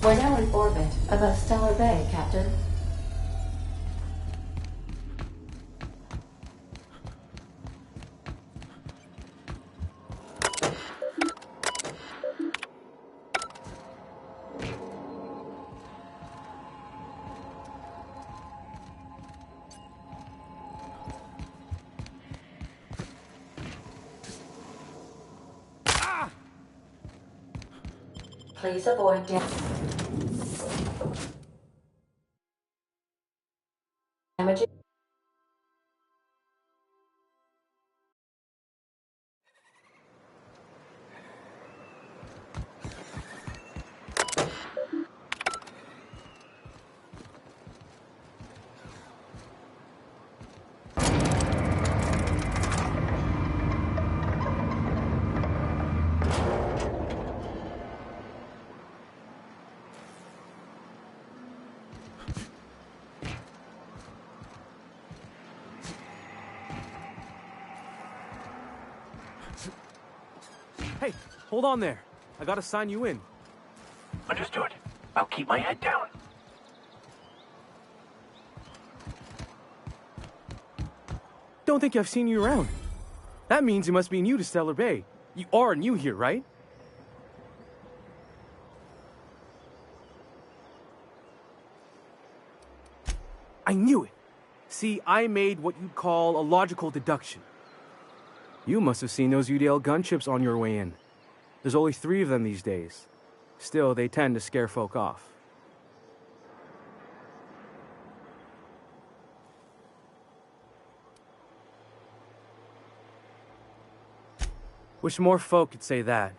We're now in orbit above Stellar Bay, Captain. Please avoid damaging. Hey, hold on there. I gotta sign you in. Understood. I'll keep my head down. Don't think I've seen you around. That means you must be new to Stellar Bay. You are new here, right? I knew it. See, I made what you'd call a logical deduction. You must have seen those UDL gunships on your way in. There's only 3 of them these days. Still, they tend to scare folk off. Wish more folk could say that.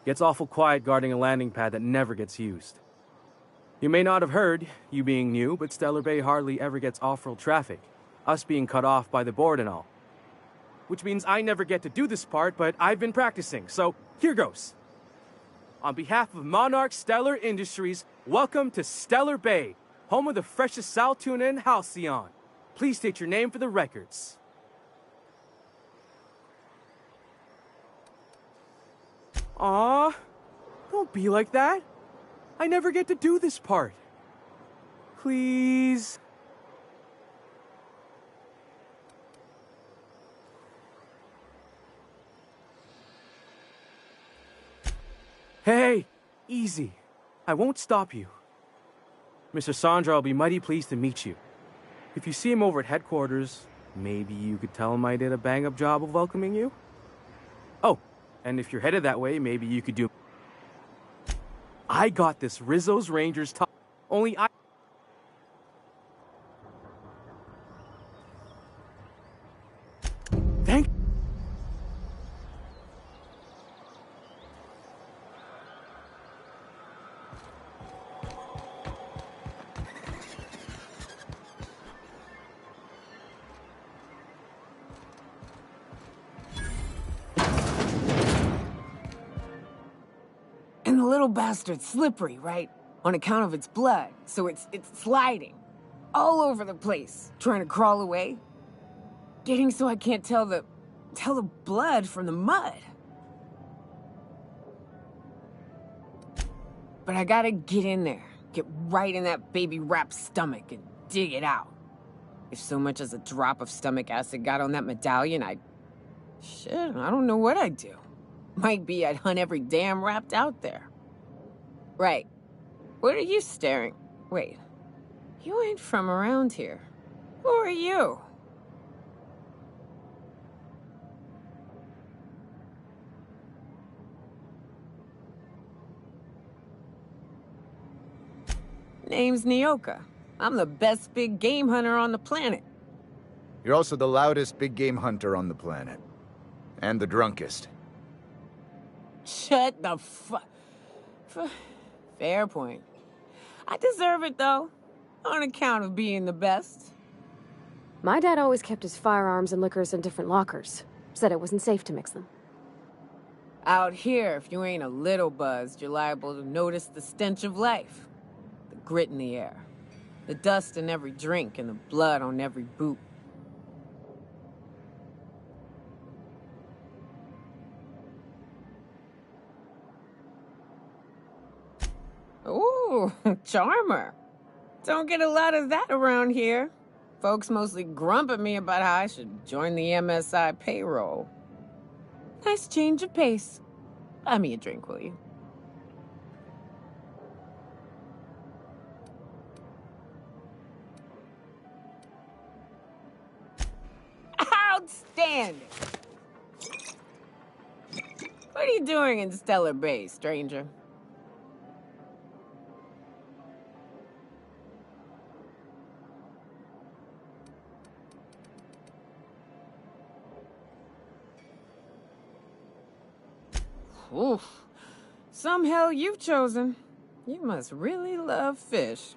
Gets awful quiet guarding a landing pad that never gets used. You may not have heard, you being new, but Stellar Bay hardly ever gets off-world traffic. Us being cut off by the board and all. Which means I never get to do this part, but I've been practicing, so here goes. On behalf of Monarch Stellar Industries, welcome to Stellar Bay, home of the freshest sal tuna and halcyon. Please state your name for the records. Aw, don't be like that. I never get to do this part. Please. Hey, easy. I won't stop you. Mr. Sandra will be mighty pleased to meet you. If you see him over at headquarters, maybe you could tell him I did a bang-up job of welcoming you? Oh, and if you're headed that way, maybe you could do... I got this Rizzo's Rangers top. Only I... Thank... And the little bastard's slippery, right? On account of its blood, so it's sliding. All over the place, trying to crawl away. Getting so I can't tell the blood from the mud. But I gotta get in there, get right in that baby rap's stomach and dig it out. If so much as a drop of stomach acid got on that medallion, shit, I don't know what I'd do. Might be I'd hunt every damn rapt out there. Right. What are you staring? Wait. You ain't from around here. Who are you? Name's Nyoka. I'm the best big game hunter on the planet. You're also the loudest big game hunter on the planet. And the drunkest. Shut the Fair point. I deserve it, though. On account of being the best. My dad always kept his firearms and liquors in different lockers. Said it wasn't safe to mix them. Out here, if you ain't a little buzzed, you're liable to notice the stench of life. The grit in the air. The dust in every drink and the blood on every boot. Ooh, charmer. Don't get a lot of that around here. Folks mostly grump at me about how I should join the MSI payroll. Nice change of pace. Buy me a drink, will you? Outstanding! What are you doing in Stellar Bay, stranger? Oof. Some hell you've chosen. You must really love fish.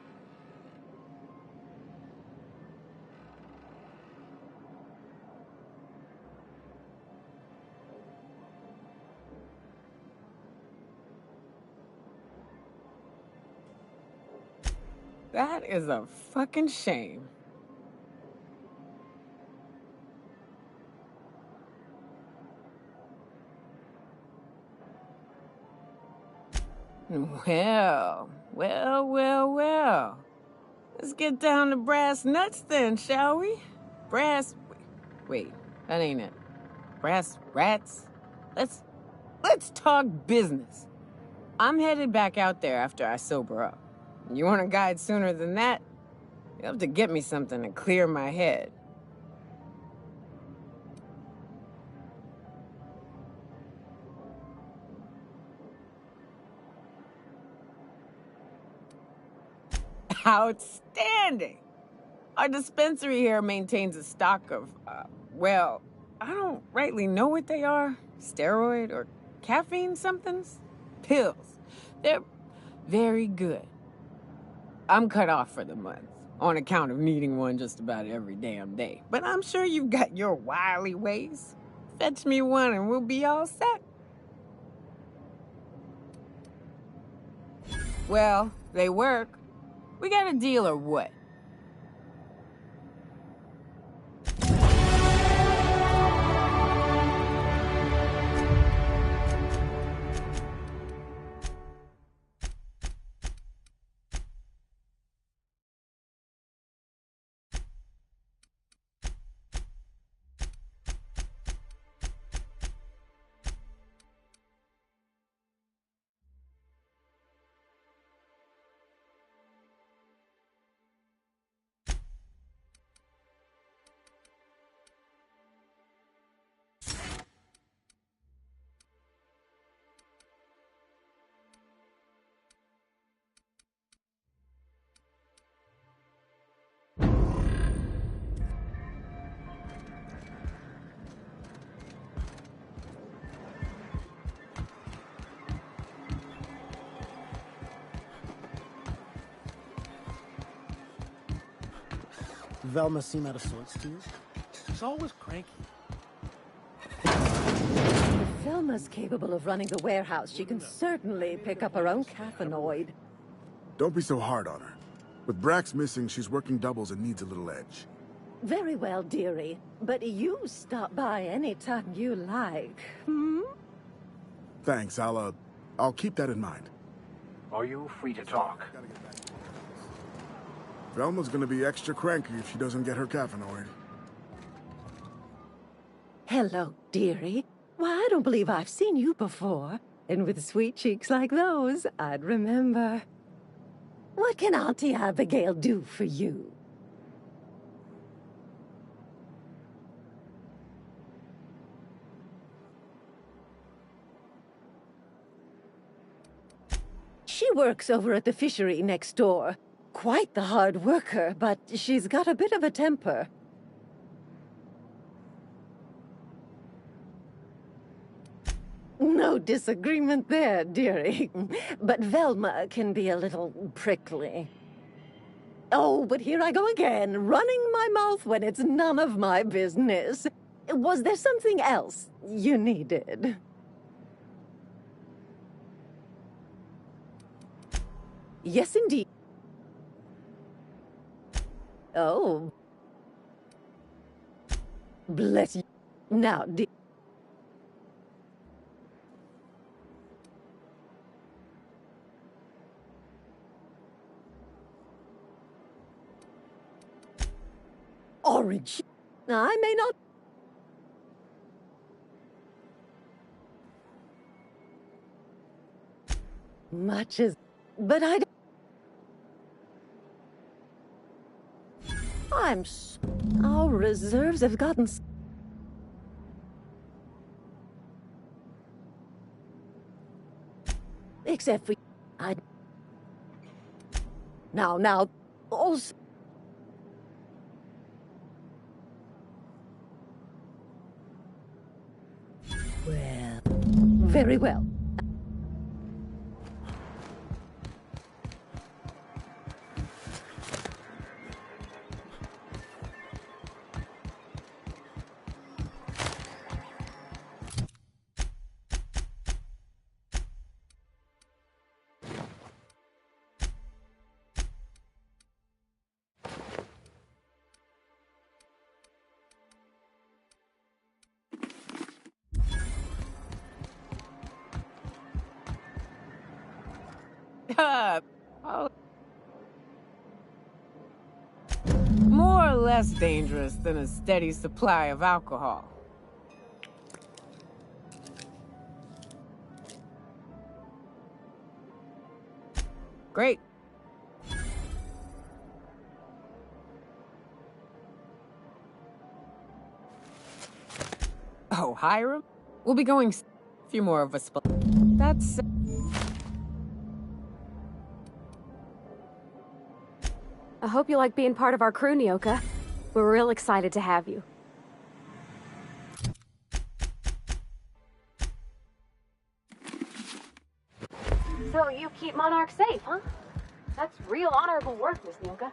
That is a fucking shame. Well. Let's get down to brass nuts then, shall we? Wait, that ain't it. Brass rats? Let's talk business. I'm headed back out there after I sober up. You want a guide sooner than that? You have to get me something to clear my head. Outstanding! Our dispensary here maintains a stock of, well, I don't rightly know what they are. Steroid or caffeine somethings? Pills. They're very good. I'm cut off for the month, on account of needing one just about every damn day. But I'm sure you've got your wily ways. Fetch me one and we'll be all set. Well, they work. We got a deal or what? Velma seem out of sorts to you? She's always cranky. If Velma's capable of running the warehouse, she can certainly pick up her own caffeinoid. Don't be so hard on her. With Brax missing, she's working doubles and needs a little edge. Very well, dearie. But you stop by any time you like, hmm? Thanks, I'll keep that in mind. Are you free to talk? Velma's gonna be extra cranky if she doesn't get her caffeinoid. Hello, dearie. Why, I don't believe I've seen you before. And with sweet cheeks like those, I'd remember. What can Auntie Abigail do for you? She works over at the fishery next door. Quite the hard worker, but she's got a bit of a temper. No disagreement there, dearie. But Velma can be a little prickly. Oh, but here I go again, running my mouth when it's none of my business. Was there something else you needed? Yes, indeed. Oh. Bless you. Now, encourage. I may not. Much as. But I. Our reserves have gotten. Except for. Now. Also. Well. Very well. Oh. More or less dangerous than a steady supply of alcohol. Great. Oh, Hiram? We'll be going a few more of us. That's... I hope you like being part of our crew, Nyoka. We're real excited to have you. So you keep Monarch safe, huh? That's real honorable work, Miss Nyoka.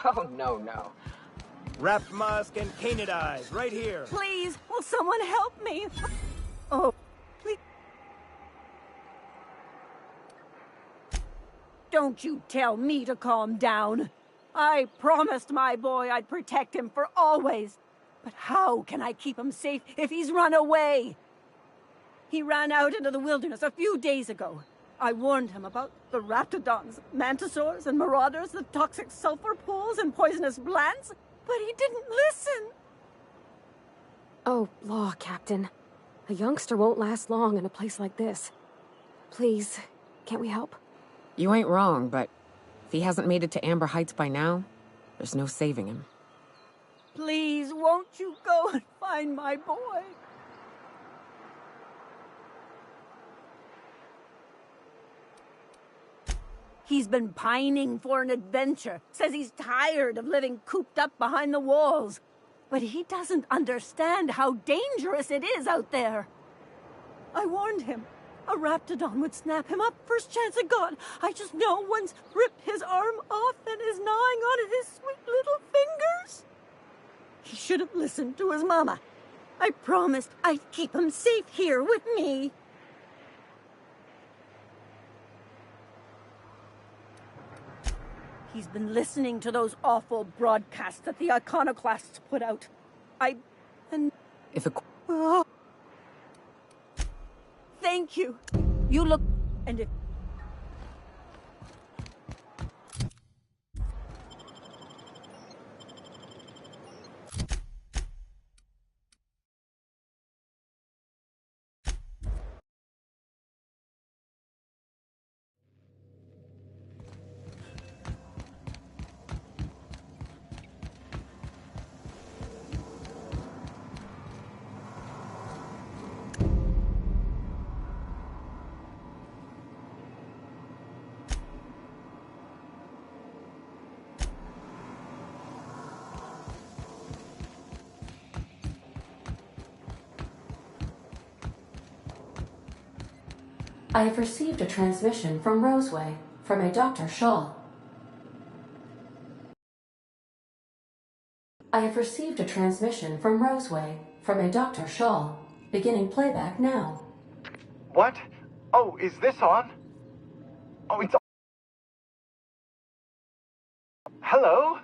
Oh, no. Wrapped Musk and Canid Eyes, right here. Please, will someone help me? Oh, please. Don't you tell me to calm down. I promised my boy I'd protect him for always. But how can I keep him safe if he's run away? He ran out into the wilderness a few days ago. I warned him about the raptidons, mantisaurs, and marauders, the toxic sulfur pools, and poisonous plants, but he didn't listen. Oh, law, Captain. A youngster won't last long in a place like this. Please, can't we help? You ain't wrong, but if he hasn't made it to Amber Heights by now, there's no saving him. Please, won't you go and find my boy? He's been pining for an adventure. Says he's tired of living cooped up behind the walls. But he doesn't understand how dangerous it is out there. I warned him. A raptidon would snap him up first chance it got. I just know one's ripped his arm off and is gnawing on his sweet little fingers. He should have listened to his mama. I promised I'd keep him safe here with me. He's been listening to those awful broadcasts that the iconoclasts put out. If a... Oh. Thank you. You look... And if... I have received a transmission from Roseway, from a Dr. Shaw. I have received a transmission from Roseway, from a Dr. Shaw. Beginning playback now. What? Oh, is this on? Oh, it's on. Hello?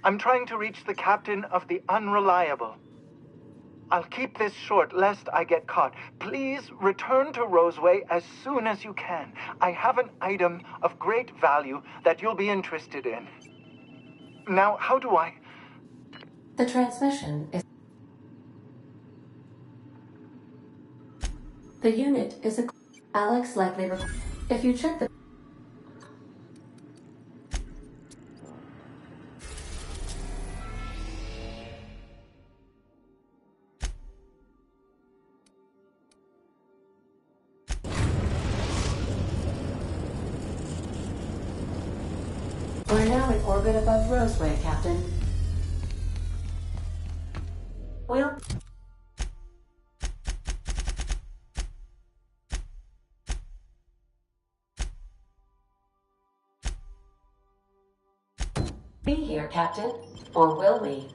I'm trying to reach the captain of the Unreliable. I'll keep this short lest I get caught. Please return to Roseway as soon as you can. I have an item of great value that you'll be interested in. Now, how do I... The transmission is... The unit is a... Alex likely... If you check the... We're now in orbit above Roseway, Captain. We'll... be here, Captain. Or will we?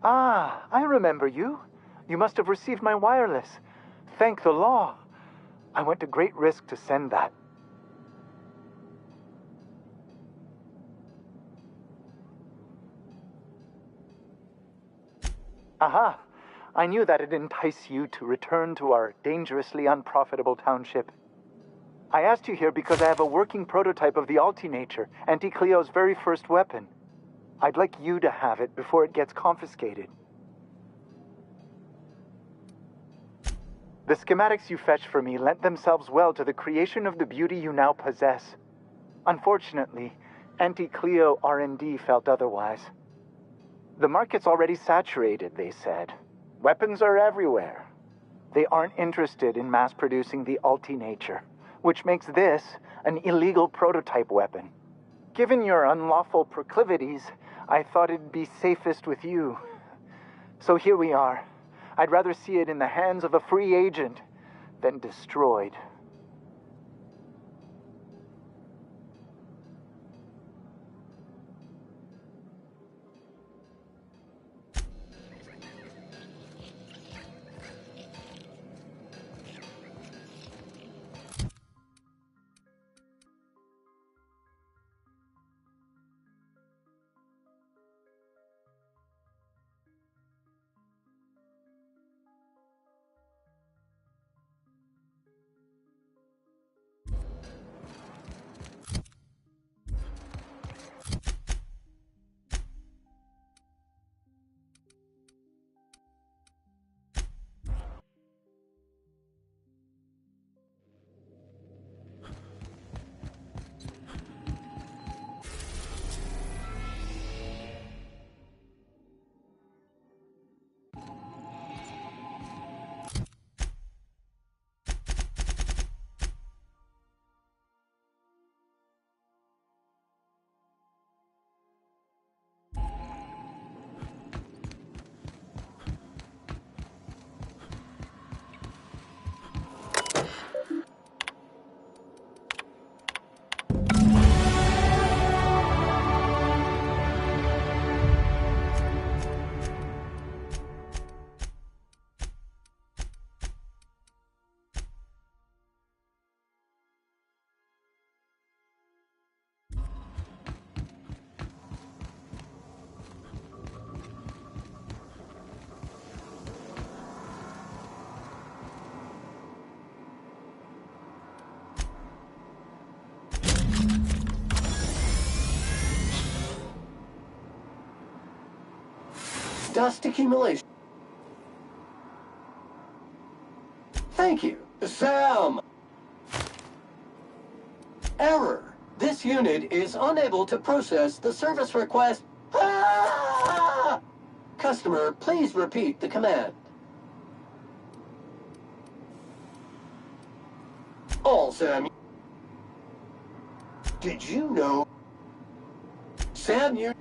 Ah, I remember you. You must have received my wireless. Thank the law. I went to great risk to send that. Aha! I knew that'd entice you to return to our dangerously unprofitable township. I asked you here because I have a working prototype of the Altinature, Auntie Cleo's very first weapon. I'd like you to have it before it gets confiscated. The schematics you fetched for me lent themselves well to the creation of the beauty you now possess. Unfortunately, Auntie Cleo R&D felt otherwise. The market's already saturated, they said. Weapons are everywhere. They aren't interested in mass-producing the Altinature, which makes this an illegal prototype weapon. Given your unlawful proclivities, I thought it'd be safest with you. So here we are. I'd rather see it in the hands of a free agent than destroyed. Dust accumulation. Thank you. Sam! Error. This unit is unable to process the service request. Ah! Customer, please repeat the command. All Sam. Did you know? Sam, you...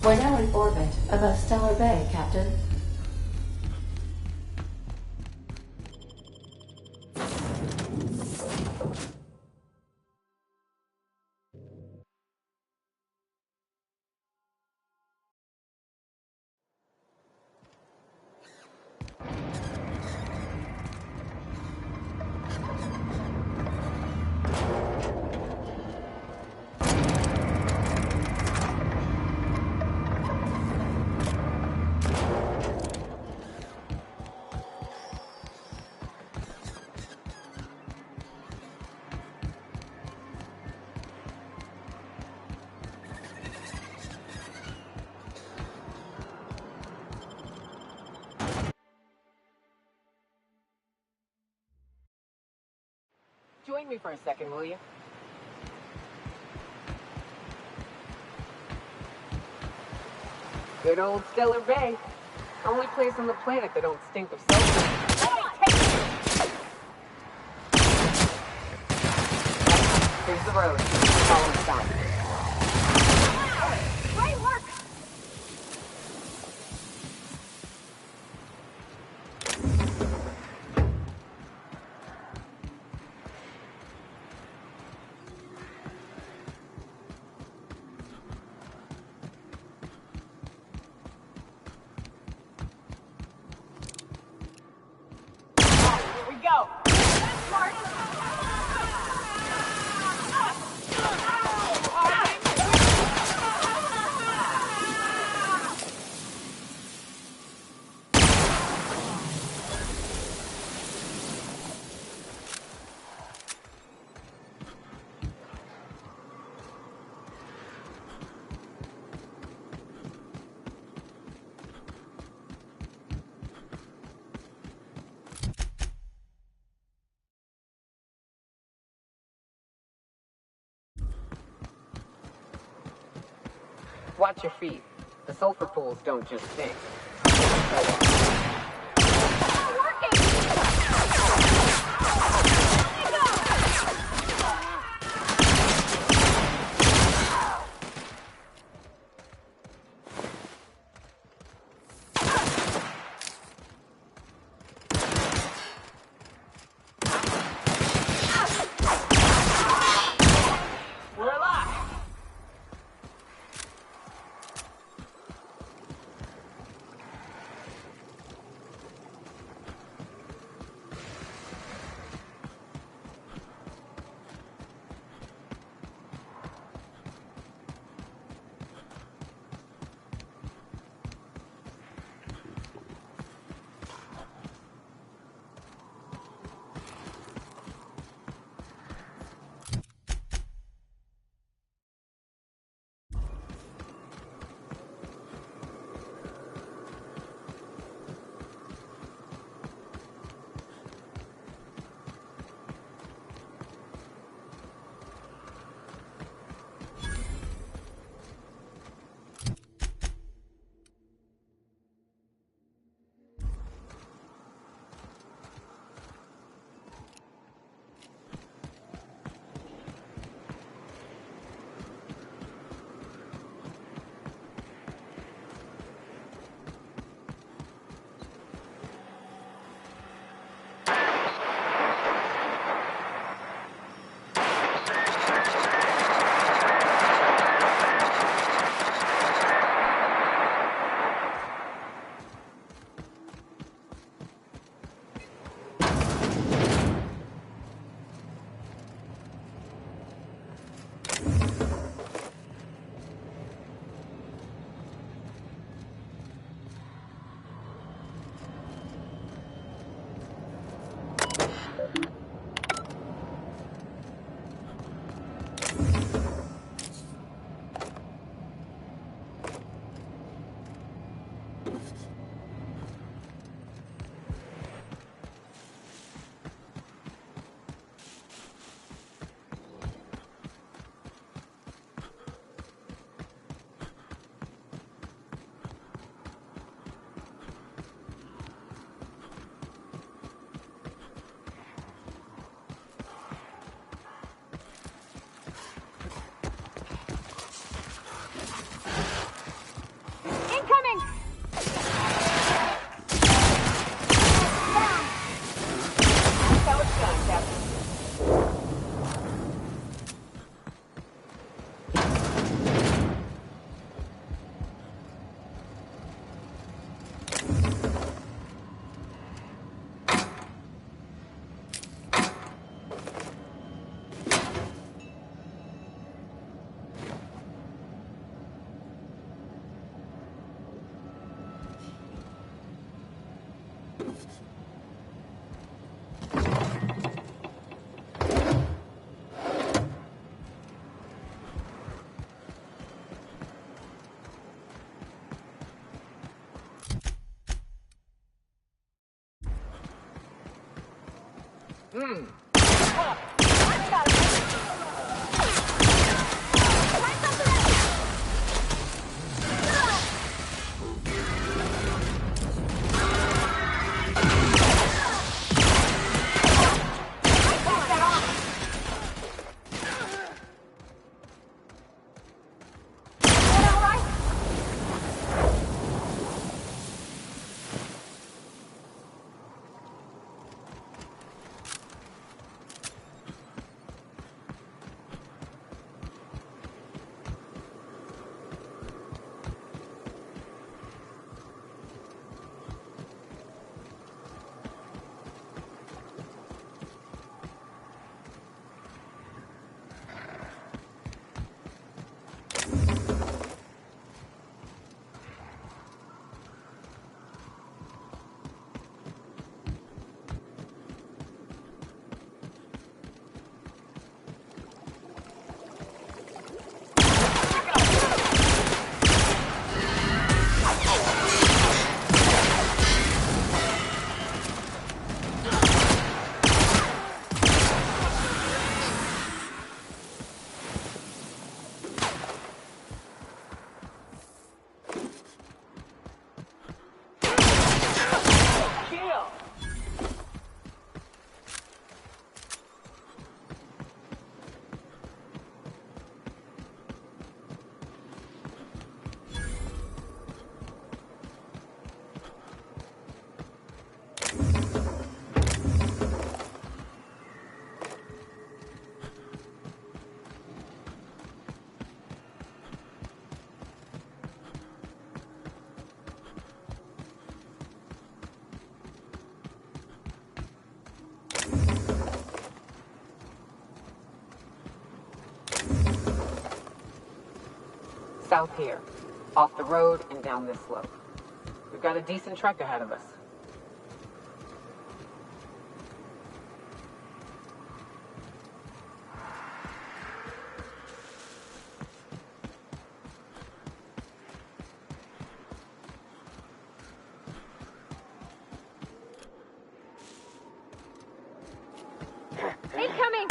We're now in orbit above Stellar Bay, Captain. Join me for a second, will you? Good old Stellar Bay. Only place on the planet that don't stink of sulfur. Here's the road. Follow me south. Great work! Here we go. Watch your feet. The sulfur pools don't just stink. We're alive. South here. Off the road and down this slope. We've got a decent trek ahead of us. Incoming!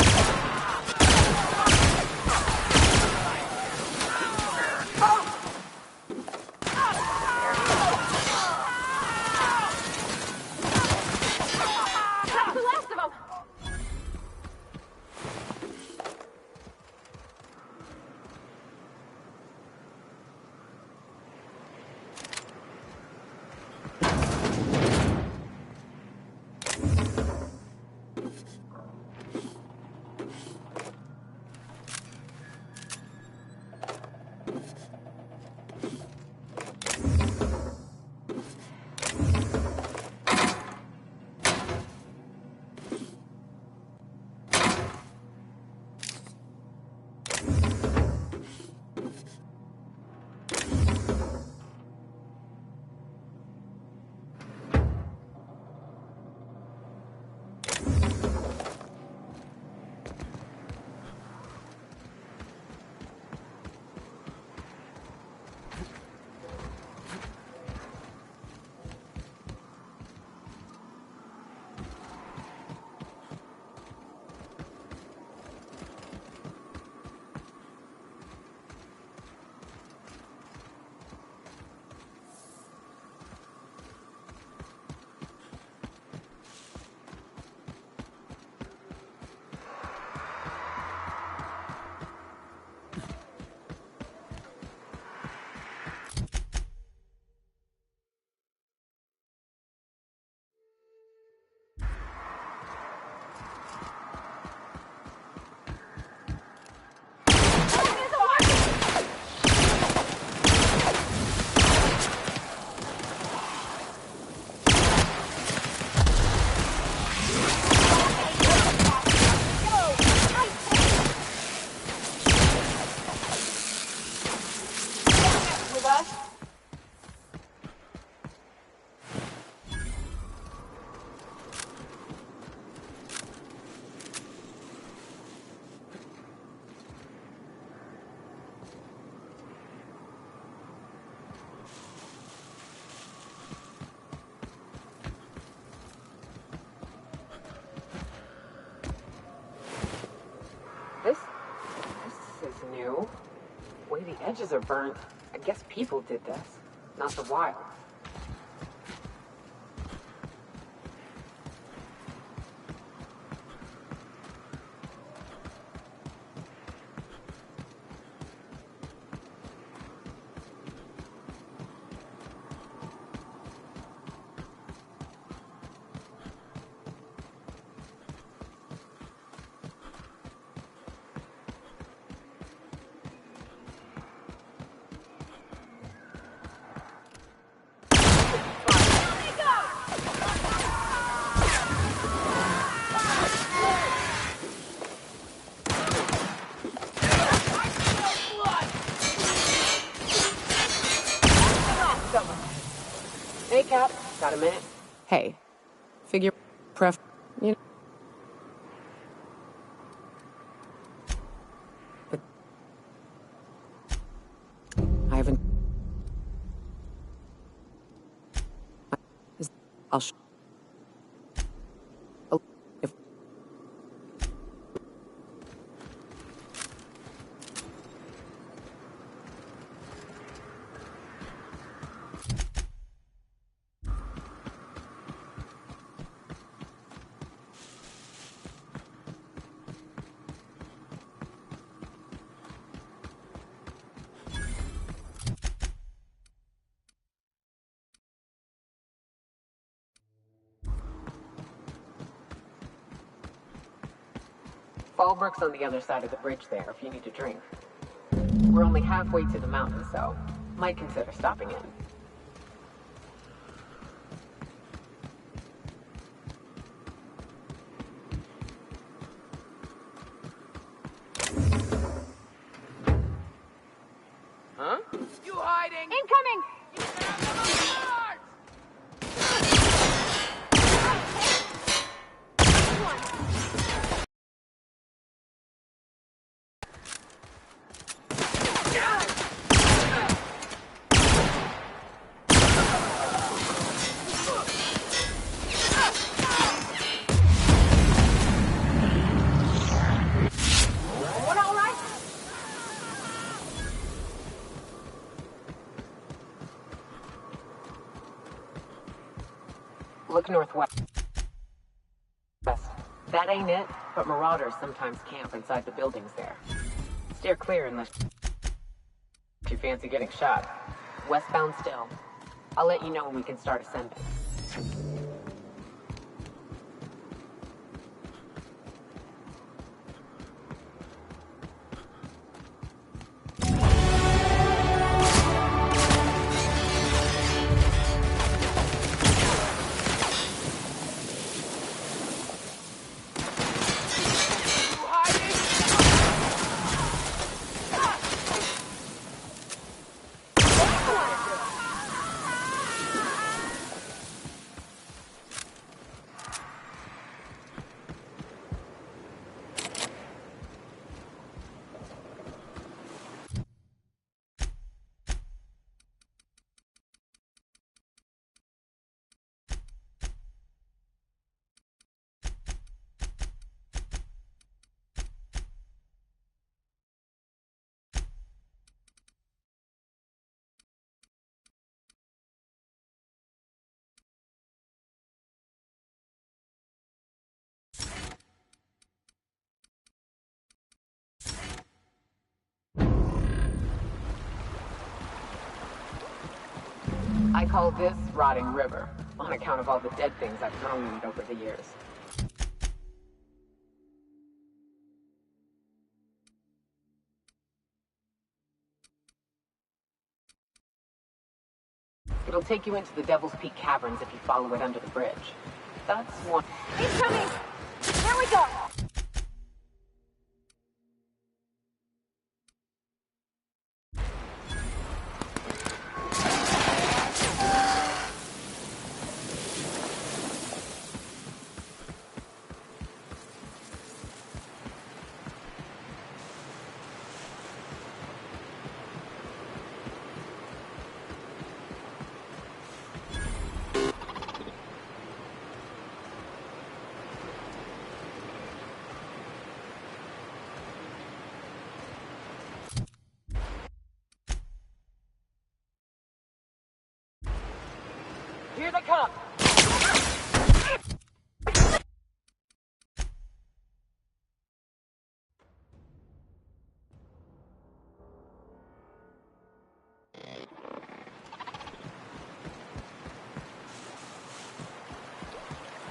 new. The way the edges are burnt, I guess people did this, not the wild. Hey, Cap. Got a minute? Hey. Figure you know. But I haven't. I'll if Fallbrook's on the other side of the bridge there if you need a drink. We're only halfway to the mountain, so might consider stopping in. Huh? You hiding? Incoming! Look northwest. That ain't it, but marauders sometimes camp inside the buildings there. Steer clear unless you fancy getting shot. Westbound still. I'll let you know when we can start ascending. I call this Rotting River, on account of all the dead things I've thrown in it over the years. It'll take you into the Devil's Peak Caverns if you follow it under the bridge. That's one. Incoming! Here we go! Here they come!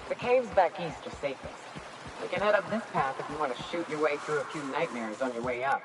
The caves back east are safest. You can head up this path if you want to shoot your way through a few nightmares on your way up.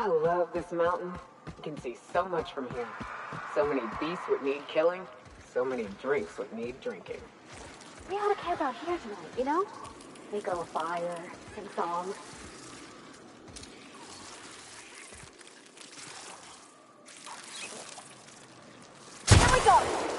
I love this mountain. You can see so much from here. So many beasts would need killing. So many drinks would need drinking. We ought to camp out here tonight, you know? Make a little fire, sing songs. Here we go!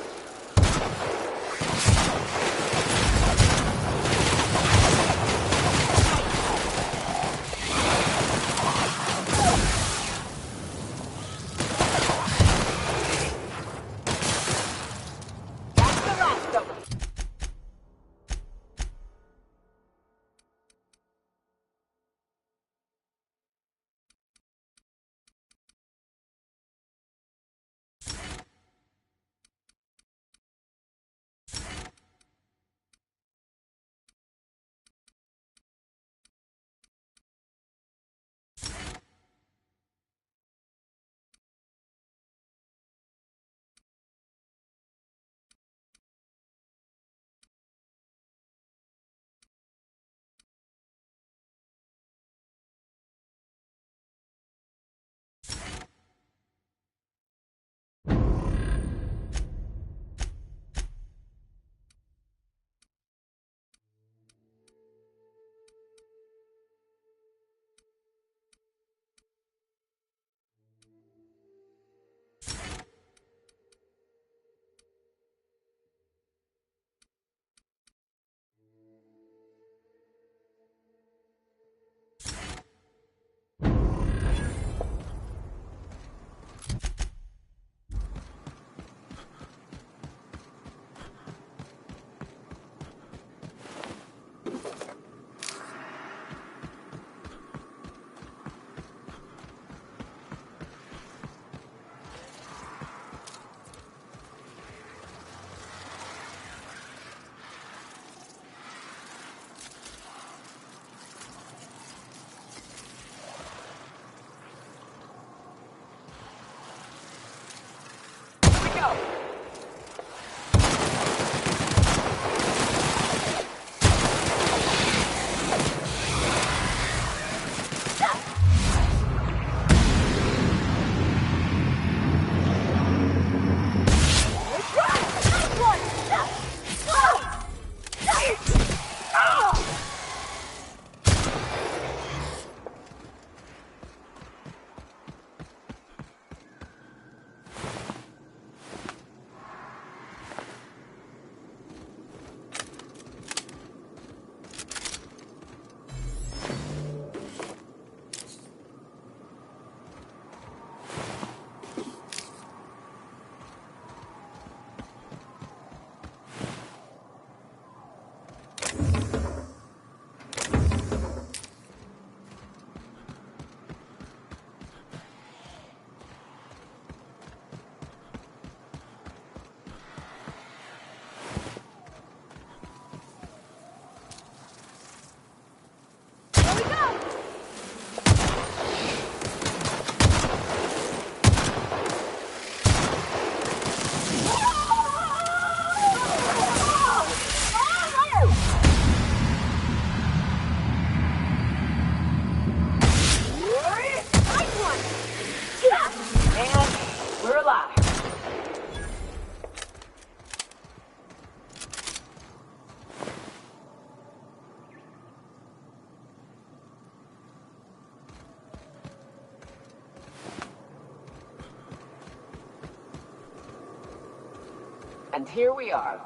And here we are.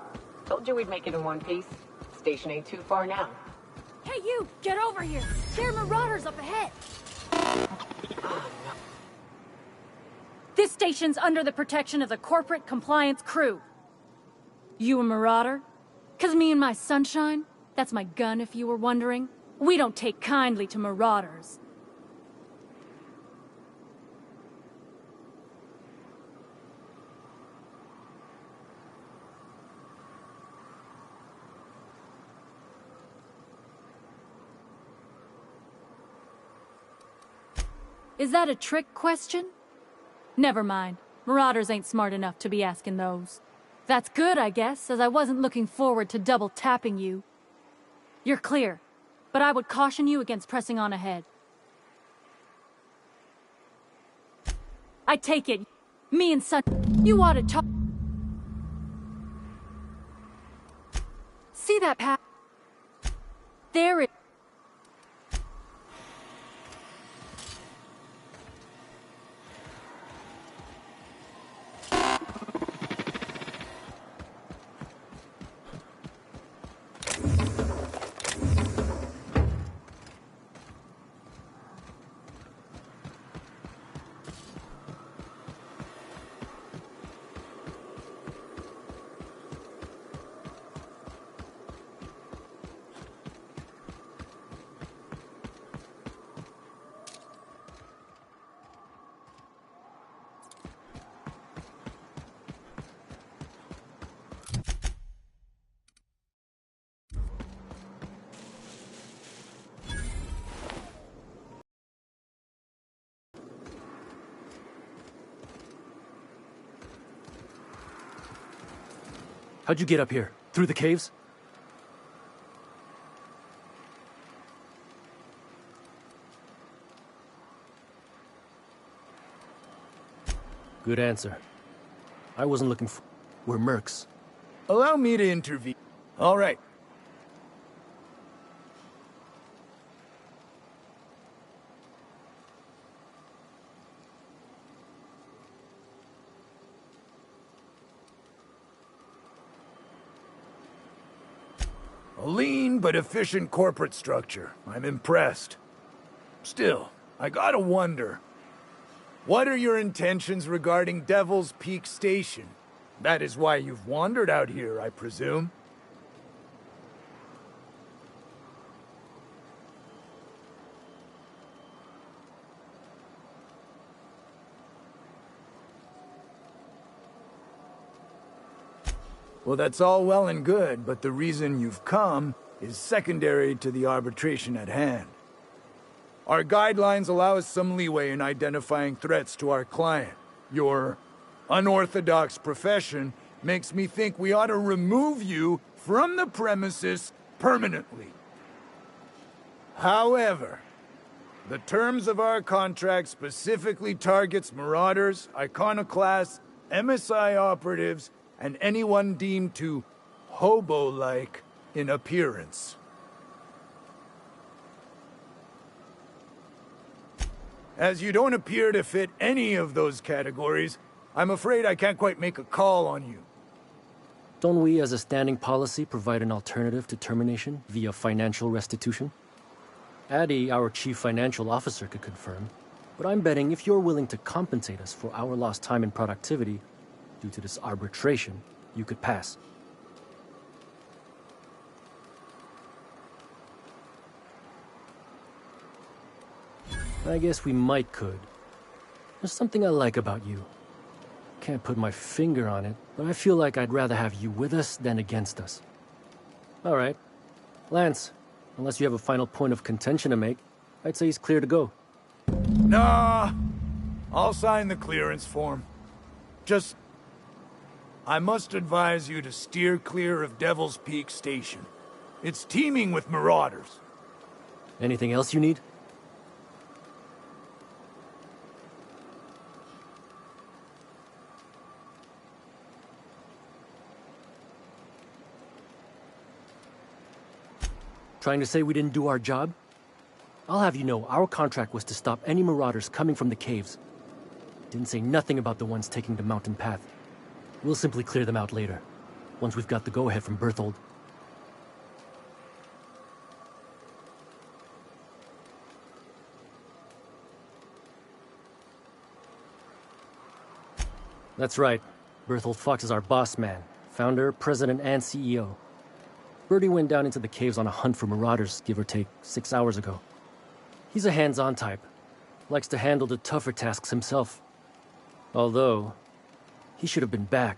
Told you we'd make it in one piece. Station ain't too far now. Hey, you! Get over here! There are marauders up ahead! This station's under the protection of the Corporate Compliance Crew. You a marauder? 'Cause me and my sunshine, that's my gun if you were wondering, we don't take kindly to marauders. Is that a trick question? Never mind. Marauders ain't smart enough to be asking those. That's good, I guess, as I wasn't looking forward to double-tapping you. You're clear, but I would caution you against pressing on ahead. I take it. Me and Sun... You ought to talk... See that path? There it... How'd you get up here? Through the caves? Good answer. I wasn't looking for... We're mercs. Allow me to intervene. All right. A lean but efficient corporate structure. I'm impressed. Still, I gotta wonder. What are your intentions regarding Devil's Peak Station? That is why you've wandered out here, I presume? Well, that's all well and good, but the reason you've come is secondary to the arbitration at hand. Our guidelines allow us some leeway in identifying threats to our client. Your unorthodox profession makes me think we ought to remove you from the premises permanently. However, the terms of our contract specifically targets marauders, iconoclasts, MSI operatives, and anyone deemed to hobo-like in appearance. As you don't appear to fit any of those categories, I'm afraid I can't quite make a call on you. Don't we, as a standing policy, provide an alternative to termination via financial restitution? Addy, our chief financial officer, could confirm, but I'm betting if you're willing to compensate us for our lost time and productivity due to this arbitration, you could pass. I guess we might could. There's something I like about you. Can't put my finger on it, but I feel like I'd rather have you with us than against us. All right. Lance, unless you have a final point of contention to make, I'd say he's clear to go. Nah, I'll sign the clearance form. Just, I must advise you to steer clear of Devil's Peak Station. It's teeming with marauders. Anything else you need? Trying to say we didn't do our job? I'll have you know, our contract was to stop any marauders coming from the caves. Didn't say nothing about the ones taking the mountain path. We'll simply clear them out later, once we've got the go-ahead from Berthold. That's right. Berthold Fox is our boss man, founder, president, and CEO. Bertie went down into the caves on a hunt for marauders, give or take, 6 hours ago. He's a hands-on type. Likes to handle the tougher tasks himself. Although, he should have been back.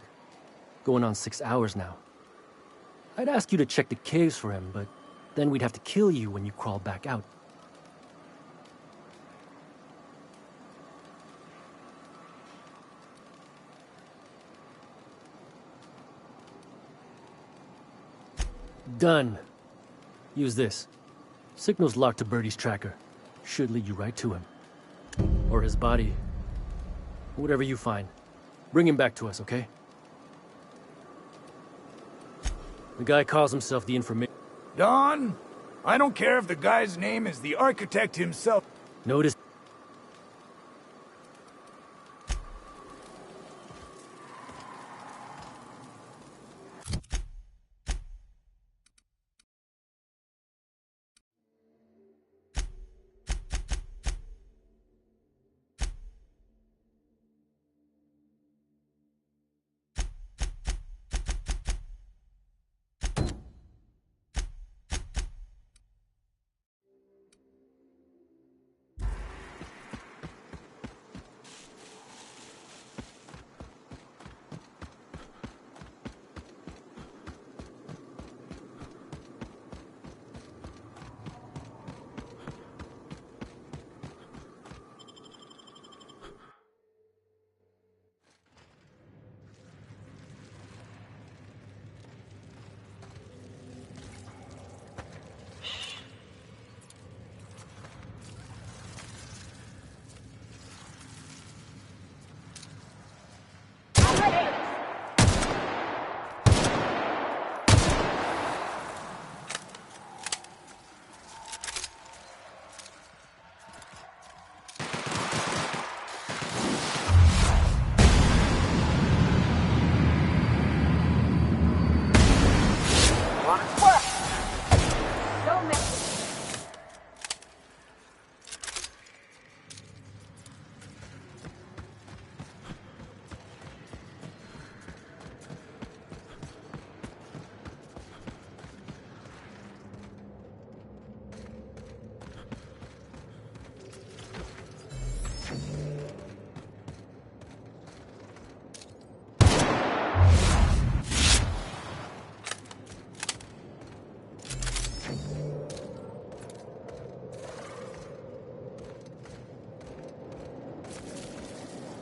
Going on 6 hours now. I'd ask you to check the caves for him, but then we'd have to kill you when you crawl back out. Done. Use this. Signal's locked to Bertie's tracker. Should lead you right to him. Or his body. Whatever you find, bring him back to us, okay? The guy calls himself the information. Don, I don't care if the guy's name is the architect himself. Notice.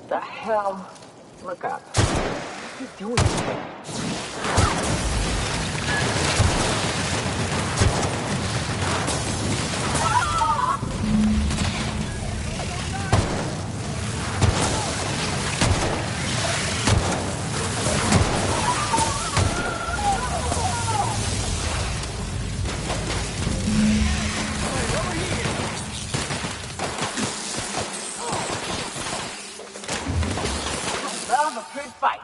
The hell? Look up. What are you doing here? Love a good fight.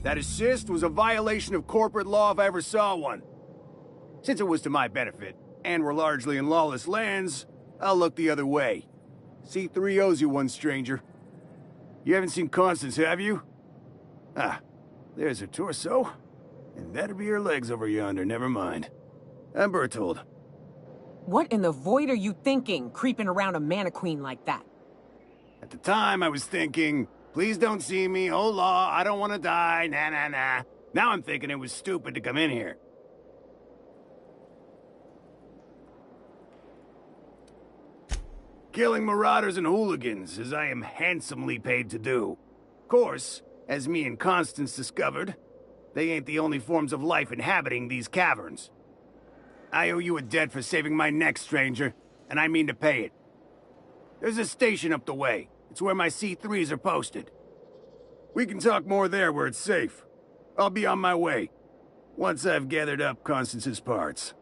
That assist was a violation of corporate law if I ever saw one. Since it was to my benefit, and we're largely in lawless lands, I'll look the other way. C3 owes you one, stranger. You haven't seen Constance, have you? Ah, there's her torso. And that'll be her legs over yonder, never mind. I'm Bertold. What in the void are you thinking, creeping around a mannequin like that? At the time, I was thinking, please don't see me, oh law, I don't want to die, nah nah nah. Now I'm thinking it was stupid to come in here. Killing marauders and hooligans, as I am handsomely paid to do. Of course, as me and Constance discovered, they ain't the only forms of life inhabiting these caverns. I owe you a debt for saving my neck, stranger, and I mean to pay it. There's a station up the way. It's where my C3s are posted. We can talk more there where it's safe. I'll be on my way, once I've gathered up Constance's parts.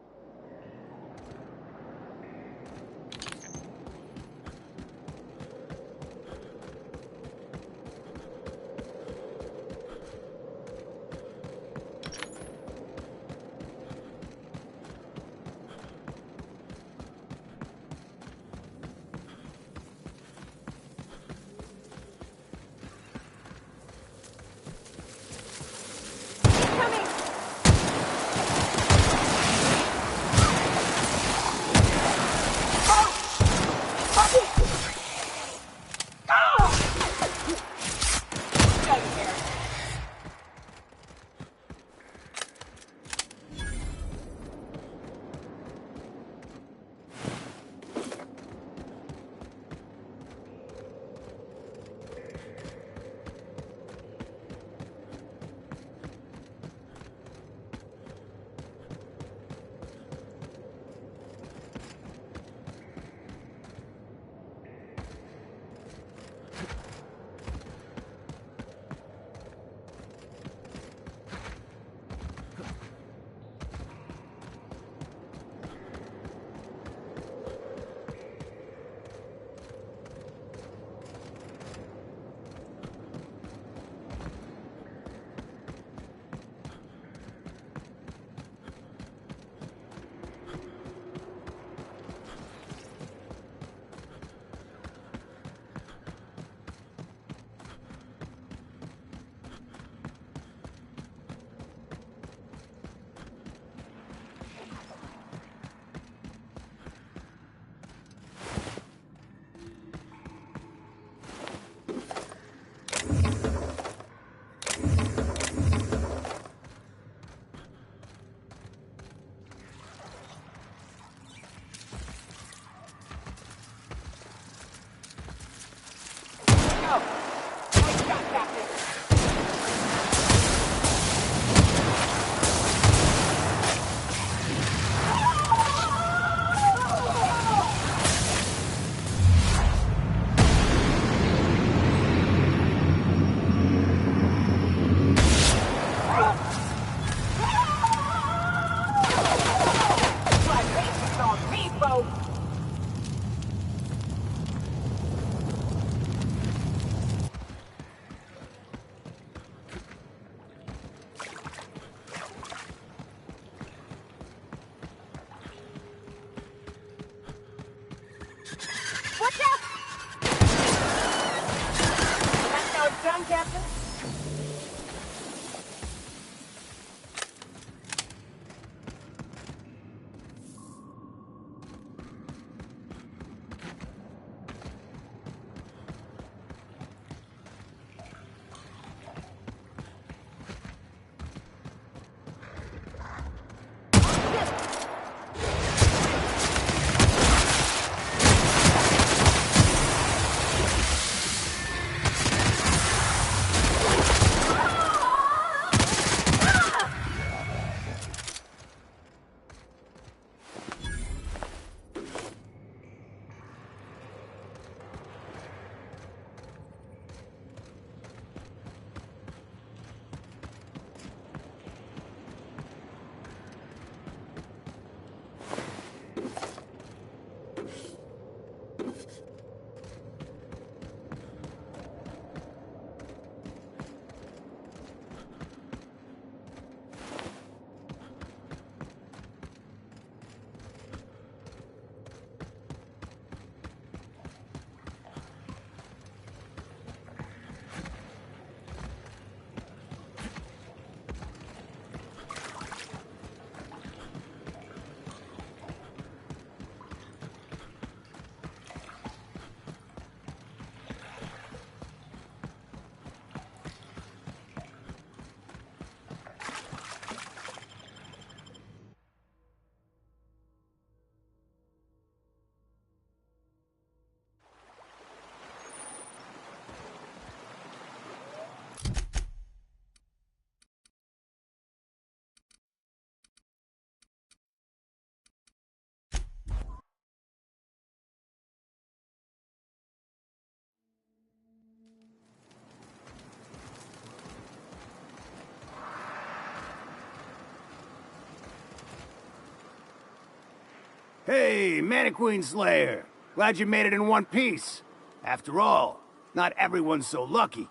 Hey, Mannequin Slayer. Glad you made it in one piece. After all, not everyone's so lucky.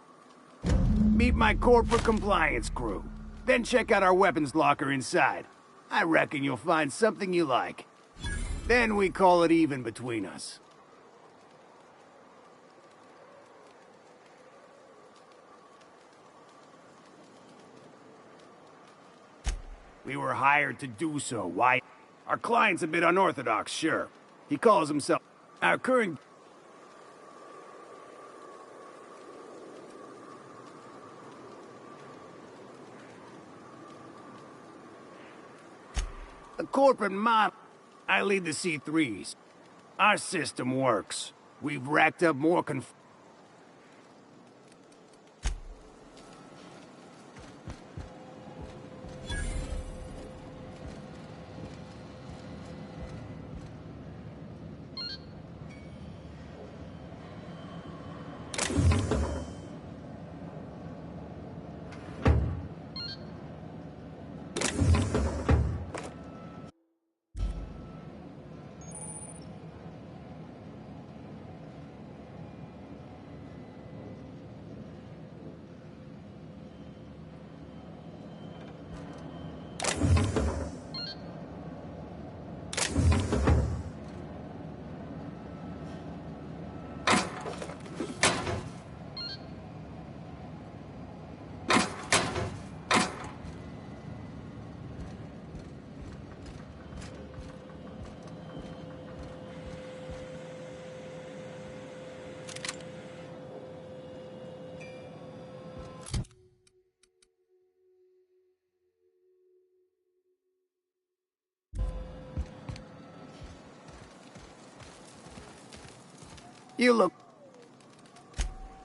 Meet my corporate compliance crew. Then check out our weapons locker inside. I reckon you'll find something you like. Then we call it even between us. We were hired to do so. Why? Our client's a bit unorthodox, sure. He calls himself our current... The corporate mob. I lead the C3s. Our system works. We've racked up more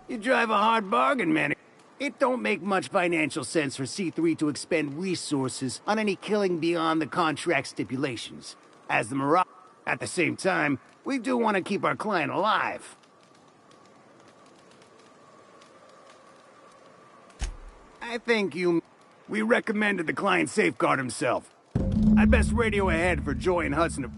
You drive a hard bargain, man. It don't make much financial sense for C3 to expend resources on any killing beyond the contract stipulations. As the Marauder, at the same time, we do want to keep our client alive. I think we recommended the client safeguard himself. I'd best radio ahead for Joy and Hudson to...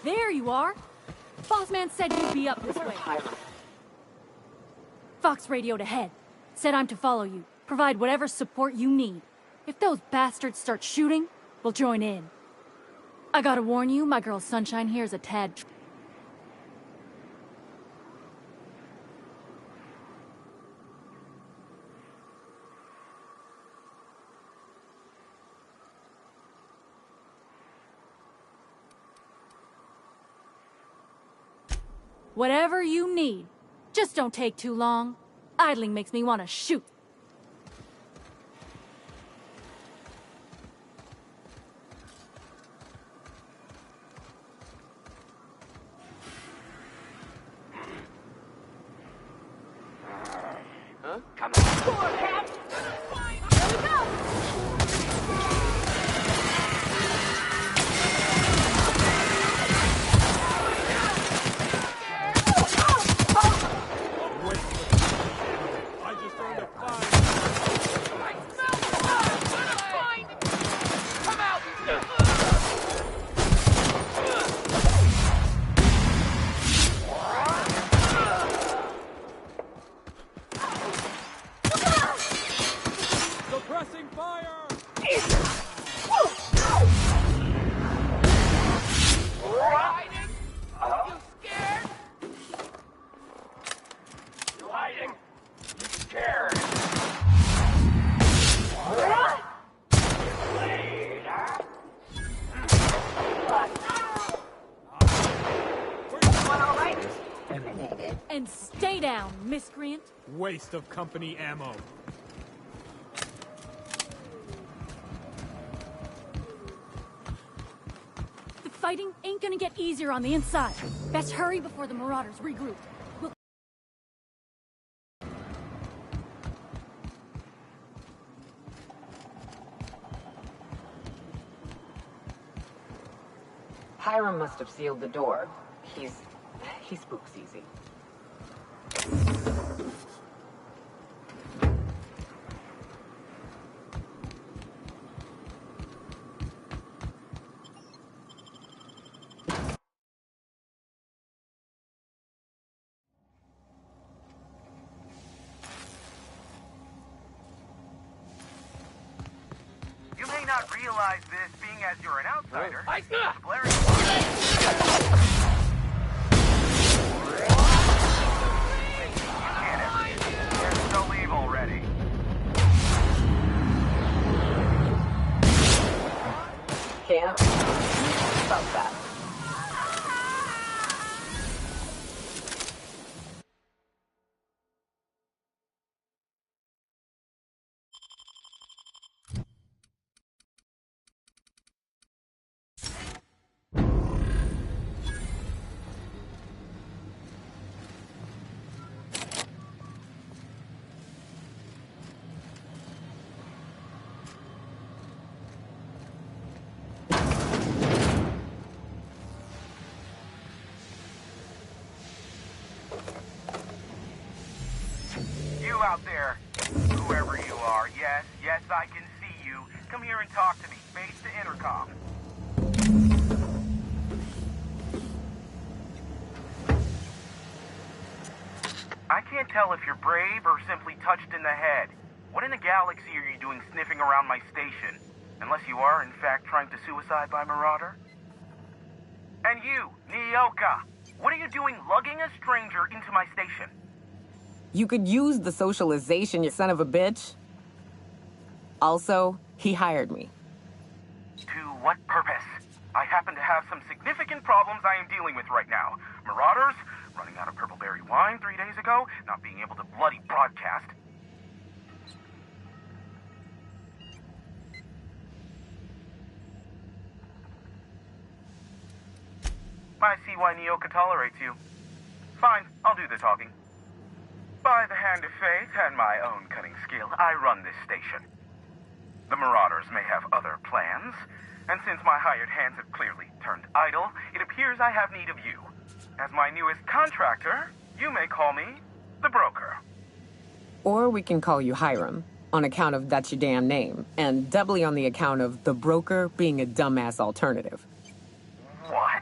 There you are. Bossman said you'd be up this way. Fox radioed ahead. Said I'm to follow you. Provide whatever support you need. If those bastards start shooting, we'll join in. I gotta warn you, my girl Sunshine here is a tad... Whatever you need. Just don't take too long. Idling makes me want to shoot. Huh? Come on, Cap! Here we go! And stay down, miscreant. Waste of company ammo. The fighting ain't gonna get easier on the inside. Best hurry before the Marauders regroup. Hiram must have sealed the door. He spooks easy. You may not realize this, being as you're an outsider. There's no leave already. Can't stop that. You out there, whoever you are, yes, I can see you. Come here and talk to me. Face the intercom. I can't tell if you're brave or simply touched in the head. What in the galaxy are you doing sniffing around my station? Unless you are, in fact, trying to suicide by Marauder? And you, Nyoka, what are you doing lugging a stranger into my station? You could use the socialization, you son of a bitch. Also, he hired me. To what purpose? I happen to have some significant problems I am dealing with right now. Marauders, running out of purple berry wine 3 days ago, not being able to bloody broadcast. I see why Nyoka tolerates you. Fine, I'll do the talking. By the hand of fate and my own cunning skill, I run this station. The Marauders may have other plans, and since my hired hands have clearly turned idle, it appears I have need of you. As my newest contractor, you may call me the Broker. Or we can call you Hiram, on account of that's your damn name, and doubly on the account of the Broker being a dumbass alternative. What?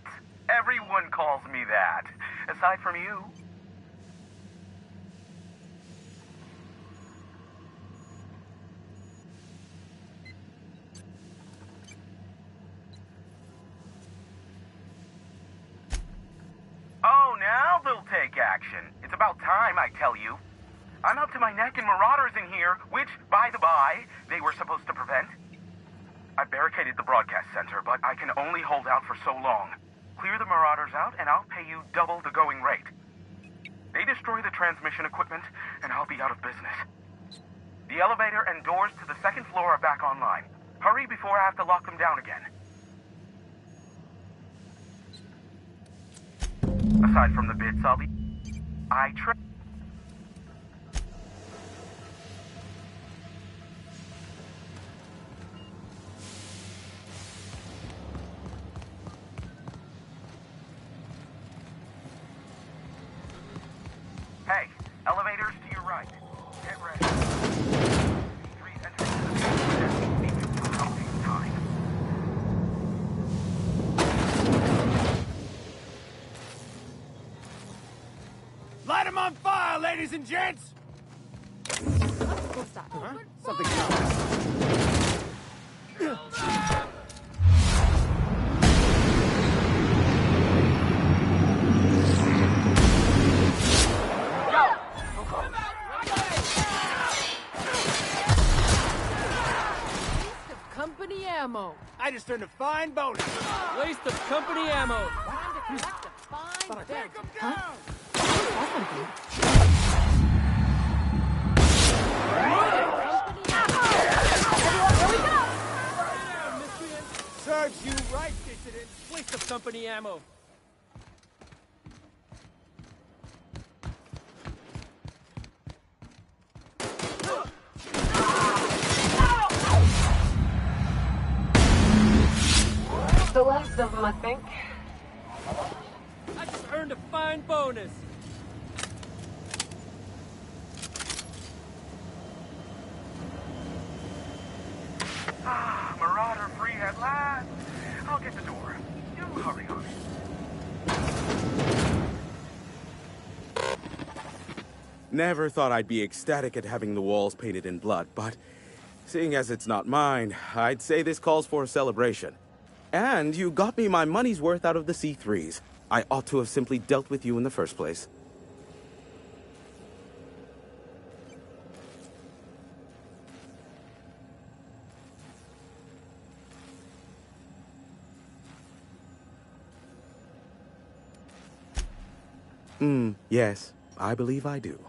Everyone calls me that, aside from you. Oh, now they'll take action. It's about time, I tell you. I'm up to my neck in Marauders in here, which, by the by, they were supposed to prevent. I barricaded the broadcast center, but I can only hold out for so long. Clear the Marauders out, and I'll pay you double the going rate. They destroy the transmission equipment, and I'll be out of business. The elevator and doors to the second floor are back online. Hurry before I have to lock them down again. Aside from the bits, I'll be... Hey, elevators to your right. Get ready. Street entrance to the time. Light 'em on fire, ladies and gents! Huh? Something else. Company ammo. I just earned a fine bonus. Waste of company ammo. Take 'em down! Serves you right, dissident. Waste of company ammo. The last of them, I think. a fine bonus. Ah, Marauder free at last. I'll get the door. You hurry up. Never thought I'd be ecstatic at having the walls painted in blood, but seeing as it's not mine, I'd say this calls for a celebration. And you got me my money's worth out of the C3s. I ought to have simply dealt with you in the first place. Yes, I believe I do.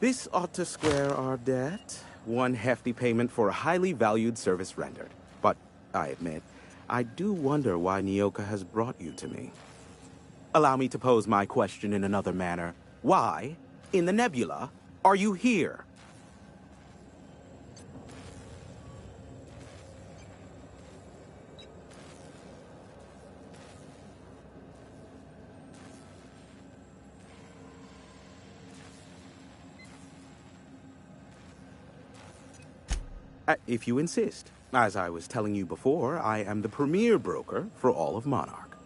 This ought to square our debt. One hefty payment for a highly valued service rendered. But, I admit, I do wonder why Nyoka has brought you to me. Allow me to pose my question in another manner. Why, in the nebula, are you here? If you insist. As I was telling you before, I am the premier broker for all of Monarch.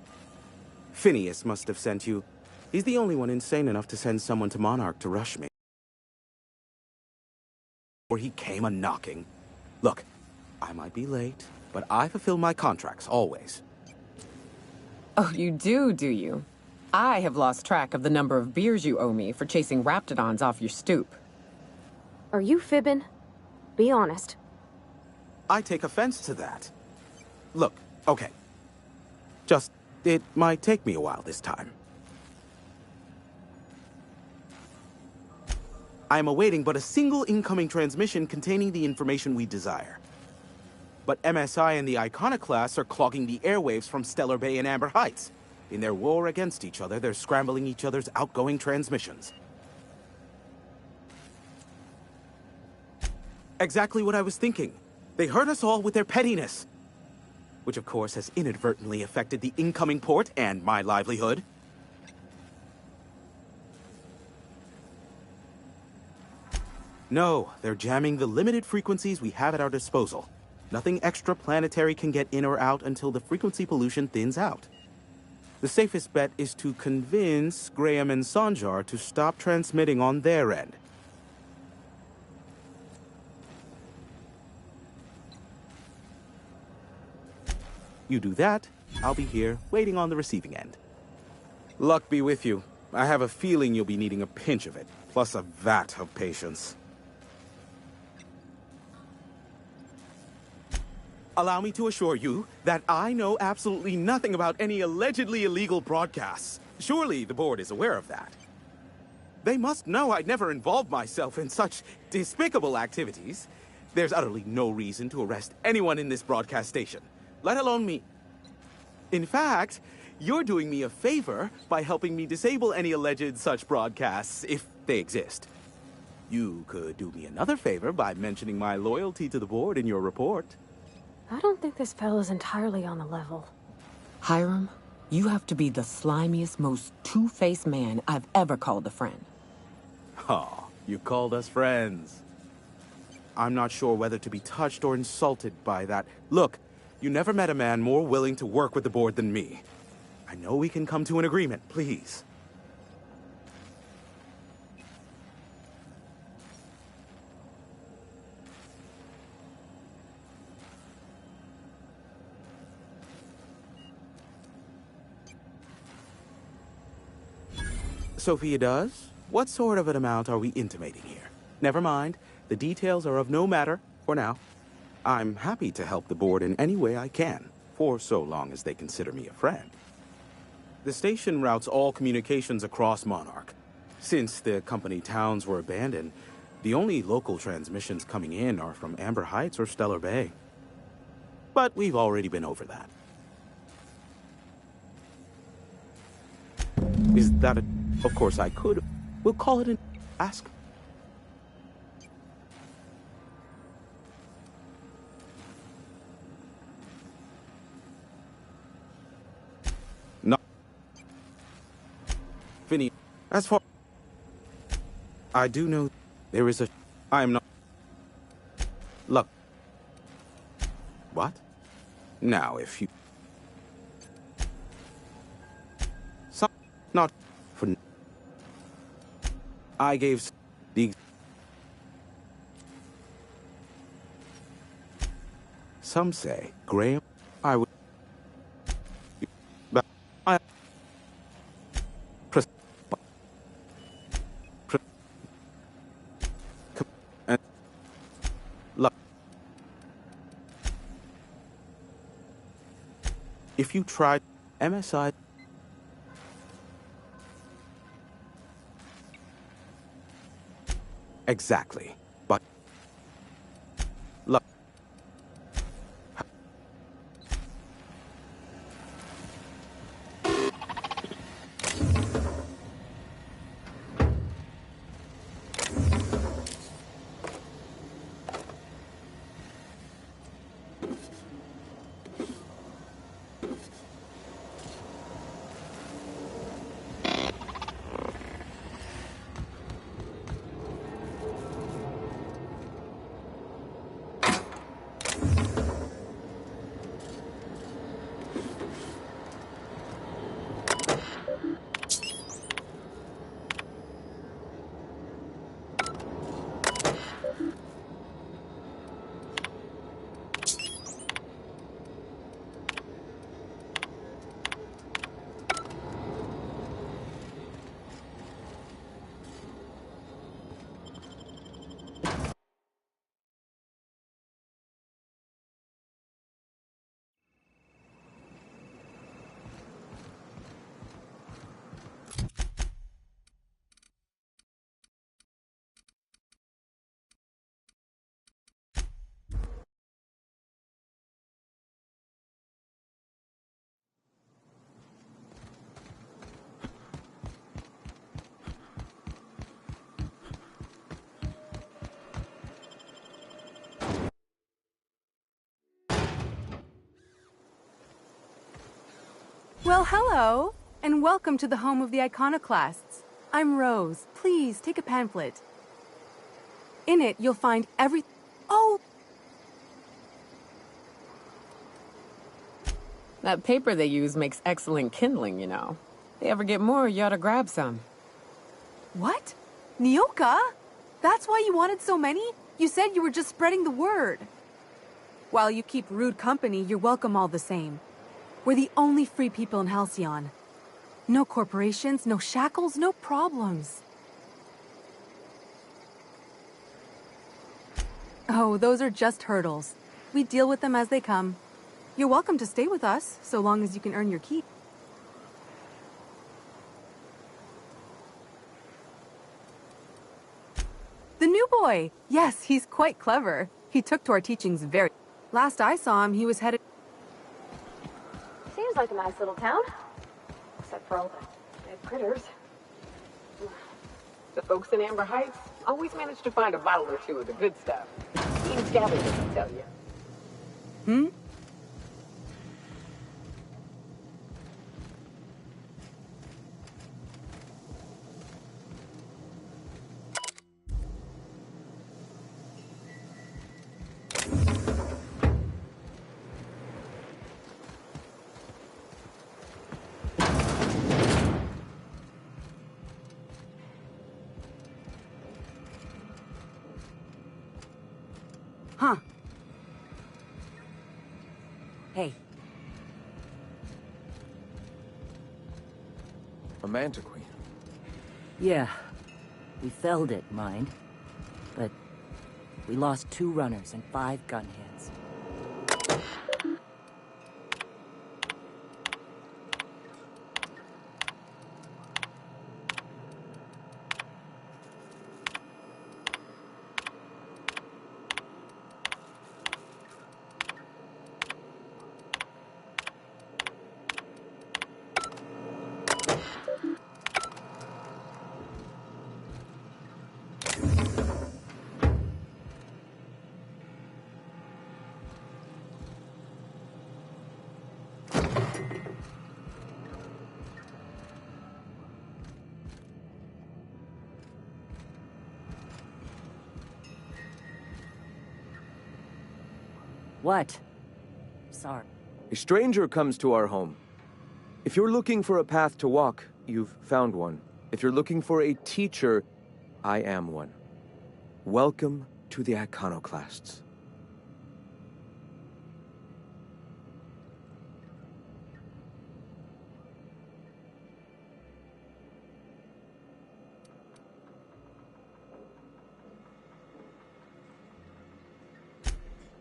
Phineas must have sent you. He's the only one insane enough to send someone to Monarch to rush me. Or he came a-knocking. Look, I might be late, but I fulfill my contracts, always. Oh, you do you? I have lost track of the number of beers you owe me for chasing Raptidons off your stoop. Are you fibbing? Be honest. I take offense to that. Look, okay. It might take me a while this time. I am awaiting but a single incoming transmission containing the information we desire. But MSI and the Iconoclasts are clogging the airwaves from Stellar Bay and Amber Heights. In their war against each other, they're scrambling each other's outgoing transmissions. Exactly what I was thinking. They hurt us all with their pettiness. Which, of course, has inadvertently affected the incoming port and my livelihood. No, they're jamming the limited frequencies we have at our disposal. Nothing extraplanetary can get in or out until the frequency pollution thins out. The safest bet is to convince Graham and Sanjar to stop transmitting on their end. You do that, I'll be here, waiting on the receiving end. Luck be with you. I have a feeling you'll be needing a pinch of it, plus a vat of patience. Allow me to assure you that I know absolutely nothing about any allegedly illegal broadcasts. Surely the board is aware of that. They must know I'd never involved myself in such despicable activities. There's utterly no reason to arrest anyone in this broadcast station, let alone me. In fact, you're doing me a favor by helping me disable any alleged such broadcasts, if they exist. You could do me another favor by mentioning my loyalty to the board in your report. I don't think this fella's entirely on the level. Hiram, you have to be the slimiest, most two-faced man I've ever called a friend. Oh, you called us friends. I'm not sure whether to be touched or insulted by that. Look, you never met a man more willing to work with the board than me. I know we can come to an agreement, please. Sophia does? What sort of an amount are we intimating here? Never mind. The details are of no matter for now. I'm happy to help the board in any way I can, for so long as they consider me a friend. The station routes all communications across Monarch. Since the company towns were abandoned, the only local transmissions coming in are from Amber Heights or Stellar Bay. But we've already been over that. Is that a... Of course I could. We'll call it an ask. As far... I do know there is a... I am not... Look. What? Now, if you... Some... Not... For... I gave... The... Some say, Graham, I would... But... I... If you tried MSI... Exactly. But... Look. Well, hello, and welcome to the home of the Iconoclasts. I'm Rose. Please, take a pamphlet. In it, you'll find every... Oh! That paper they use makes excellent kindling, you know. If they ever get more, you ought to grab some. What? Nyoka? That's why you wanted so many? You said you were just spreading the word. While you keep rude company, you're welcome all the same. We're the only free people in Halcyon. No corporations, no shackles, no problems. Oh, those are just hurdles. We deal with them as they come. You're welcome to stay with us, so long as you can earn your keep. The new boy! Yes, he's quite clever. He took to our teachings very... Last I saw him, he was headed... Seems like a nice little town. Except for all the dead critters. The folks in Amber Heights always manage to find a bottle or two of the good stuff. Even scavengers, I tell you. Hmm? Huh. Hey. A mantiqueen. Yeah. We felled it, mind. But we lost 2 runners and 5 gun hands. What? Sorry. A stranger comes to our home. If you're looking for a path to walk, you've found one. If you're looking for a teacher, I am one. Welcome to the Iconoclasts.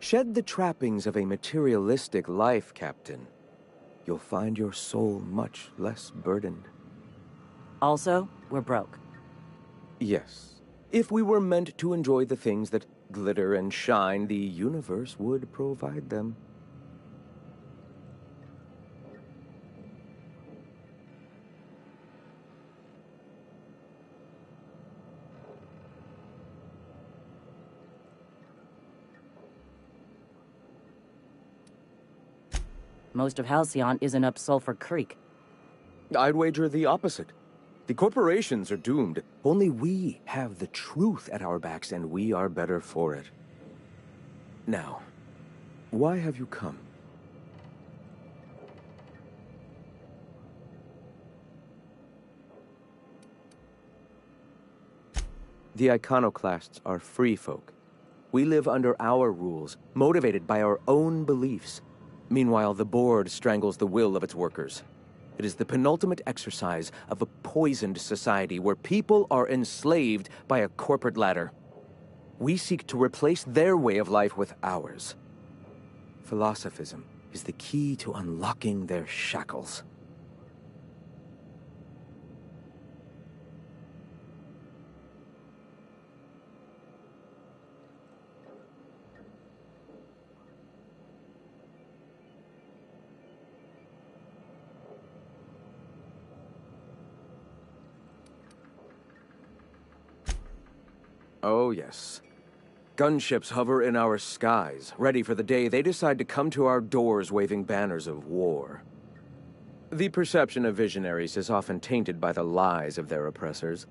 Shed the trappings of a materialistic life, Captain. You'll find your soul much less burdened. Also, we're broke. Yes. If we were meant to enjoy the things that glitter and shine, the universe would provide them. Most of Halcyon isn't up Sulphur Creek. I'd wager the opposite. The corporations are doomed. Only we have the truth at our backs, and we are better for it. Now, why have you come? The Iconoclasts are free folk. We live under our rules, motivated by our own beliefs. Meanwhile, the board strangles the will of its workers. It is the penultimate exercise of a poisoned society where people are enslaved by a corporate ladder. We seek to replace their way of life with ours. Philosophism is the key to unlocking their shackles. Oh, yes. Gunships hover in our skies, ready for the day they decide to come to our doors waving banners of war. The perception of visionaries is often tainted by the lies of their oppressors.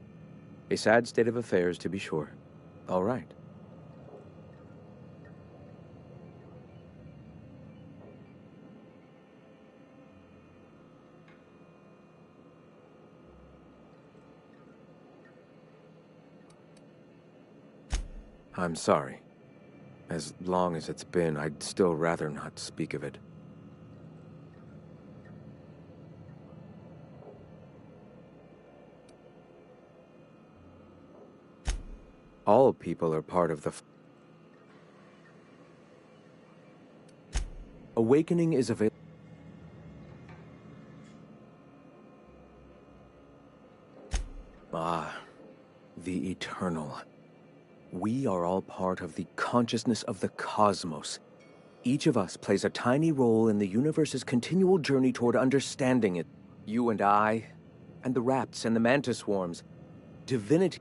A sad state of affairs, to be sure. All right. I'm sorry. As long as it's been, I'd still rather not speak of it. All people are part of the... Awakening is available. Ah, the Eternal. We are all part of the consciousness of the cosmos. Each of us plays a tiny role in the universe's continual journey toward understanding it. You and I, and the rats and the mantis swarms. Divinity.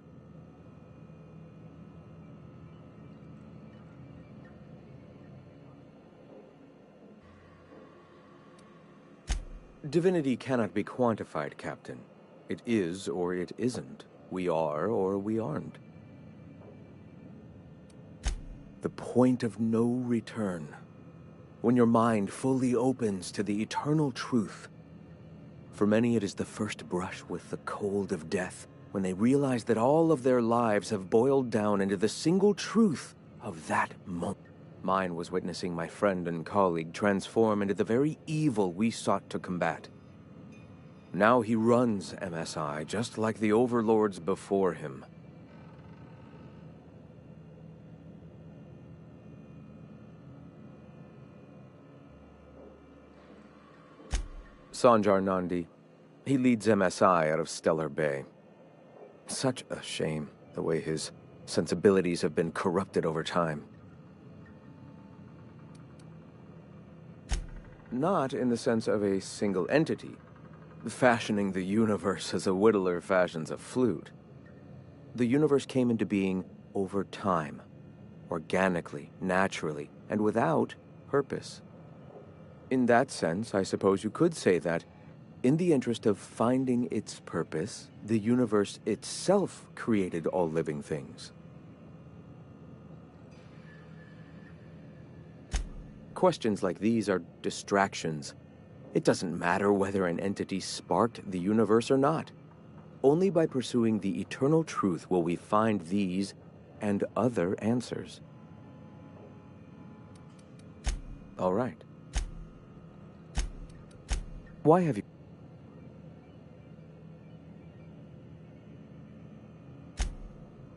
Divinity cannot be quantified, Captain. It is or it isn't. We are or we aren't. The point of no return. When your mind fully opens to the eternal truth. For many, it is the first brush with the cold of death, when they realize that all of their lives have boiled down into the single truth of that moment. Mine was witnessing my friend and colleague transform into the very evil we sought to combat. Now he runs MSI, just like the overlords before him. Sanjar Nandi. He leads MSI out of Stellar Bay. Such a shame, the way his sensibilities have been corrupted over time. Not in the sense of a single entity, fashioning the universe as a whittler fashions a flute. The universe came into being over time, organically, naturally, and without purpose. In that sense, I suppose you could say that, in the interest of finding its purpose, the universe itself created all living things. Questions like these are distractions. It doesn't matter whether an entity sparked the universe or not. Only by pursuing the eternal truth will we find these and other answers. All right. Why have you...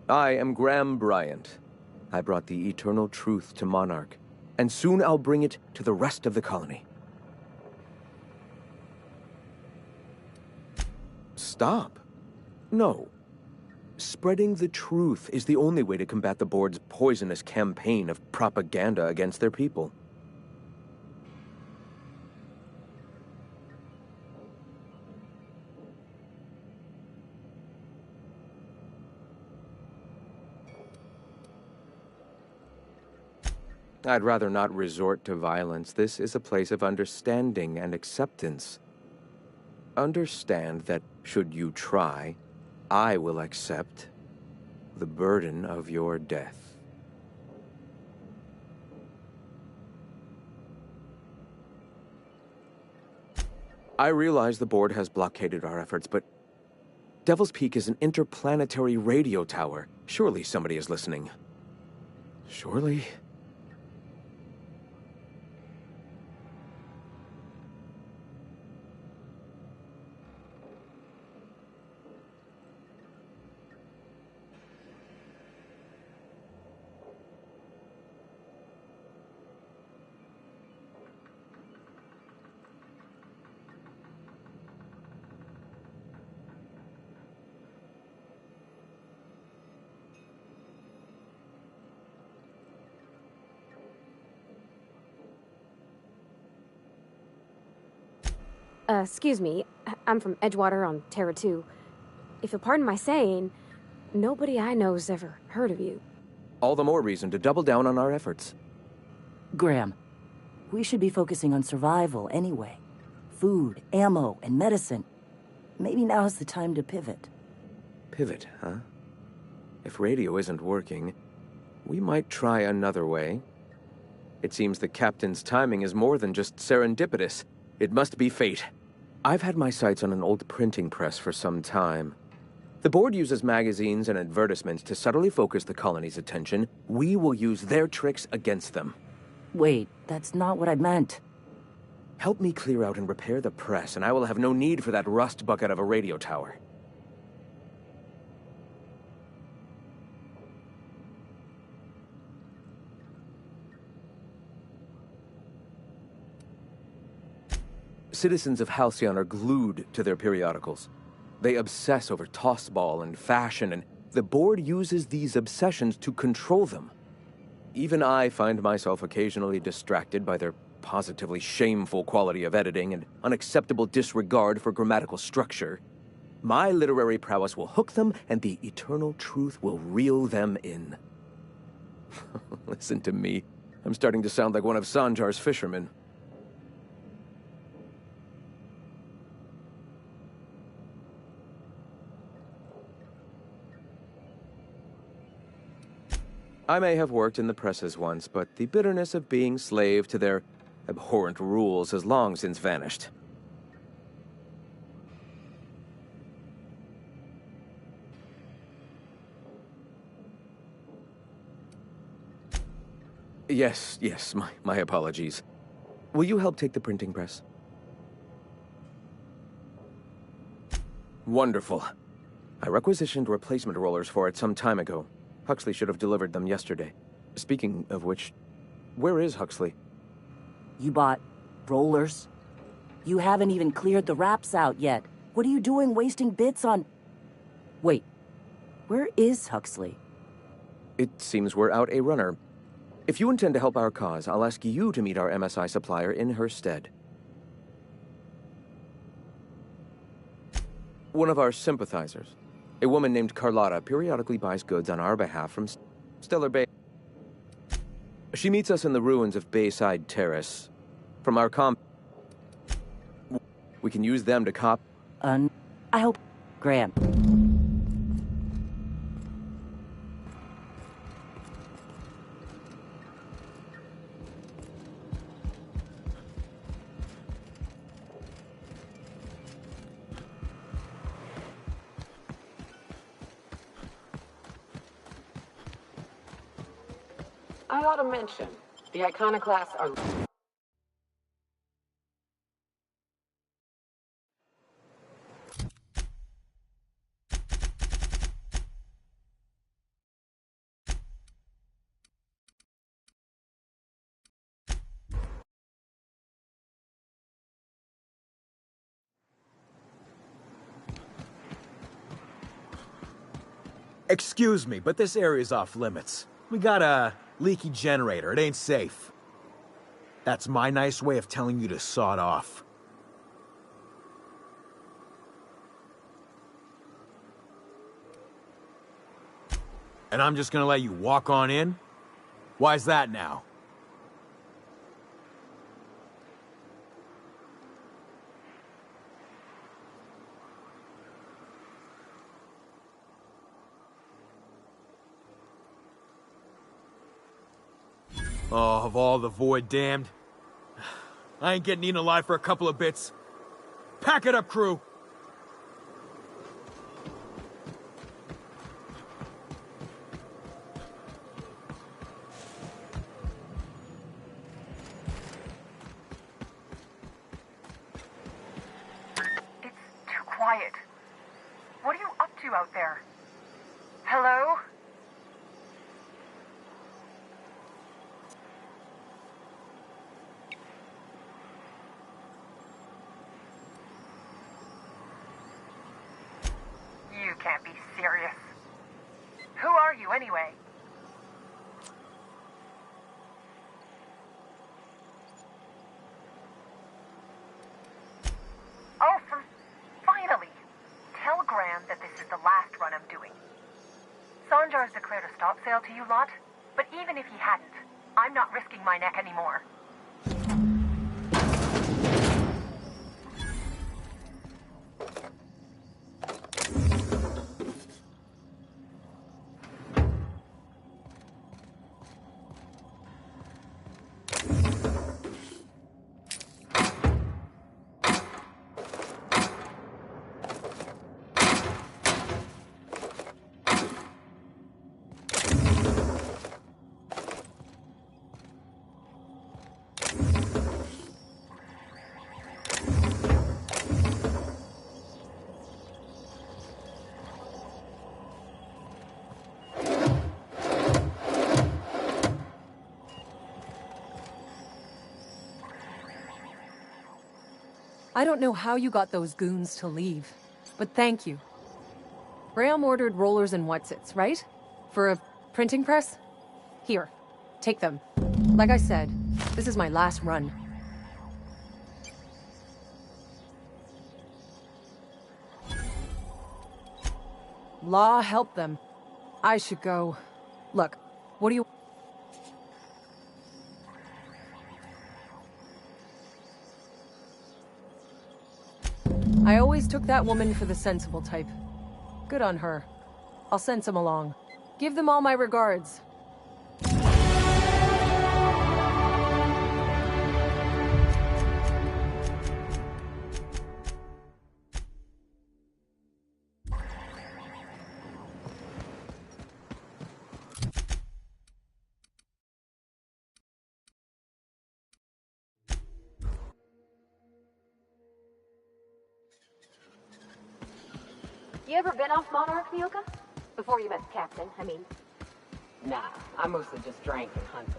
I am Graham Bryant. I brought the eternal truth to Monarch, and soon I'll bring it to the rest of the colony. Stop. No. Spreading the truth is the only way to combat the board's poisonous campaign of propaganda against their people. I'd rather not resort to violence. This is a place of understanding and acceptance. Understand that, should you try, I will accept the burden of your death. I realize the board has blockaded our efforts, but Devil's Peak is an interplanetary radio tower. Surely somebody is listening. Surely? Excuse me. I'm from Edgewater on Terra 2. If you'll pardon my saying, nobody I know's ever heard of you. All the more reason to double down on our efforts. Graham, we should be focusing on survival anyway. Food, ammo, and medicine. Maybe now's the time to pivot. Pivot, huh? If radio isn't working, we might try another way. It seems the captain's timing is more than just serendipitous. It must be fate. I've had my sights on an old printing press for some time. The board uses magazines and advertisements to subtly focus the colony's attention. We will use their tricks against them. Wait, that's not what I meant. Help me clear out and repair the press, and I will have no need for that rust bucket of a radio tower. Citizens of Halcyon are glued to their periodicals. They obsess over tossball and fashion, and the board uses these obsessions to control them. Even I find myself occasionally distracted by their positively shameful quality of editing and unacceptable disregard for grammatical structure. My literary prowess will hook them, and the eternal truth will reel them in. Listen to me. I'm starting to sound like one of Sanjar's fishermen. I may have worked in the presses once, but the bitterness of being slave to their abhorrent rules has long since vanished. Yes, my apologies. Will you help take the printing press? Wonderful. I requisitioned replacement rollers for it some time ago. Huxley should have delivered them yesterday. Speaking of which, where is Huxley? You bought rollers? You haven't even cleared the wraps out yet. What are you doing wasting bits on... Wait, where is Huxley? It seems we're out a runner. If you intend to help our cause, I'll ask you to meet our MSI supplier in her stead. One of our sympathizers. A woman named Carlotta periodically buys goods on our behalf from Stellar Bay. She meets us in the ruins of Bayside Terrace. From our we can use them to cop... I hope... Graham. I ought to mention, the Iconoclasts are... Excuse me, but this area's off limits. We got a leaky generator. It ain't safe. That's my nice way of telling you to sod off. And I'm just gonna let you walk on in? Why's that now? Oh, of all the Void damned. I ain't getting eaten alive for a couple of bits. Pack it up, crew! It's too quiet. What are you up to out there? Hello? You can't be serious. Who are you, anyway? Oh, finally! Tell Graham that this is the last run I'm doing. Sanjar's declared a stop sale to you lot, but even if he hadn't, I'm not risking my neck anymore. I don't know how you got those goons to leave, but thank you. Graham ordered rollers and whatsits, right? For a printing press? Here, take them. Like I said, this is my last run. Law help them. I should go. Look, what do you... I always took that woman for the sensible type. Good on her. I'll send some along. Give them all my regards. You ever been off Monarch, Nyoka? Before you met the captain, I mean. Nah, I mostly just drank and hunted.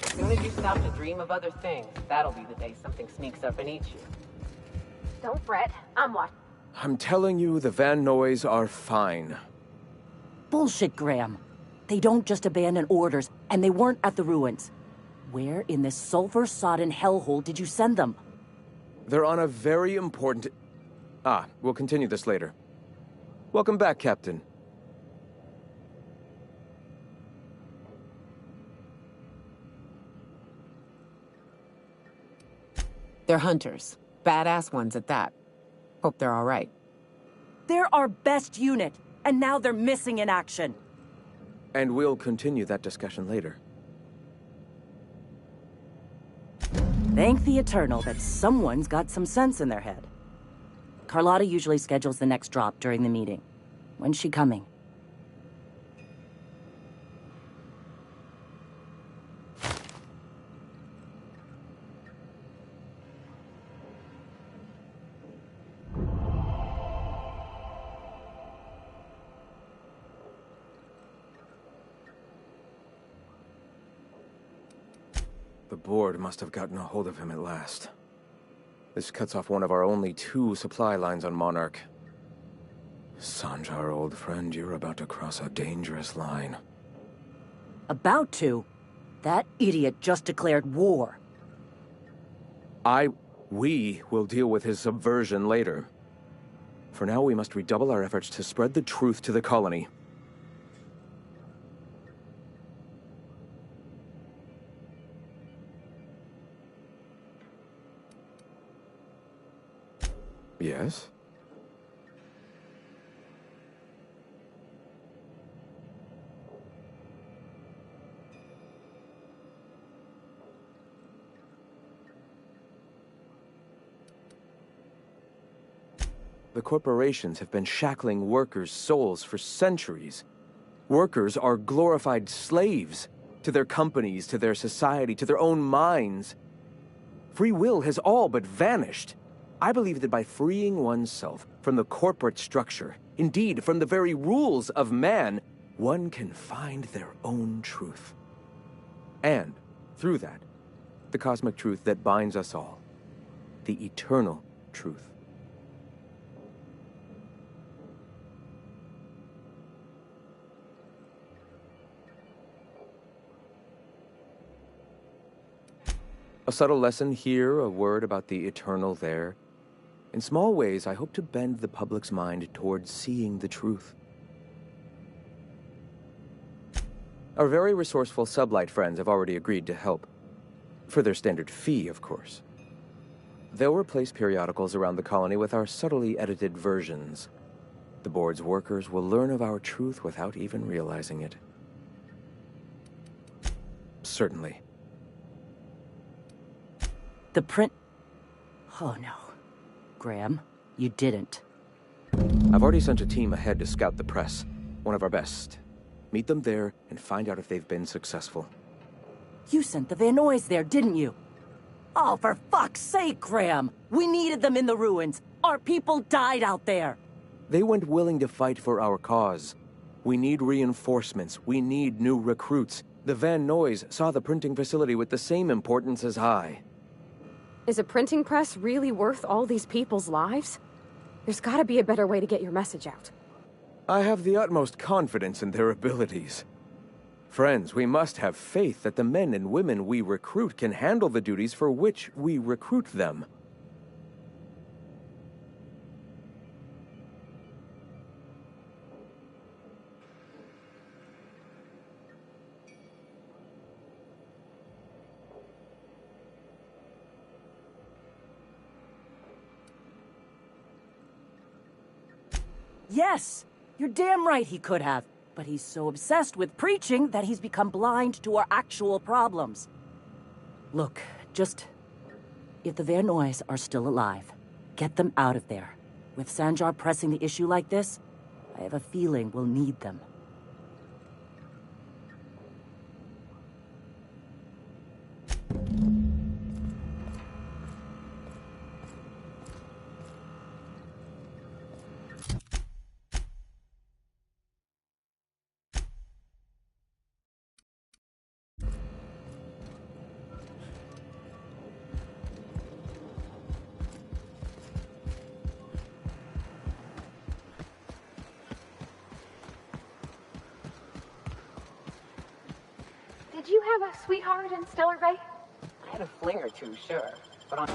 As soon as you stop to dream of other things, that'll be the day something sneaks up and eats you. Don't fret. I'm watching. I'm telling you, the Van Noys are fine. Bullshit, Graham. They don't just abandon orders, and they weren't at the ruins. Where in this sulfur-sodden hellhole did you send them? They're on a very important... we'll continue this later. Welcome back, Captain. They're hunters. Badass ones at that. Hope they're all right. They're our best unit, and now they're missing in action. And we'll continue that discussion later. Thank the Eternal that someone's got some sense in their head. Carlotta usually schedules the next drop during the meeting. When's she coming? The board must have gotten a hold of him at last. This cuts off one of our only 2 supply lines on Monarch. Sanjar, old friend, you're about to cross a dangerous line. About to? That idiot just declared war. We will deal with his subversion later. For now, we must redouble our efforts to spread the truth to the colony. Yes? The corporations have been shackling workers' souls for centuries. Workers are glorified slaves to their companies, to their society, to their own minds. Free will has all but vanished. I believe that by freeing oneself from the corporate structure, indeed from the very rules of man, one can find their own truth. And, through that, the cosmic truth that binds us all. The eternal truth. A subtle lesson here, a word about the eternal there. In small ways, I hope to bend the public's mind towards seeing the truth. Our very resourceful Sublight friends have already agreed to help. For their standard fee, of course. They'll replace periodicals around the colony with our subtly edited versions. The board's workers will learn of our truth without even realizing it. Certainly. The print... Oh no. Graham, you didn't. I've already sent a team ahead to scout the press. One of our best. Meet them there and find out if they've been successful. You sent the Van Nuys there, didn't you? Oh, for fuck's sake, Graham! We needed them in the ruins. Our people died out there. They went willing to fight for our cause. We need reinforcements. We need new recruits. The Van Nuys saw the printing facility with the same importance as I. Is a printing press really worth all these people's lives? There's gotta be a better way to get your message out. I have the utmost confidence in their abilities. Friends, we must have faith that the men and women we recruit can handle the duties for which we recruit them. Yes! You're damn right he could have. But he's so obsessed with preaching that he's become blind to our actual problems. Look, just... If the Van Nuys are still alive, get them out of there. With Sanjar pressing the issue like this, I have a feeling we'll need them. Did you have a sweetheart in Stellar Bay? I had a fling or two, sure. But on...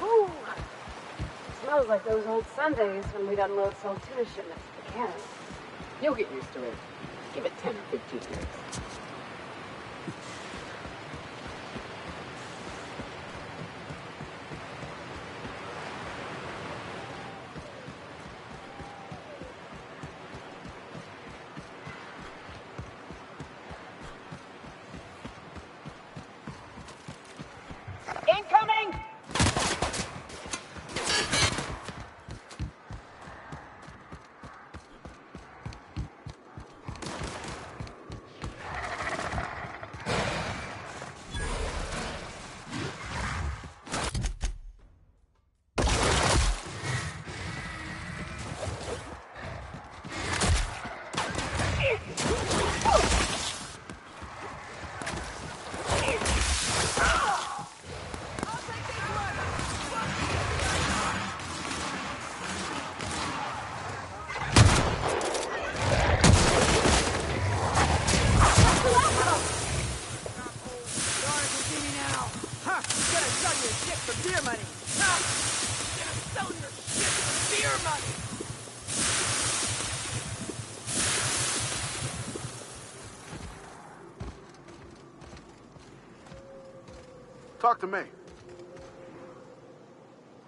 Ooh, smells like those old Sundays when we'd unload Saltuna shipments at the cannon. You'll get used to it. Give it 10 or 15 years. Incoming! Talk to me.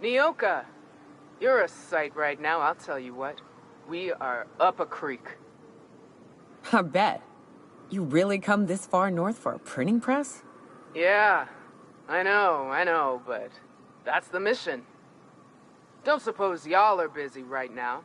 Nyoka, you're a sight right now, I'll tell you what. We are up a creek. I bet. You really come this far north for a printing press? Yeah, I know, but that's the mission. Don't suppose y'all are busy right now.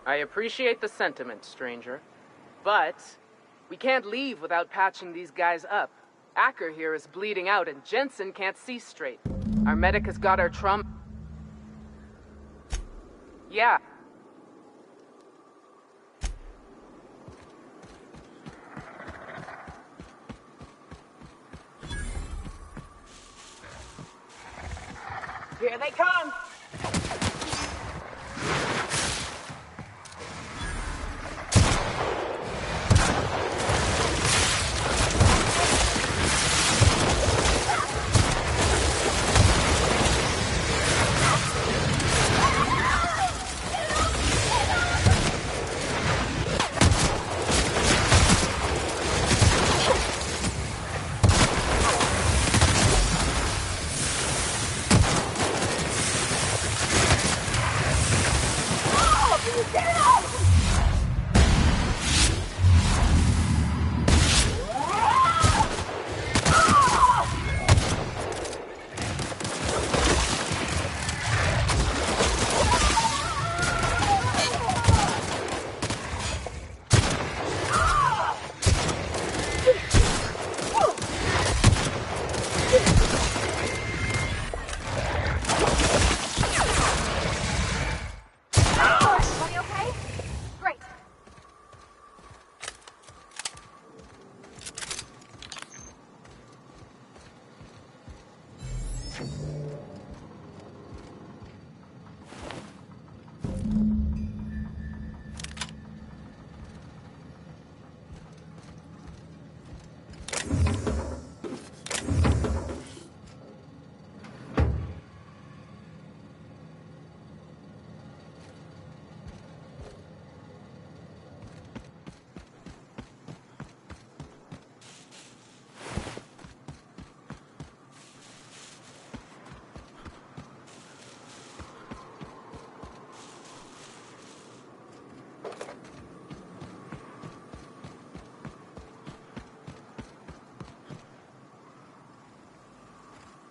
I appreciate the sentiment, stranger. But we can't leave without patching these guys up. Acker here is bleeding out and Jensen can't see straight. Our medic has got our trump. Yeah. Here they come!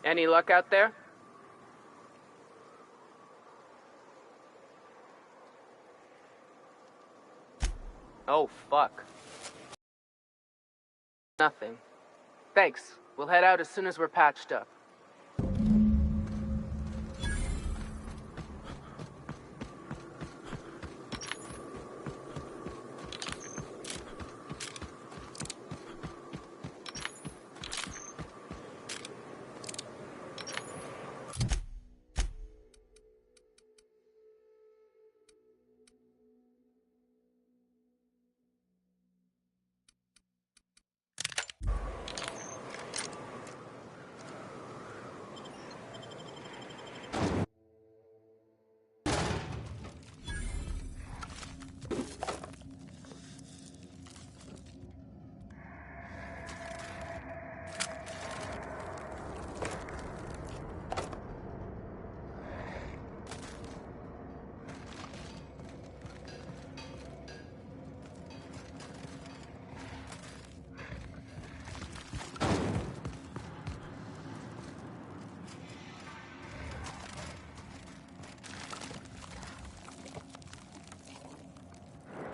Any luck out there? Oh, fuck. Nothing. Thanks. We'll head out as soon as we're patched up.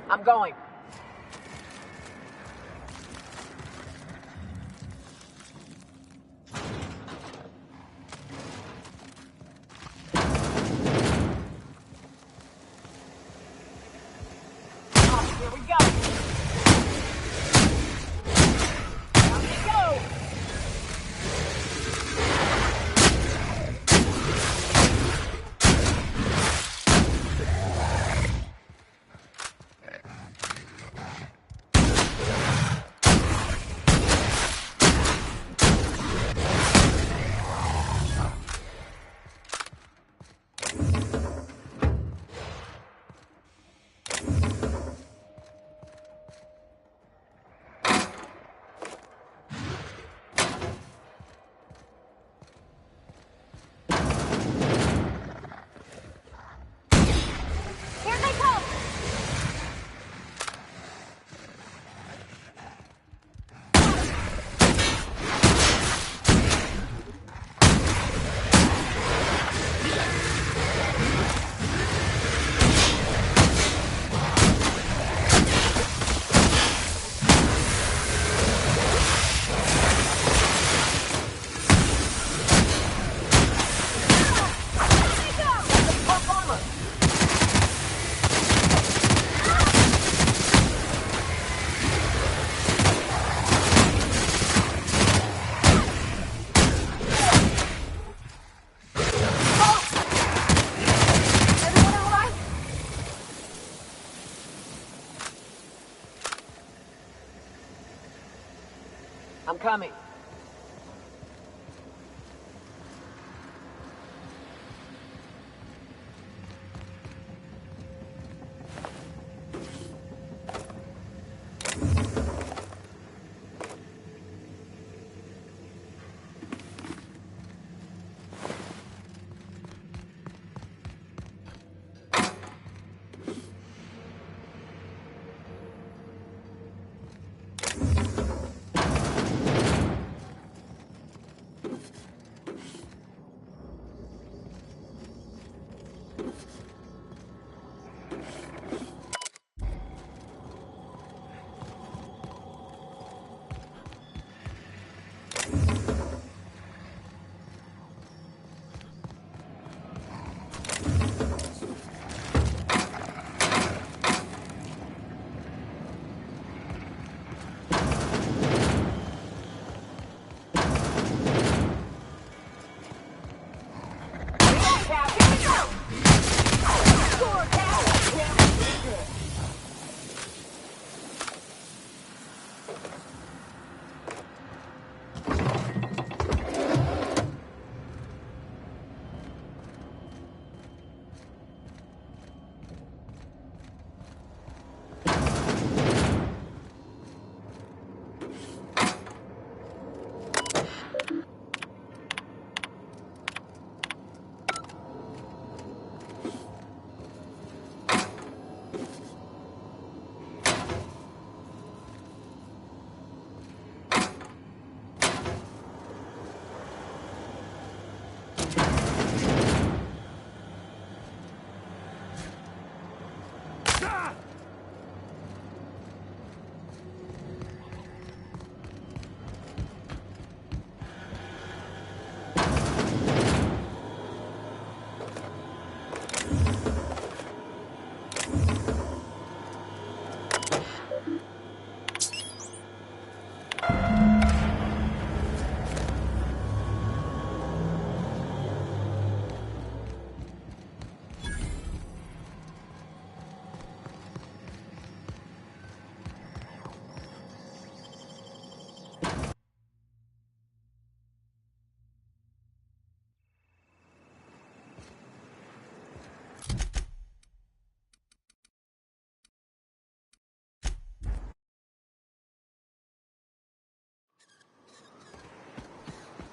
I'm going. Here we go. Down we go. Here they come! I'm coming.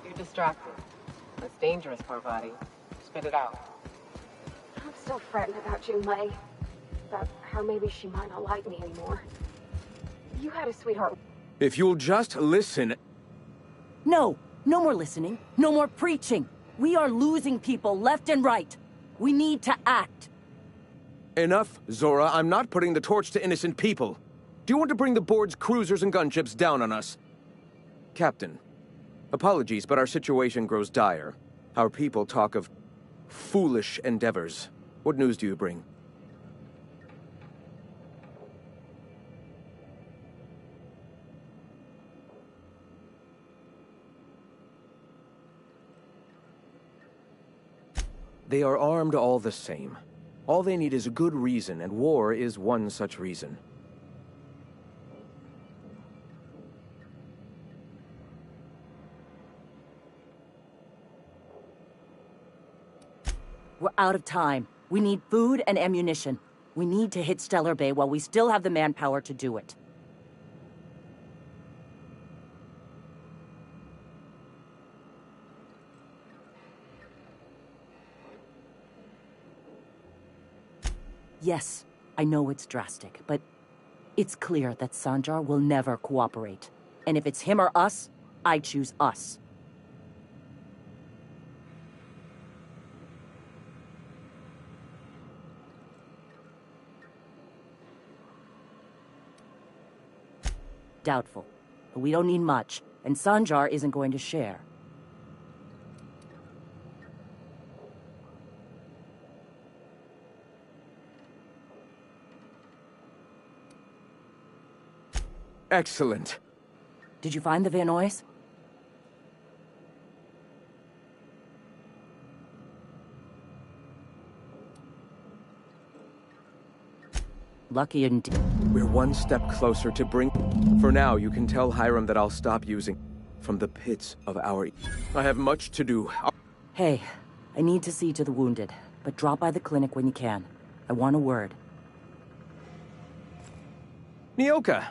You're distracted. That's dangerous, poor body. Spit it out. I'm still fretting about Junlei. About how maybe she might not like me anymore. You had a sweetheart. If you'll just listen... No! No more listening. No more preaching. We are losing people left and right. We need to act. Enough, Zora. I'm not putting the torch to innocent people. Do you want to bring the board's cruisers and gunships down on us? Captain, apologies, but our situation grows dire. Our people talk of foolish endeavors. What news do you bring? They are armed all the same. All they need is a good reason, and war is one such reason. We're out of time. We need food and ammunition. We need to hit Stellar Bay while we still have the manpower to do it. Yes, I know it's drastic, but it's clear that Sanjar will never cooperate. And if it's him or us, I choose us. Doubtful. But we don't need much, and Sanjar isn't going to share. Excellent. Did you find the Vanoys? Lucky indeed. We're one step closer to bring... For now, you can tell Hiram that I'll stop using... from the pits of our... I have much to do. Hey, I need to see to the wounded, but drop by the clinic when you can. I want a word. Nyoka!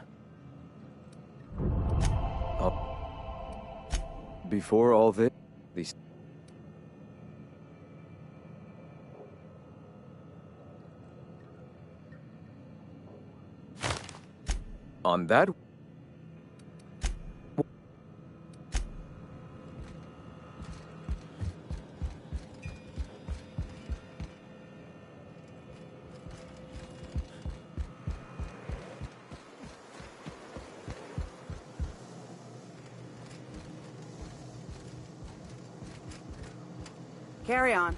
Before all this... These... On that... Carry on.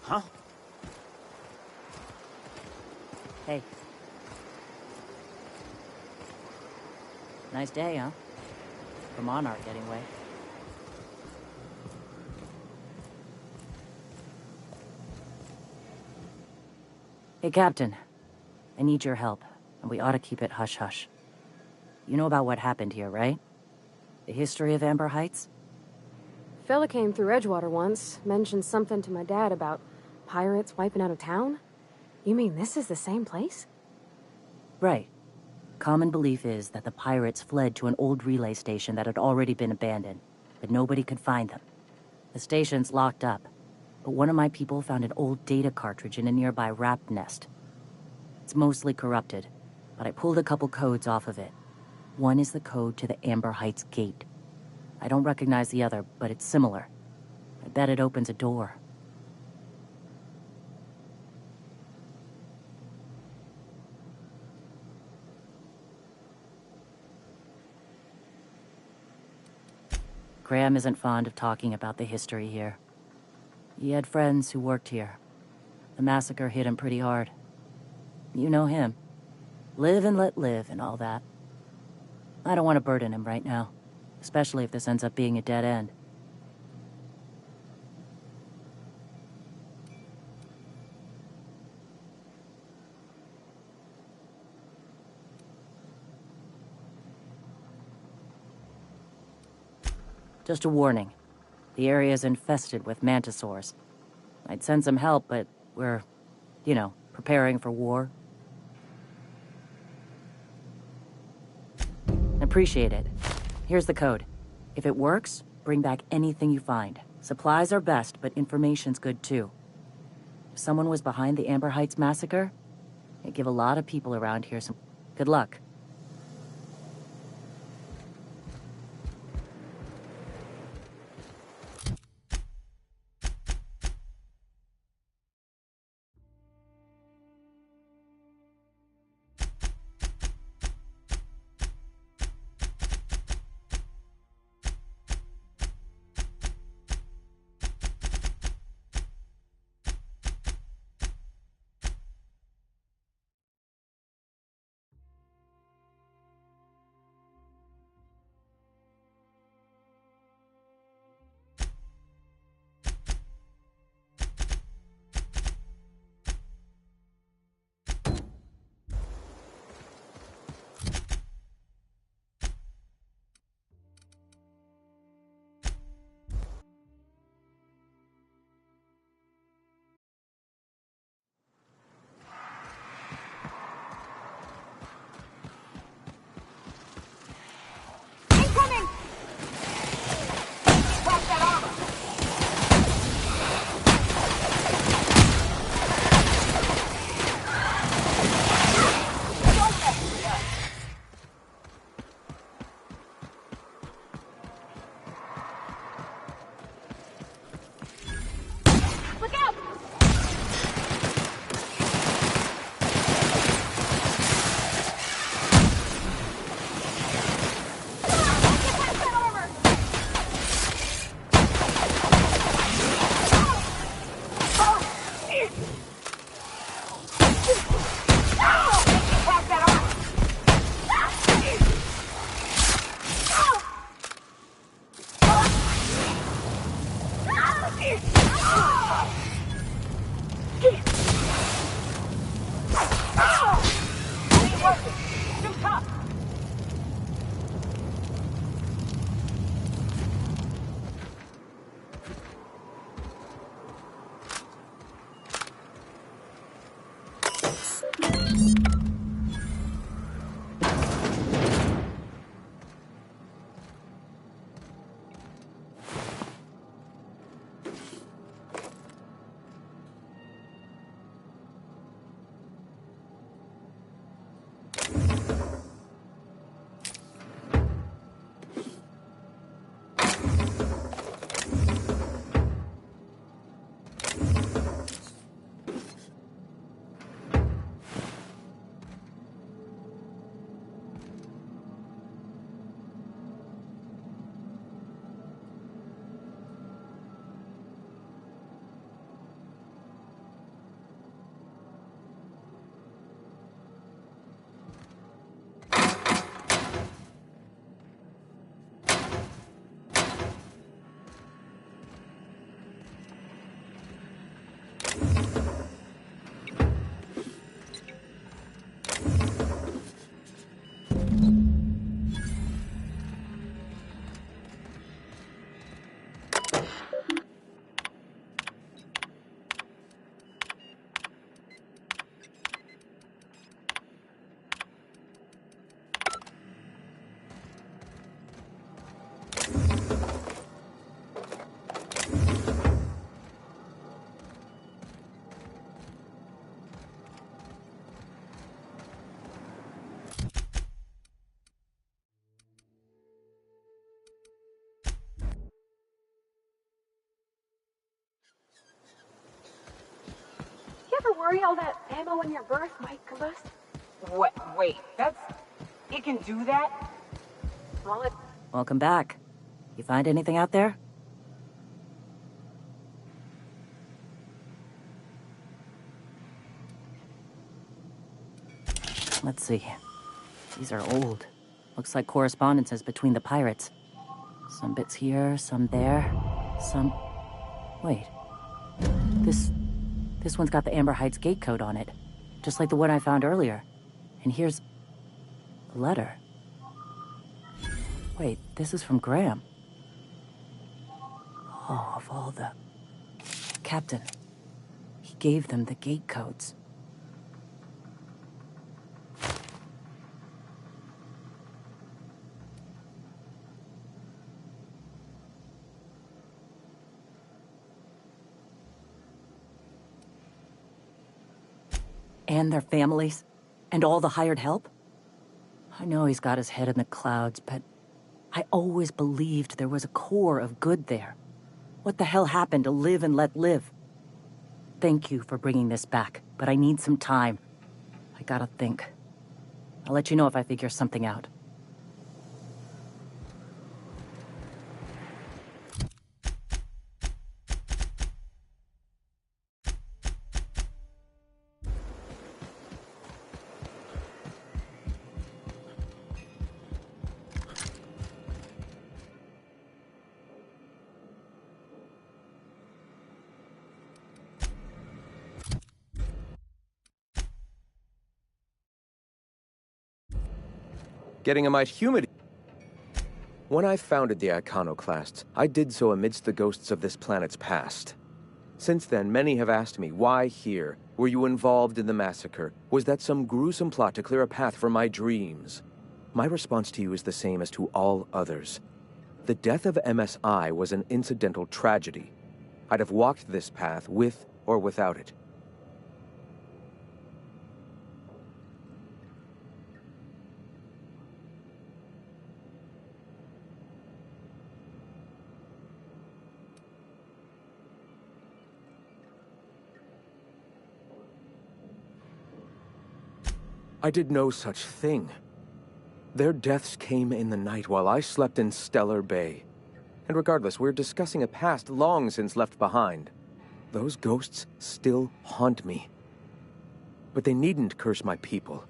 Huh? Hey. Nice day, huh? For Monarch, anyway. Hey, Captain. I need your help, and we ought to keep it hush-hush. You know about what happened here, right? The history of Amber Heights? Fella came through Edgewater once, mentioned something to my dad about pirates wiping out a town. You mean this is the same place? Right. Common belief is that the pirates fled to an old relay station that had already been abandoned, but nobody could find them. The station's locked up, but one of my people found an old data cartridge in a nearby rap nest. It's mostly corrupted, but I pulled a couple codes off of it. One is the code to the Amber Heights gate. I don't recognize the other, but it's similar. I bet it opens a door. Graham isn't fond of talking about the history here. He had friends who worked here. The massacre hit him pretty hard. You know him. Live and let live and all that. I don't want to burden him right now, especially if this ends up being a dead end. Just a warning. The area is infested with mantisaurs. I'd send some help, but we're, you know, preparing for war. Appreciate it. Here's the code. If it works, bring back anything you find. Supplies are best, but information's good too. If someone was behind the Amber Heights massacre, it'd give a lot of people around here some good luck. You ever worry all that ammo in your berth might combust? Wait, it can do that? Well, it... Welcome back. You find anything out there? Let's see. These are old. Looks like correspondences between the pirates. Some bits here, some there, some... Wait. This one's got the Amber Heights gate code on it. Just like the one I found earlier. And here's... a letter. Wait, this is from Graham. Oh, of all the... Captain. He gave them the gate codes. And their families? And all the hired help? I know he's got his head in the clouds, but I always believed there was a core of good there. What the hell happened to live and let live? Thank you for bringing this back, but I need some time. I gotta think. I'll let you know if I figure something out. Getting a mite humid. When I founded the Iconoclasts, I did so amidst the ghosts of this planet's past. Since then, many have asked me, why here? Were you involved in the massacre? Was that some gruesome plot to clear a path for my dreams? My response to you is the same as to all others. The death of MSI was an incidental tragedy. I'd have walked this path with or without it. I did no such thing. Their deaths came in the night while I slept in Stellar Bay. And regardless, we're discussing a past long since left behind. Those ghosts still haunt me. But they needn't curse my people.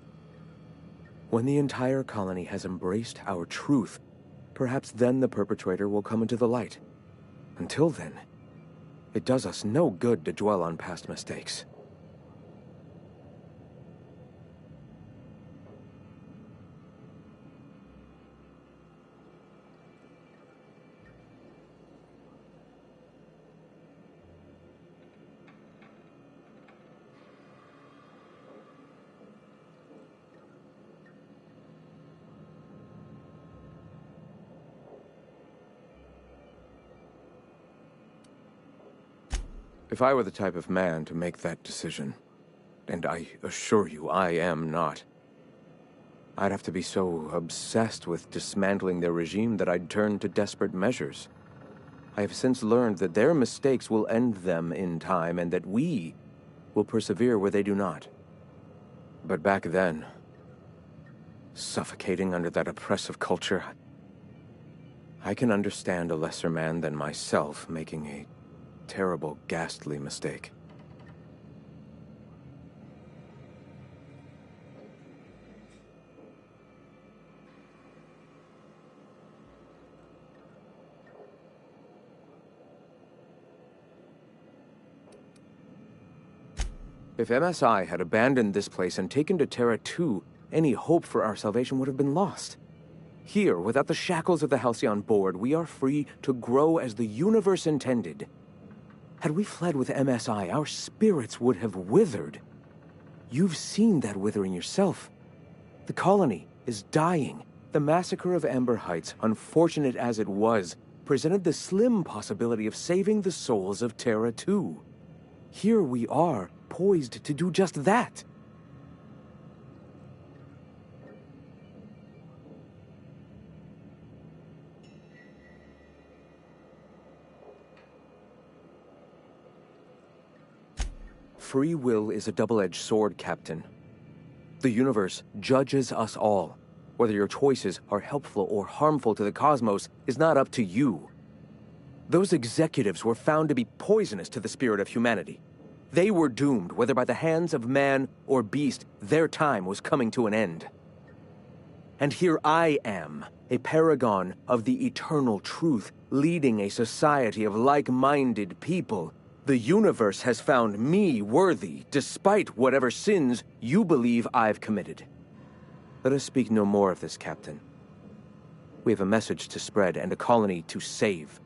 When the entire colony has embraced our truth, perhaps then the perpetrator will come into the light. Until then, It does us no good to dwell on past mistakes. If I were the type of man to make that decision, and I assure you I am not, I'd have to be so obsessed with dismantling their regime that I'd turn to desperate measures. I have since learned that their mistakes will end them in time, and that we will persevere where they do not. But back then, suffocating under that oppressive culture, I can understand a lesser man than myself making a terrible, ghastly mistake. If MSI had abandoned this place and taken to Terra 2, any hope for our salvation would have been lost. Here, without the shackles of the Halcyon Board, we are free to grow as the universe intended. Had we fled with MSI, our spirits would have withered. You've seen that withering yourself. The colony is dying. The massacre of Amber Heights, unfortunate as it was, presented the slim possibility of saving the souls of Terra 2. Here we are, poised to do just that. Free will is a double-edged sword, Captain. The universe judges us all. Whether your choices are helpful or harmful to the cosmos is not up to you. Those executives were found to be poisonous to the spirit of humanity. They were doomed, whether by the hands of man or beast. Their time was coming to an end. And here I am, a paragon of the eternal truth, leading a society of like-minded people. The universe has found me worthy, despite whatever sins you believe I've committed. Let us speak no more of this, Captain. We have a message to spread and a colony to save.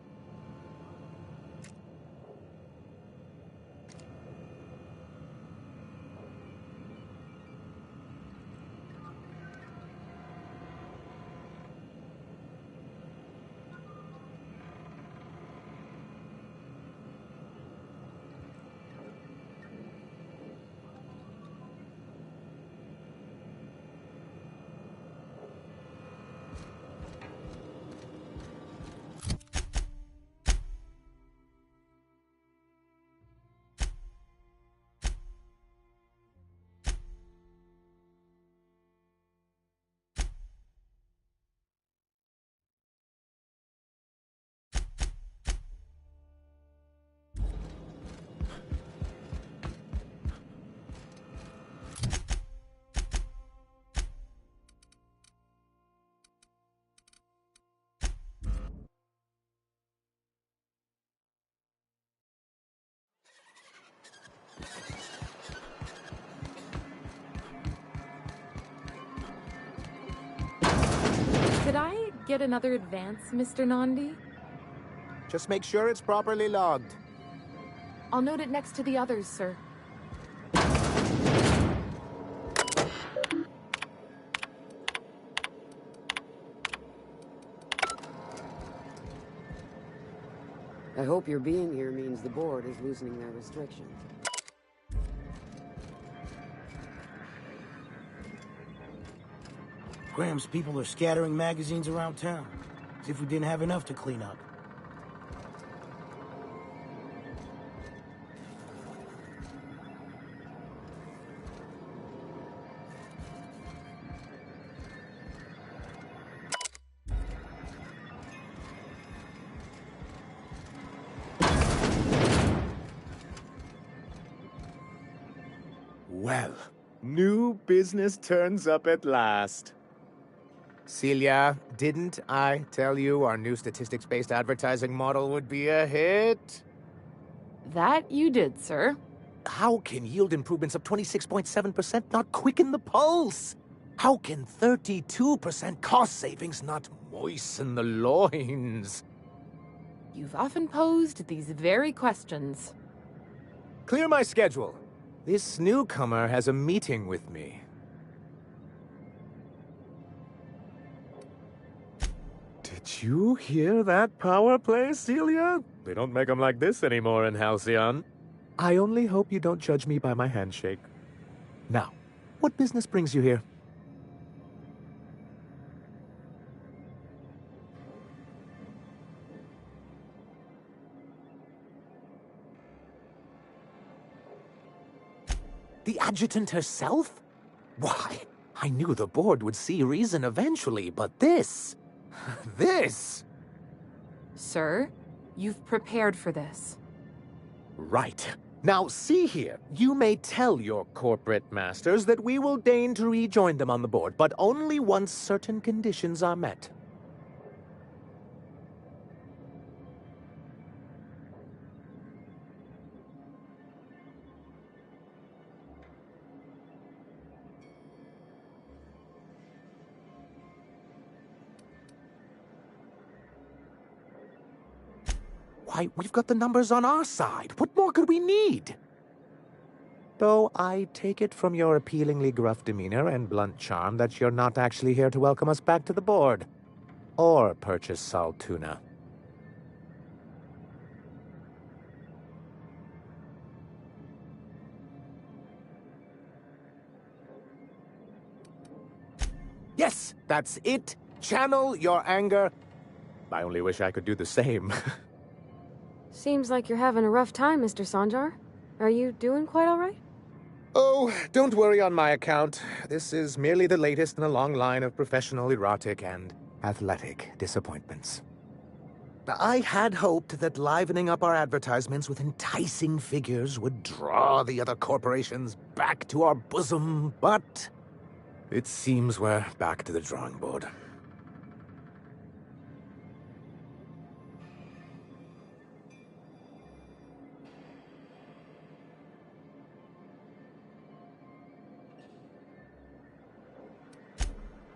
Could I get another advance, Mr. Nandi? Just make sure it's properly logged. I'll note it next to the others, sir. I hope your being here means the board is loosening their restrictions. Graham's people are scattering magazines around town, as if we didn't have enough to clean up. Well, new business turns up at last. Celia, didn't I tell you our new statistics-based advertising model would be a hit? That you did, sir. How can yield improvements of 26.7% not quicken the pulse? How can 32% cost savings not moisten the loins? You've often posed these very questions. Clear my schedule. This newcomer has a meeting with me. Did you hear that power play, Celia? They don't make them like this anymore in Halcyon. I only hope you don't judge me by my handshake. Now, what business brings you here? The adjutant herself? Why, I knew the board would see reason eventually, but this... this... Sir, you've prepared for this. Right. Now, see here. You may tell your corporate masters that we will deign to rejoin them on the board, but only once certain conditions are met. Why, we've got the numbers on our side. What more could we need? Though I take it from your appealingly gruff demeanor and blunt charm that you're not actually here to welcome us back to the board. Or purchase salt tuna. Yes, that's it. Channel your anger. I only wish I could do the same. Seems like you're having a rough time, Mr. Sanjar. Are you doing quite all right? Oh, don't worry on my account. This is merely the latest in a long line of professional erotic and athletic disappointments. I had hoped that livening up our advertisements with enticing figures would draw the other corporations back to our bosom, but it seems we're back to the drawing board.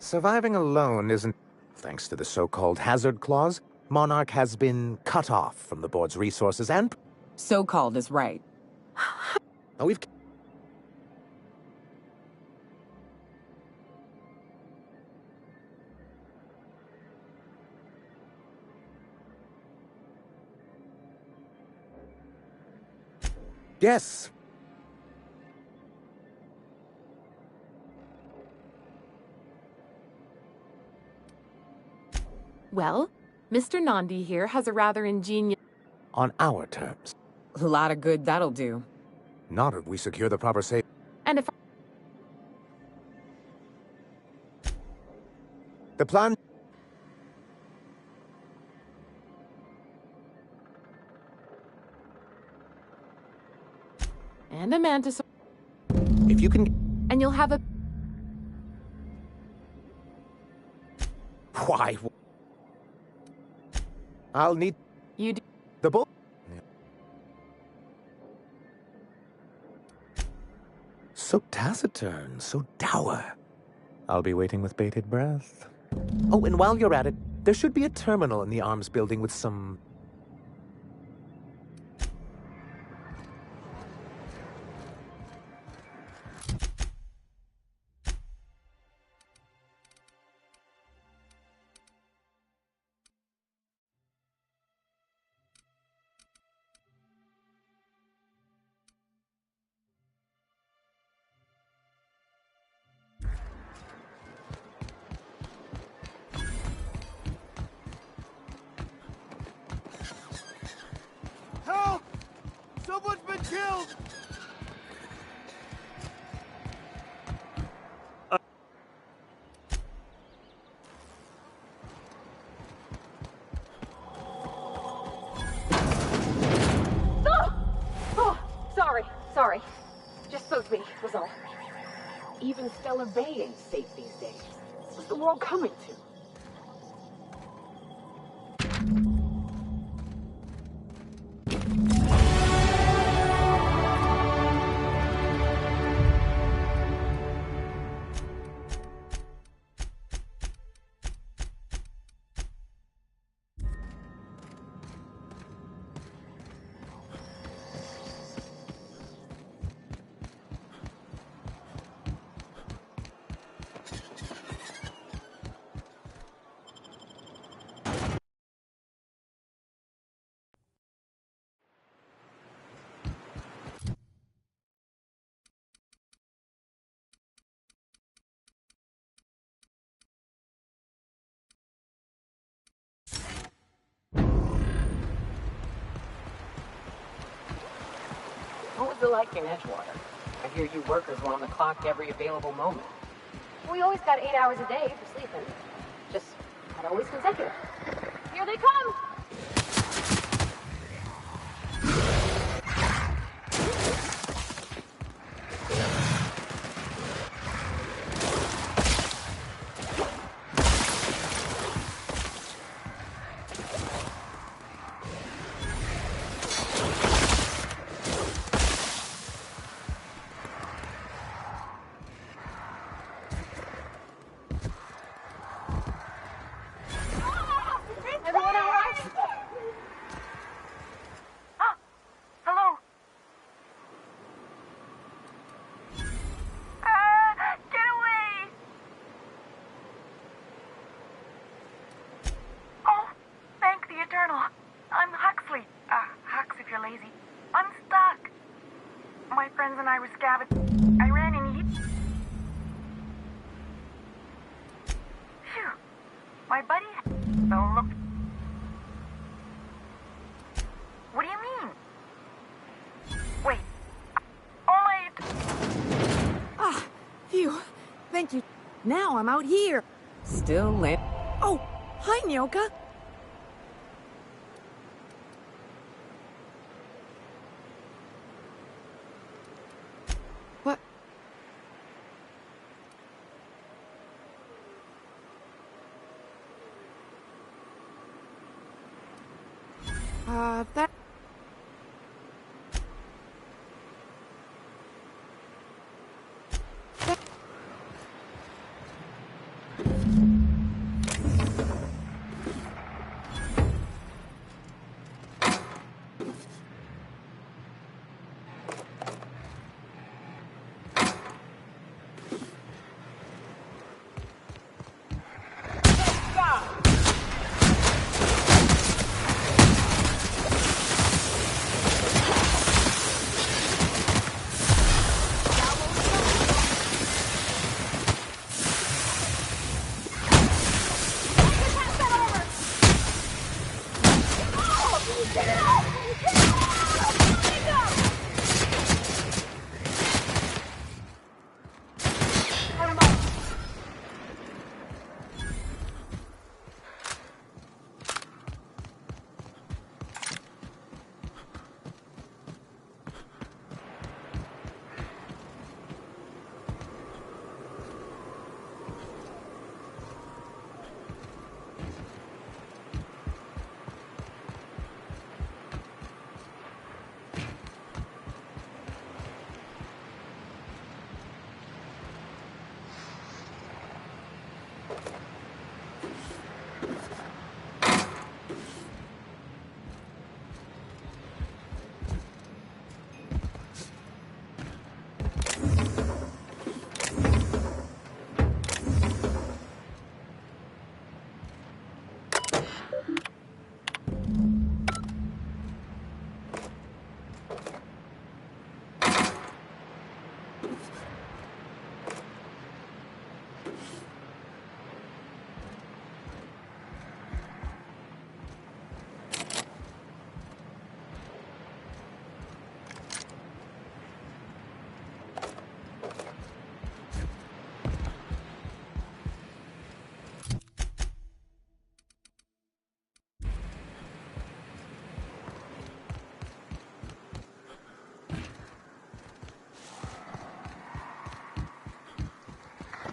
Surviving alone isn't... Thanks to the so-called hazard clause, Monarch has been cut off from the board's resources and... So-called is right. Oh, we've... Yes. Well, Mr. Nandi here has a rather ingenious... On our terms. A lot of good that'll do. Not if we secure the proper safe. And if... The plan... And a mantis... If you can... And you'll have a... Why... I'll need... You do... The bull... So taciturn, so dour. I'll be waiting with bated breath. Oh, and while you're at it, there should be a terminal in the arms building with some... Help! Someone's been killed! Oh, sorry. Just spoke me, was all. Even Stellar Bay ain't safe these days. What's the world coming to? How's it like in Edgewater? I hear you workers were on the clock every available moment. We always got 8 hours a day for sleeping. Just not always consecutive. Here they come! Everyone all right? Hello? Get away! Oh, thank the Eternal. I'm Huxley. Hux if you're lazy. I'm stuck. My friends and I were scavenging. I ran in heat. Phew. My buddy... Oh, look. What do you mean? Wait. Ah, phew. Thank you. Now I'm out here. Still lit. Oh, hi, Nyoka. What? That...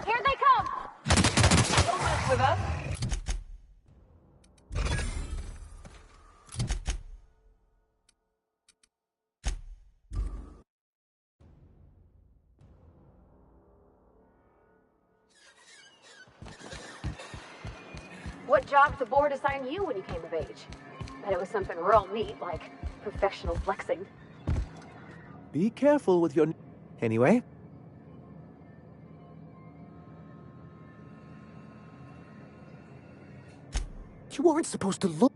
Here they come! Don't mess with us. What job did the board assign you when you came of age? Bet it was something real neat, like professional flexing. Be careful with your... Anyway? You aren't supposed to look...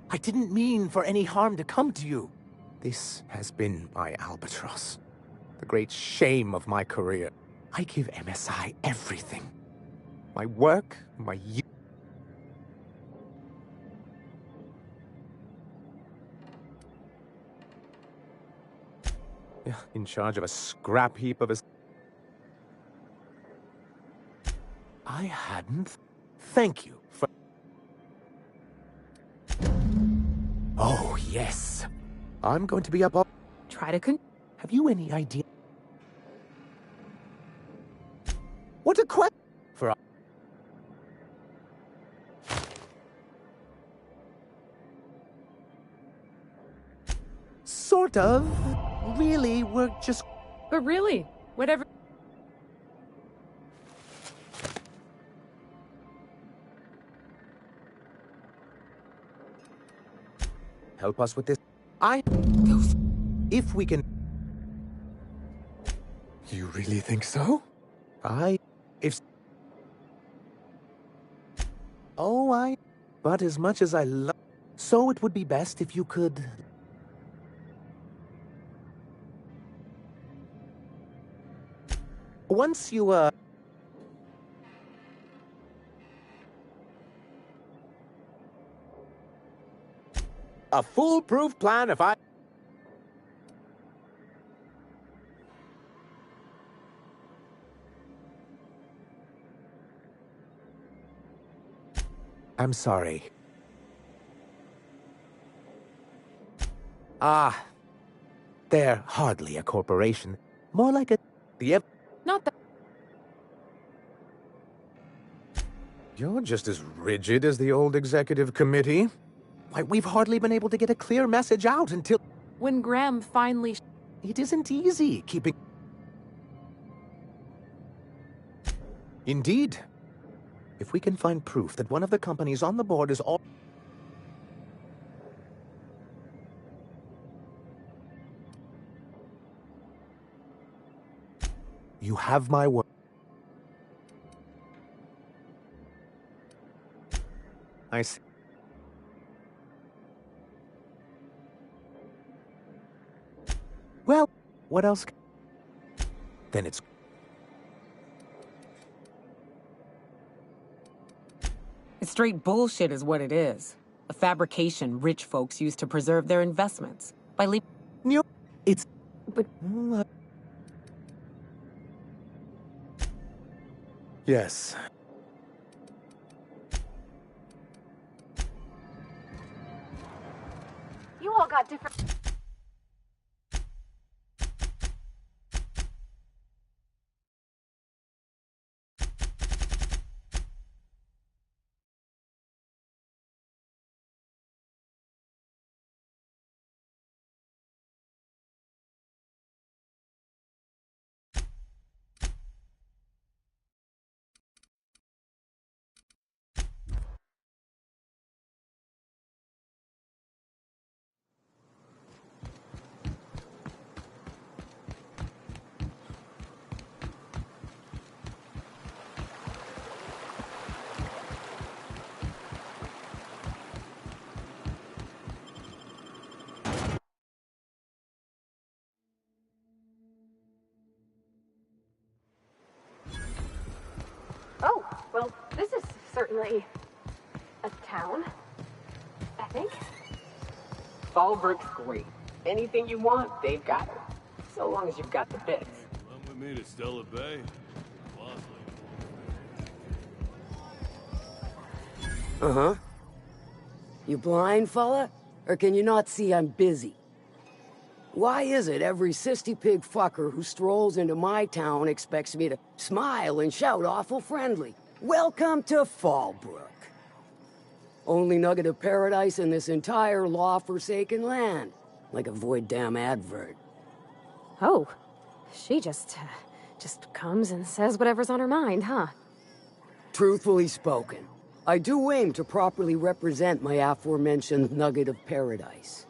I didn't mean for any harm to come to you. This has been my albatross. The great shame of my career. I give MSI everything. my work, my in charge of a scrap heap of a... I hadn't... Thank you for... Oh, yes. I'm going to be up all... Try to Have you any idea? What a question for... Sort of. Really, we're just... But really, whatever... Help us with this. If we can... You really think so? If... Oh, But as much as I love... So it would be best if you could... Once you, A foolproof plan if I... I'm sorry. They're hardly a corporation. More like a... Not that... You're just as rigid as the old executive committee. Why, we've hardly been able to get a clear message out until... When Graham finally... It isn't easy keeping... Indeed. If we can find proof that one of the companies on the board is all... You have my word. I see. Well, what else? Then it's... It's straight bullshit is what it is. A fabrication rich folks use to preserve their investments. By It's... But... Yes. You all got different... Oh, well, this is certainly a town, I think. Fallbrook's great. Anything you want, they've got it. So long as you've got the bits. Come with me to Stella Bay. Uh-huh. You blind, fella? Or can you not see I'm busy? Why is it every sissy pig fucker who strolls into my town expects me to smile and shout awful friendly? Welcome to Fallbrook. Only nugget of paradise in this entire law-forsaken land. Like a void damn advert. Oh, she just comes and says whatever's on her mind, huh? Truthfully spoken, I do aim to properly represent my aforementioned nugget of paradise.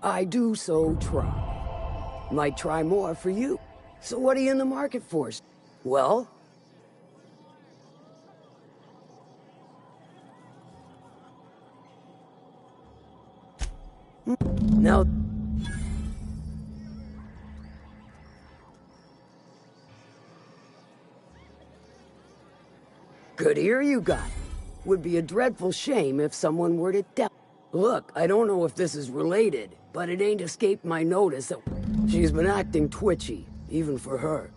I do so try. Might try more for you. So what are you in the market for? Well? Now... Good ear you got. Would be a dreadful shame if someone were to die. Look, I don't know if this is related, but it ain't escaped my notice that she's been acting twitchy, even for her.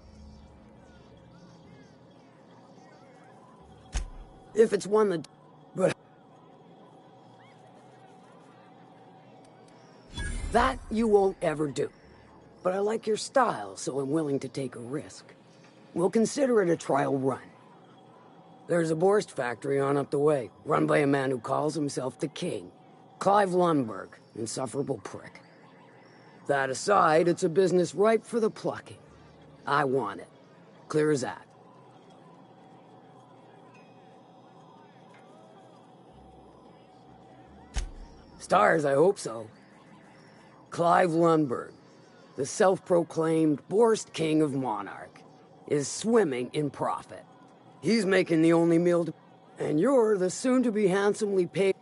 If it's one that... But... That you won't ever do. But I like your style, so I'm willing to take a risk. We'll consider it a trial run. There's a Borst factory on up the way, run by a man who calls himself the King. Clive Lundberg, insufferable prick. That aside, it's a business ripe for the plucking. I want it. Clear as that. Stars, I hope so. Clive Lundberg, the self-proclaimed Borst King of Monarch, is swimming in profit. He's making the only meal to... And you're the soon-to-be handsomely paid...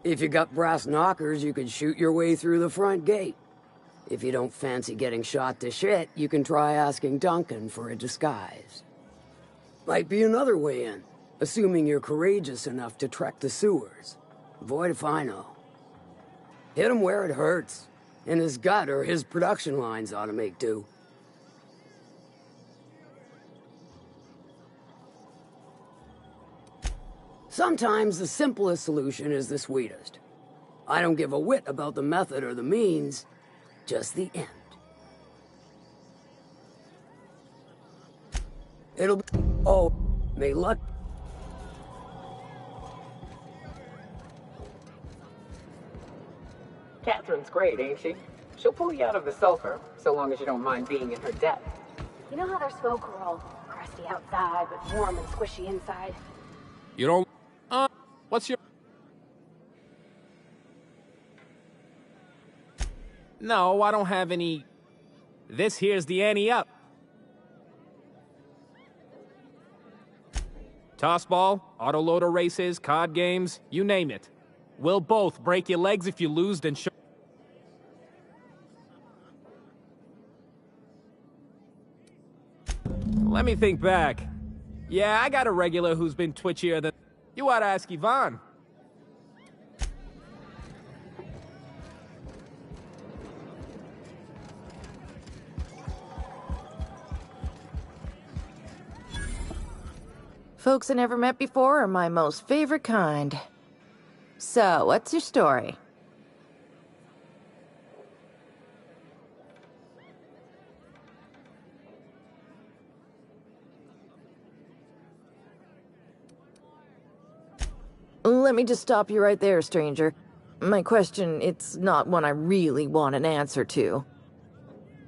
If you got brass knockers, you could shoot your way through the front gate. If you don't fancy getting shot to shit, you can try asking Duncan for a disguise. Might be another way in, assuming you're courageous enough to trek the sewers. Void if I know. Hit him where it hurts. In his gut or his production lines ought to make do. Sometimes the simplest solution is the sweetest. I don't give a whit about the method or the means, just the end. It'll be... Oh, may luck... Catherine's great, ain't she? She'll pull you out of the sulfur, so long as you don't mind being in her debt. You know how their smoke are all crusty outside, but warm and squishy inside? You don't... what's your... No, I don't have any... This here's the ante up. Tossball, autoloader races, card games, you name it. We'll both break your legs if you lose, then show... Let me think back. Yeah, I got a regular who's been twitchier than... You ought to ask Yvonne. Folks I never met before are my most favorite kind. So, what's your story? Let me just stop you right there, stranger. My question, it's not one I really want an answer to.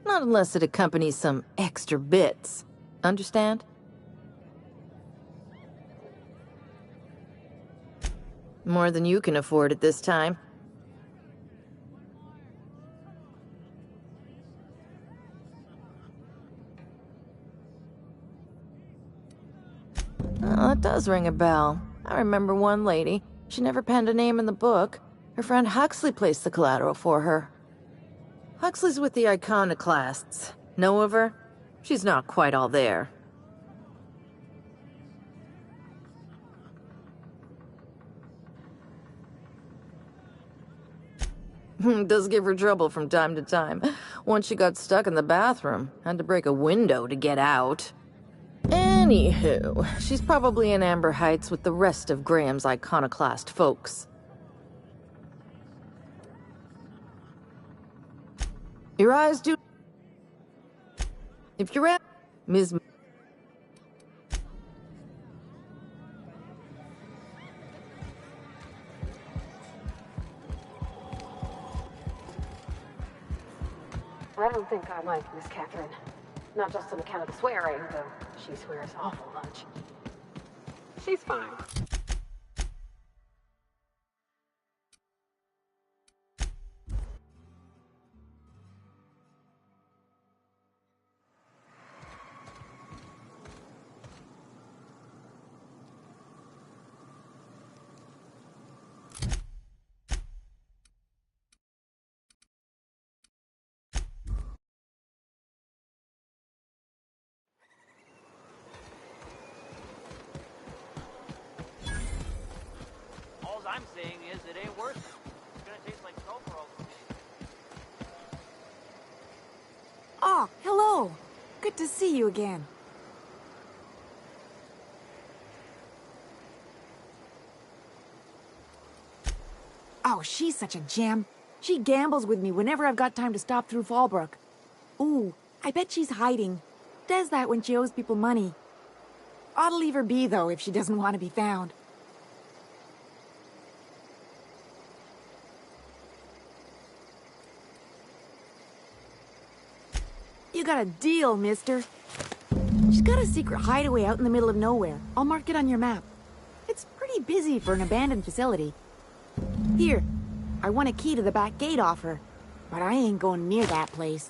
Not unless it accompanies some extra bits. Understand? More than you can afford at this time. Oh, that does ring a bell. I remember one lady. She never penned a name in the book. Her friend Huxley placed the collateral for her. Huxley's with the Iconoclasts. Know of her? She's not quite all there. Does give her trouble from time to time. Once she got stuck in the bathroom. Had to break a window to get out. Anywho, she's probably in Amber Heights with the rest of Graham's Iconoclast folks. Your eyes do... If you're at... Ms... I don't think I like Miss Catherine. Not just on account of the swearing, though she swears awful much. She's fine. I'm saying is it ain't worth it. It's gonna taste like sulfur all the way. Oh, hello. Good to see you again. Oh, she's such a gem. She gambles with me whenever I've got time to stop through Fallbrook. Ooh, I bet she's hiding. Does that when she owes people money. Ought to leave her be, though, if she doesn't want to be found. You got a deal, mister. She's got a secret hideaway out in the middle of nowhere. I'll mark it on your map. It's pretty busy for an abandoned facility. Here, I want a key to the back gate off her, but I ain't going near that place.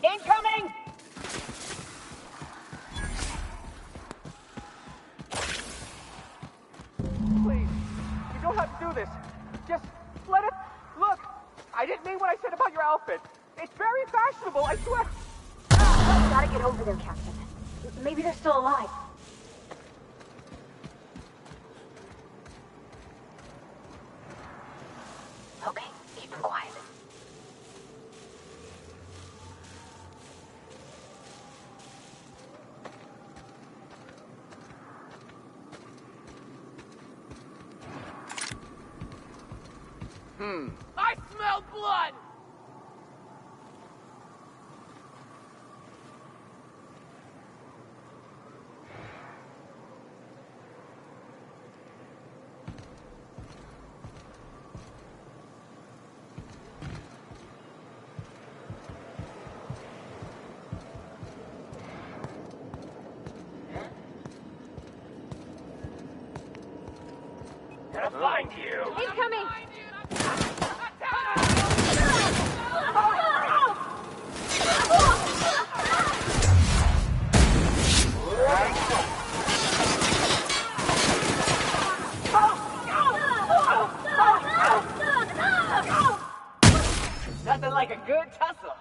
Incoming! Please, you don't have to do this. Just let it... Look, I didn't mean what I said about your outfit. It's very fashionable, I swear. Gotta get over there, Captain. Maybe they're still alive. Okay, keep them quiet. I smell blood! Gonna find you! Incoming! Nothing like a good tussle.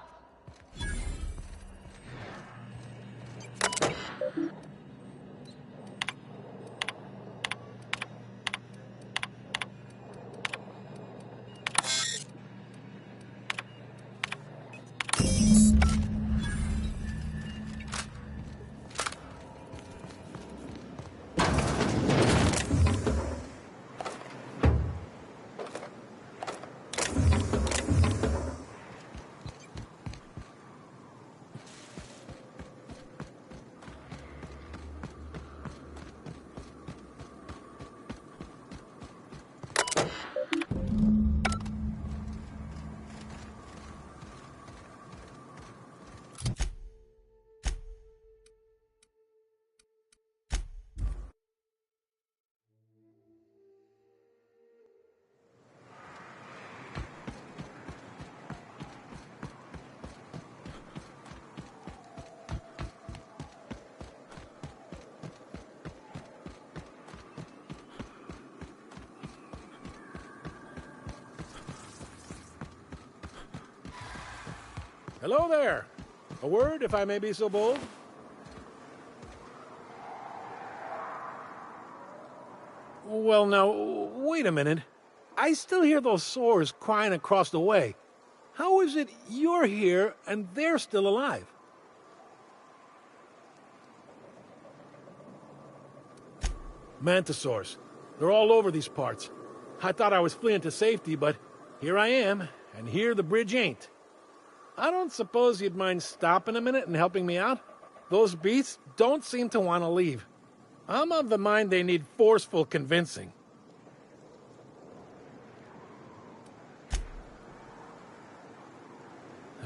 Hello there. A word, if I may be so bold? Well, now, wait a minute. I still hear those sores crying across the way. How is it you're here and they're still alive? Mantisaurs. They're all over these parts. I thought I was fleeing to safety, but here I am, and here the bridge ain't. I don't suppose you'd mind stopping a minute and helping me out? Those beasts don't seem to want to leave. I'm of the mind they need forceful convincing.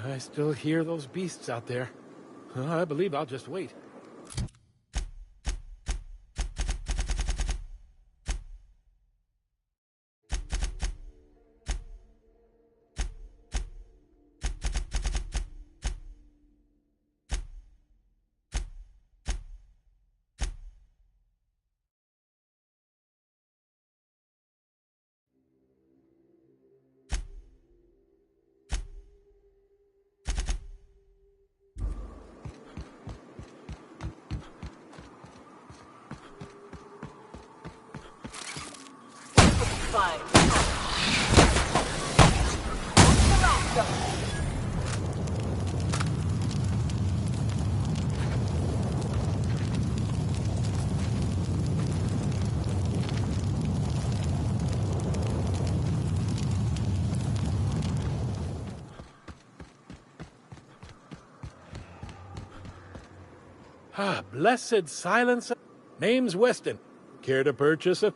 I still hear those beasts out there. I believe I'll just wait. Ah, blessed silence. Name's Weston. Care to purchase a...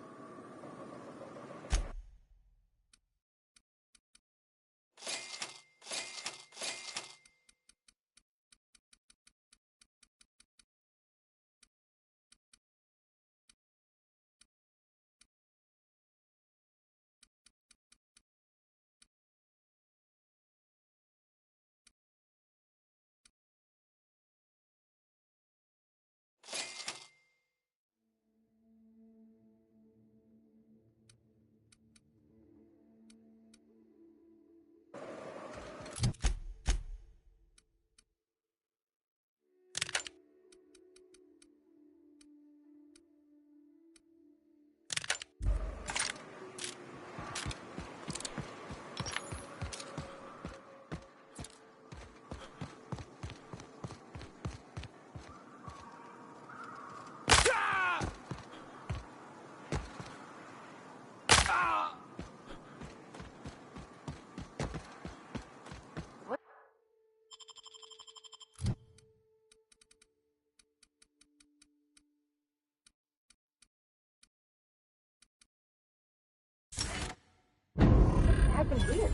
What happened here?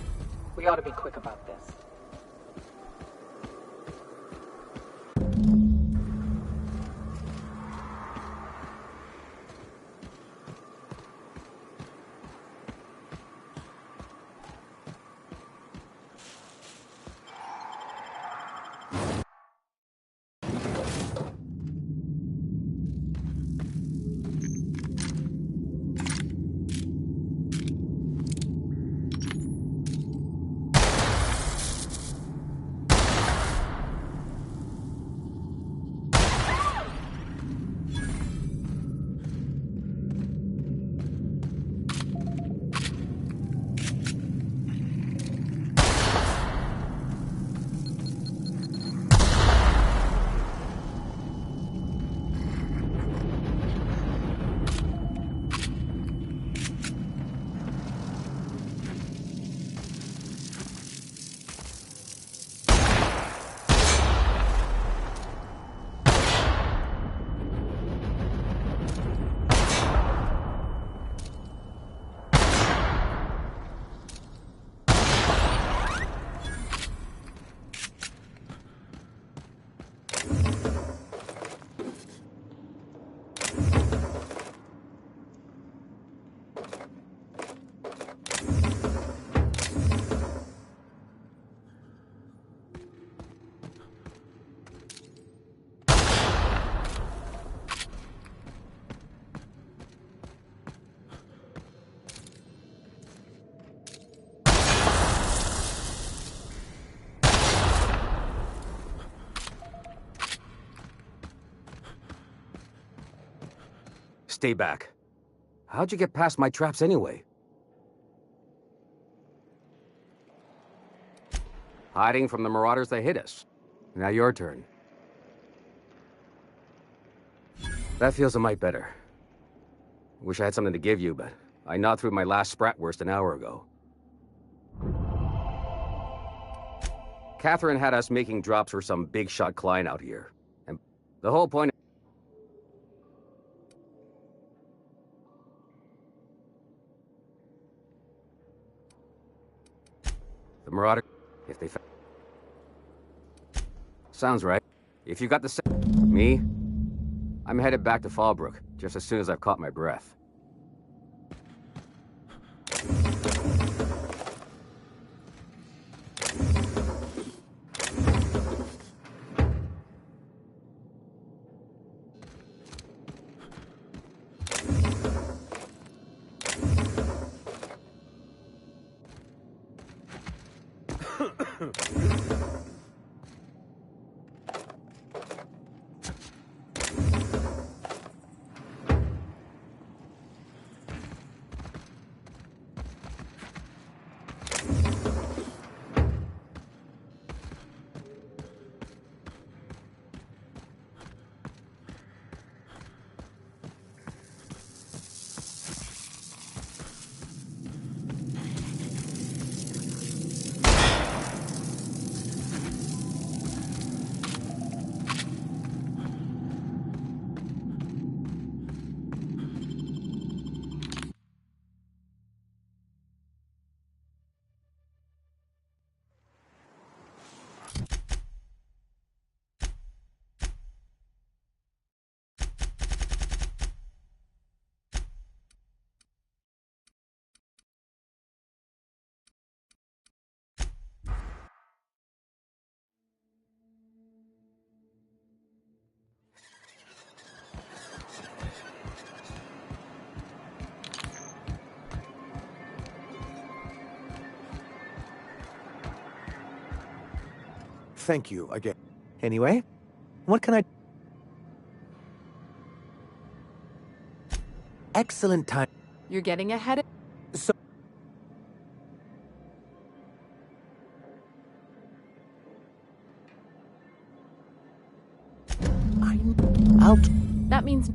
We ought to be quick about this. stay back. How'd you get past my traps anyway? Hiding from the marauders that hit us. Now your turn. That feels a mite better. Wish I had something to give you, but I gnawed through my last Spratwurst an hour ago. Catherine had us making drops for some big shot client out here. And the whole point... The marauder... If they... Sounds right. If you got the... Me? I'm headed back to Fallbrook, just as soon as I've caught my breath. Thank you again. Anyway, what can I... Excellent time. You're getting ahead of... So... I'm out. That means...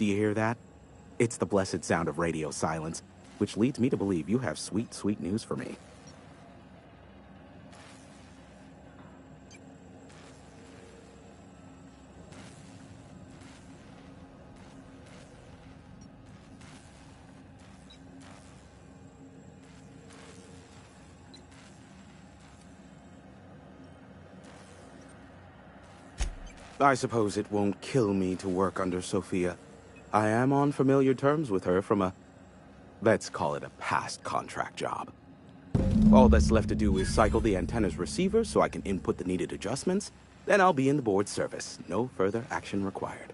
Do you hear that? It's the blessed sound of radio silence, which leads me to believe you have sweet, sweet news for me. I suppose it won't kill me to work under Sophia. I am on familiar terms with her from a, let's call it a past contract job. All that's left to do is cycle the antenna's receiver so I can input the needed adjustments, then I'll be in the board's service. No further action required.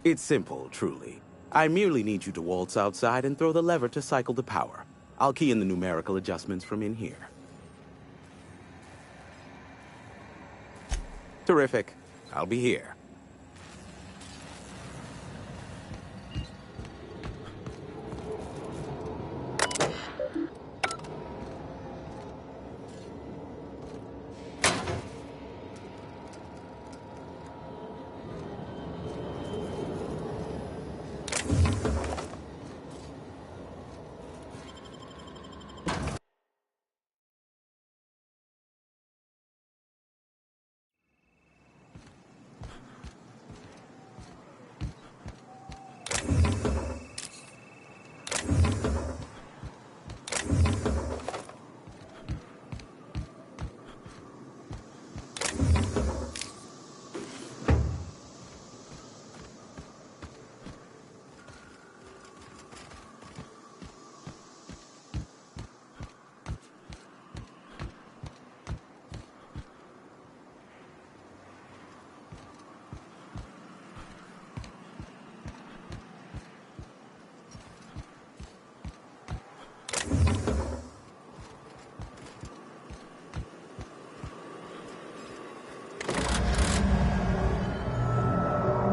It's simple, truly. I merely need you to waltz outside and throw the lever to cycle the power. I'll key in the numerical adjustments from in here. Terrific. I'll be here.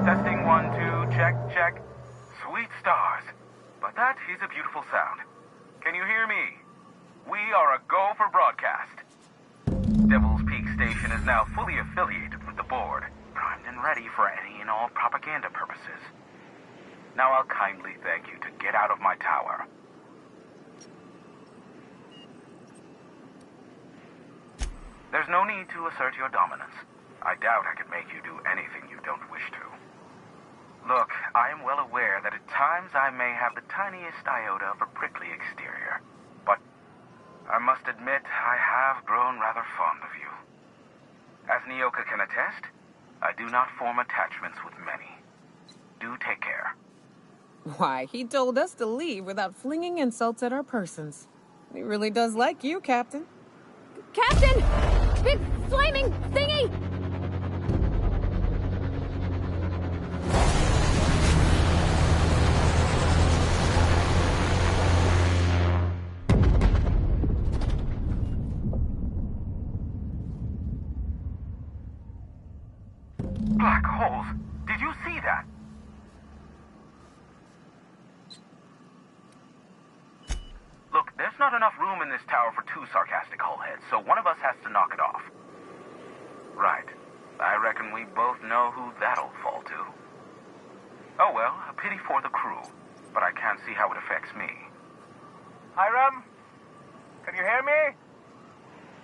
Testing 1, 2, check, check. Sweet stars. But that is a beautiful sound. Can you hear me? We are a go for broadcast. Devil's Peak Station is now fully affiliated with the board, primed and ready for any and all propaganda purposes. Now I'll kindly thank you to get out of my tower. There's no need to assert your dominance. I doubt I could make you do anything you don't wish to. Look, I am well aware that at times I may have the tiniest iota of a prickly exterior, but I must admit I have grown rather fond of you. As Nyoka can attest, I do not form attachments with many. Do take care. Why, he told us to leave without flinging insults at our persons. He really does like you, Captain. Captain! Big flaming thingy! Black holes. Did you see that? Look, there's not enough room in this tower for two sarcastic hullheads, so one of us has to knock it off. Right. I reckon we both know who that'll fall to. Oh well, a pity for the crew, but I can't see how it affects me. Hiram? Can you hear me?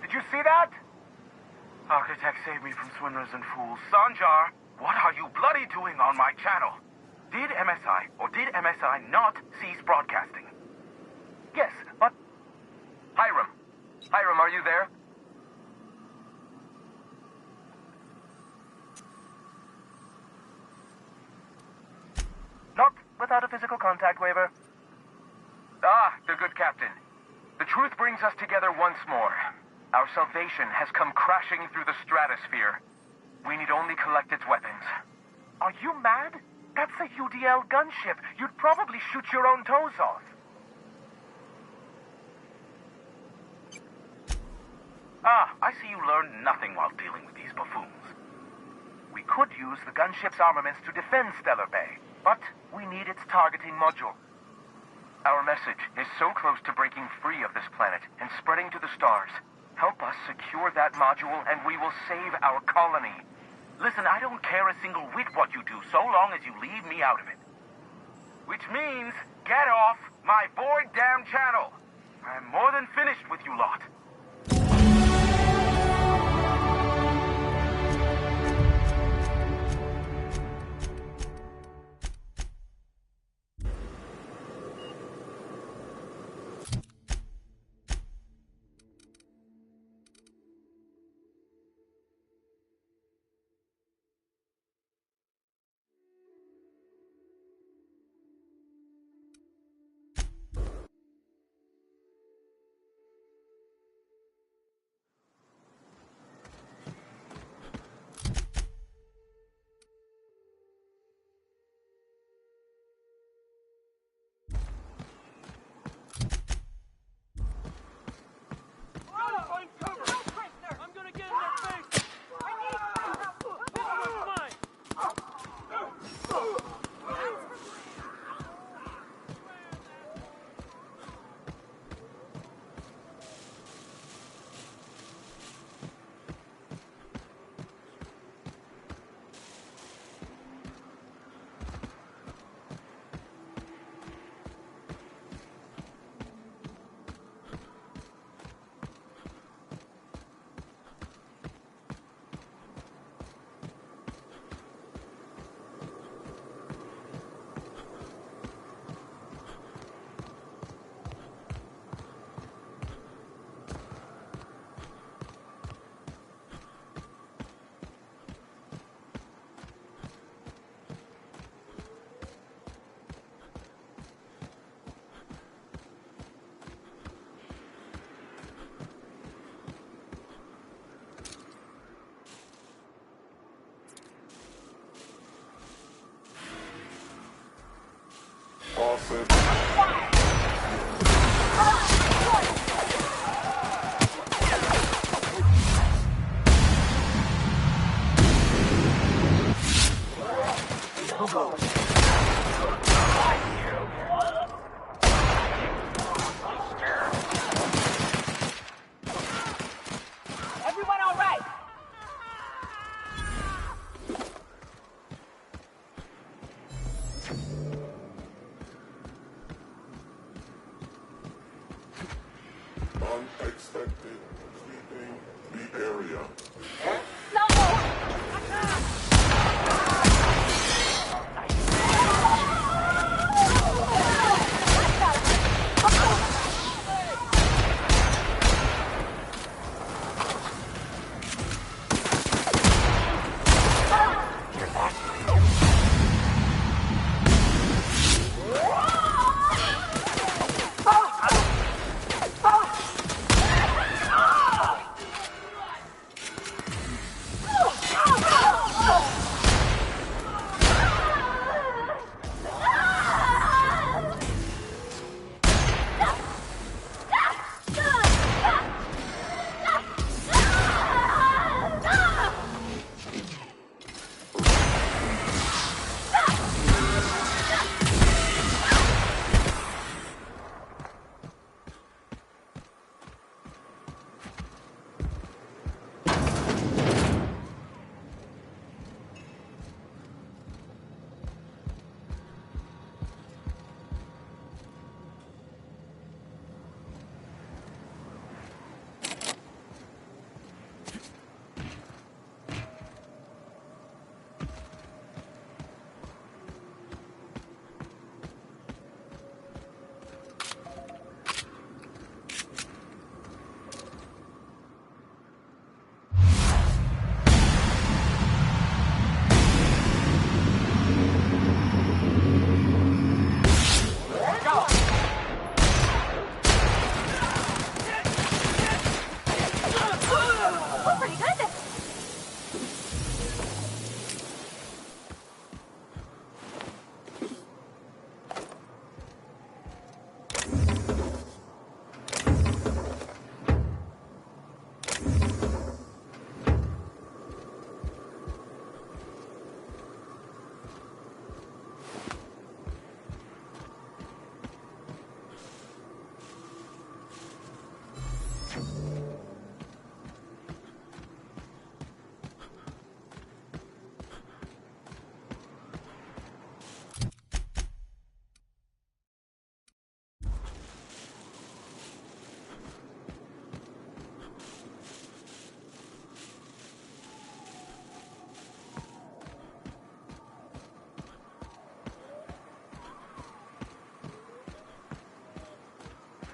Did you see that? Architect, save me from swimmers and fools. Sanjar, what are you bloody doing on my channel? Did MSI or did MSI not cease broadcasting? Yes, but... Hiram. Hiram, are you there? Not without a physical contact waiver. Ah, the good captain. The truth brings us together once more. Our salvation has come crashing through the stratosphere. We need only collect its weapons. Are you mad? That's a UDL gunship. You'd probably shoot your own toes off. Ah, I see you learned nothing while dealing with these buffoons. We could use the gunship's armaments to defend Stellar Bay, but we need its targeting module. Our message is so close to breaking free of this planet and spreading to the stars. Help us secure that module and we will save our colony. Listen, I don't care a single whit what you do, so long as you leave me out of it. Which means, get off my bored damn channel. I'm more than finished with you lot. Everyone all right? Unexpected sweeping the area.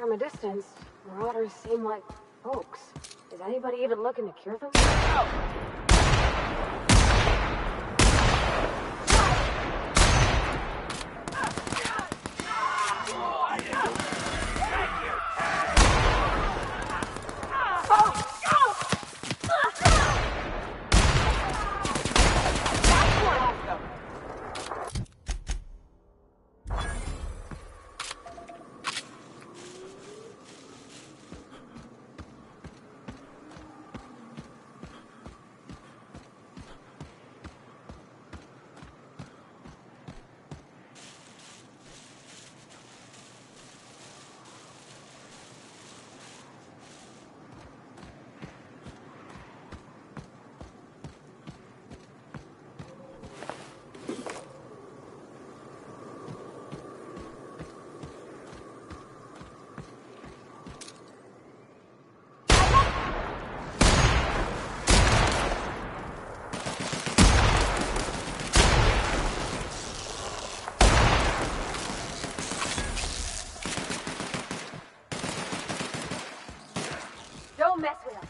From a distance, marauders seem like folks. Is anybody even looking to cure them? Don't mess with us.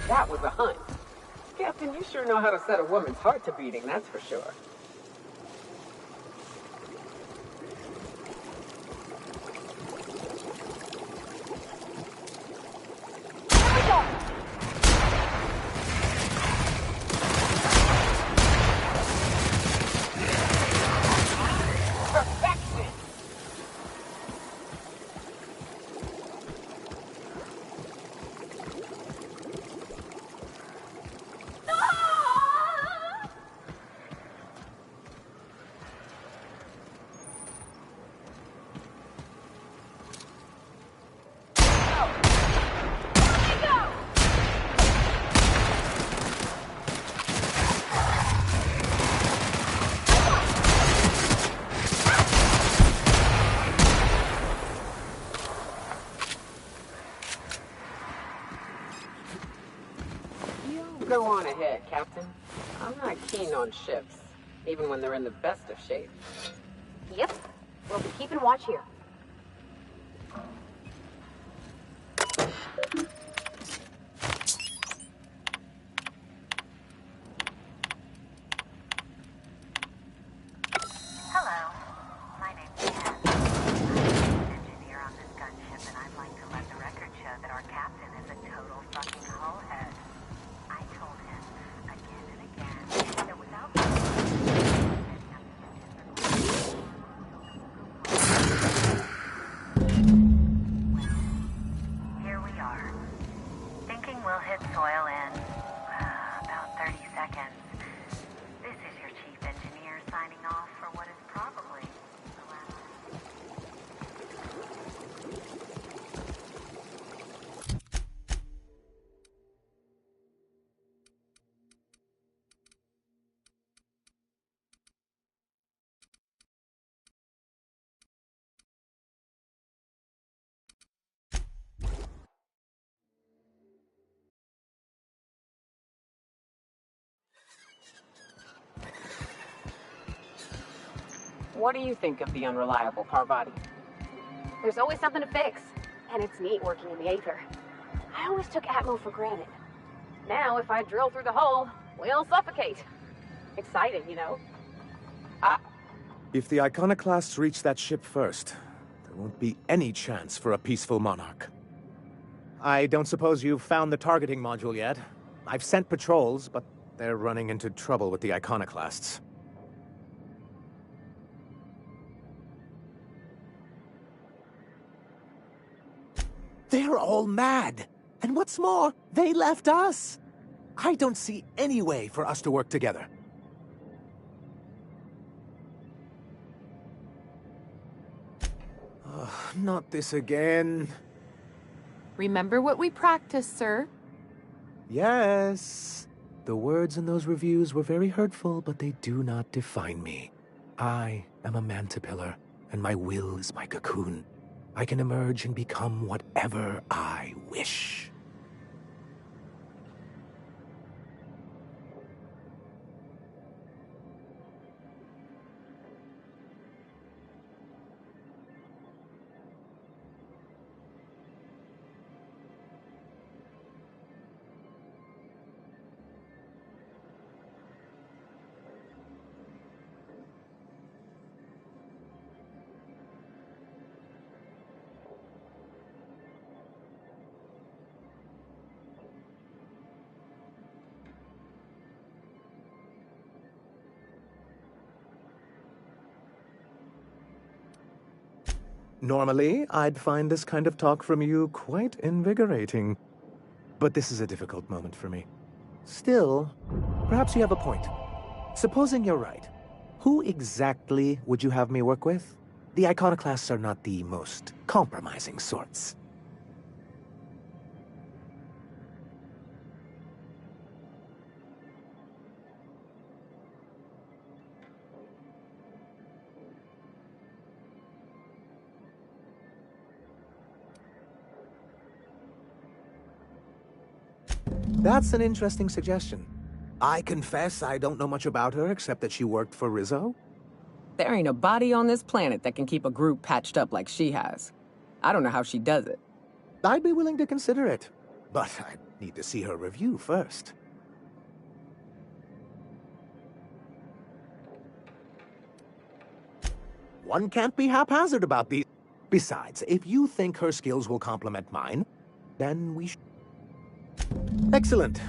That was a hunt. Captain, you sure know how to set a woman's heart to beating, that's for sure. go on ahead, Captain. I'm not keen on ships, even when they're in the best of shape. Yep. We'll be keeping watch here. Hello. My name's Ken. I'm an engineer on this gunship, and I'd like to let the record show that our captain is a total fucking hullhead. I told him again and again that without here we are. Thinking we'll hit soil in about 30 seconds. This is your chief engineer signing off for what is probably the last. What do you think of the unreliable Parvati? There's always something to fix, and it's neat working in the Aether. I always took Atmo for granted. Now, if I drill through the hull, we'll suffocate. Exciting, you know? If the Iconoclasts reach that ship first, there won't be any chance for a peaceful monarch. I don't suppose you've found the targeting module yet. I've sent patrols, but they're running into trouble with the Iconoclasts. They're all mad. And what's more, they left us. I don't see any way for us to work together. Not this again. Remember what we practiced, sir. Yes. The words in those reviews were very hurtful, but they do not define me. I am a mantipillar, and my will is my cocoon. I can emerge and become whatever I wish. Normally, I'd find this kind of talk from you quite invigorating. But this is a difficult moment for me. Still, perhaps you have a point. Supposing you're right, who exactly would you have me work with? The Iconoclasts are not the most compromising sorts. That's an interesting suggestion. I confess I don't know much about her except that she worked for Rizzo. There ain't a body on this planet that can keep a group patched up like she has. I don't know how she does it. I'd be willing to consider it, but I need to see her review first. One can't be haphazard about these. Besides, if you think her skills will complement mine, then we should. Excellent.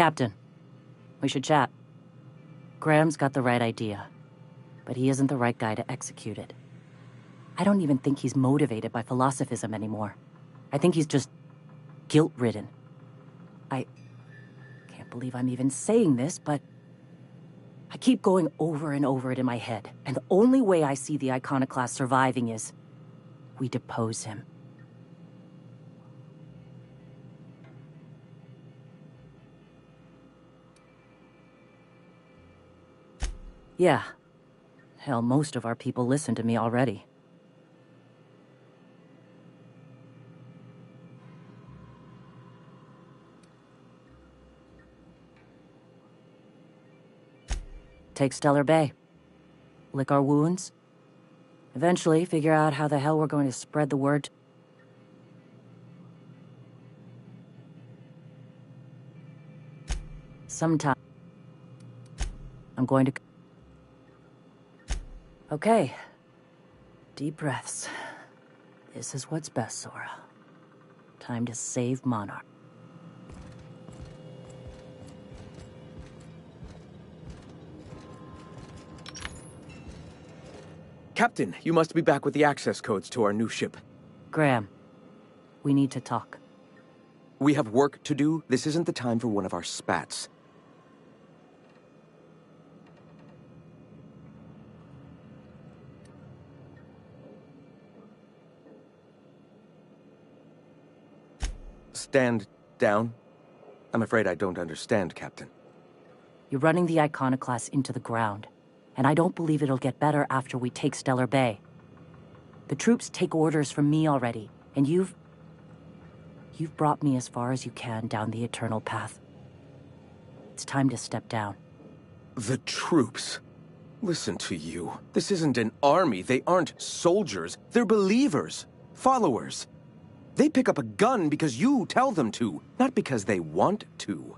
Captain, we should chat. Graham's got the right idea, but he isn't the right guy to execute it. I don't even think he's motivated by philosophism anymore. I think he's just guilt-ridden. I can't believe I'm even saying this, but I keep going over and over it in my head, and the only way I see the Iconoclast surviving is we depose him. Yeah. Hell, most of our people listen to me already. Take Stellar Bay. Lick our wounds. Eventually, figure out how the hell we're going to spread the word. Sometime. I'm going to... Okay. Deep breaths. This is what's best, Sora. Time to save Monarch. Captain, you must be back with the access codes to our new ship. Graham, we need to talk. We have work to do. This isn't the time for one of our spats. Stand down? I'm afraid I don't understand, Captain. You're running the Iconoclast into the ground, and I don't believe it'll get better after we take Stellar Bay. The troops take orders from me already, and you've brought me as far as you can down the Eternal Path. It's time to step down. The troops? Listen to you. This isn't an army. They aren't soldiers. They're believers. Followers. They pick up a gun because you tell them to, not because they want to.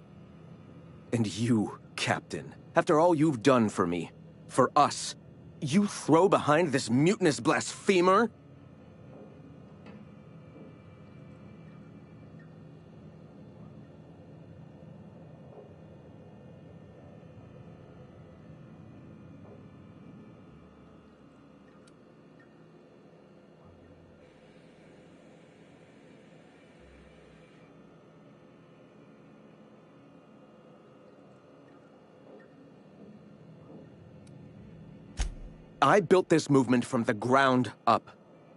And you, Captain, after all you've done for me, for us, you throw behind this mutinous blasphemer? I built this movement from the ground up.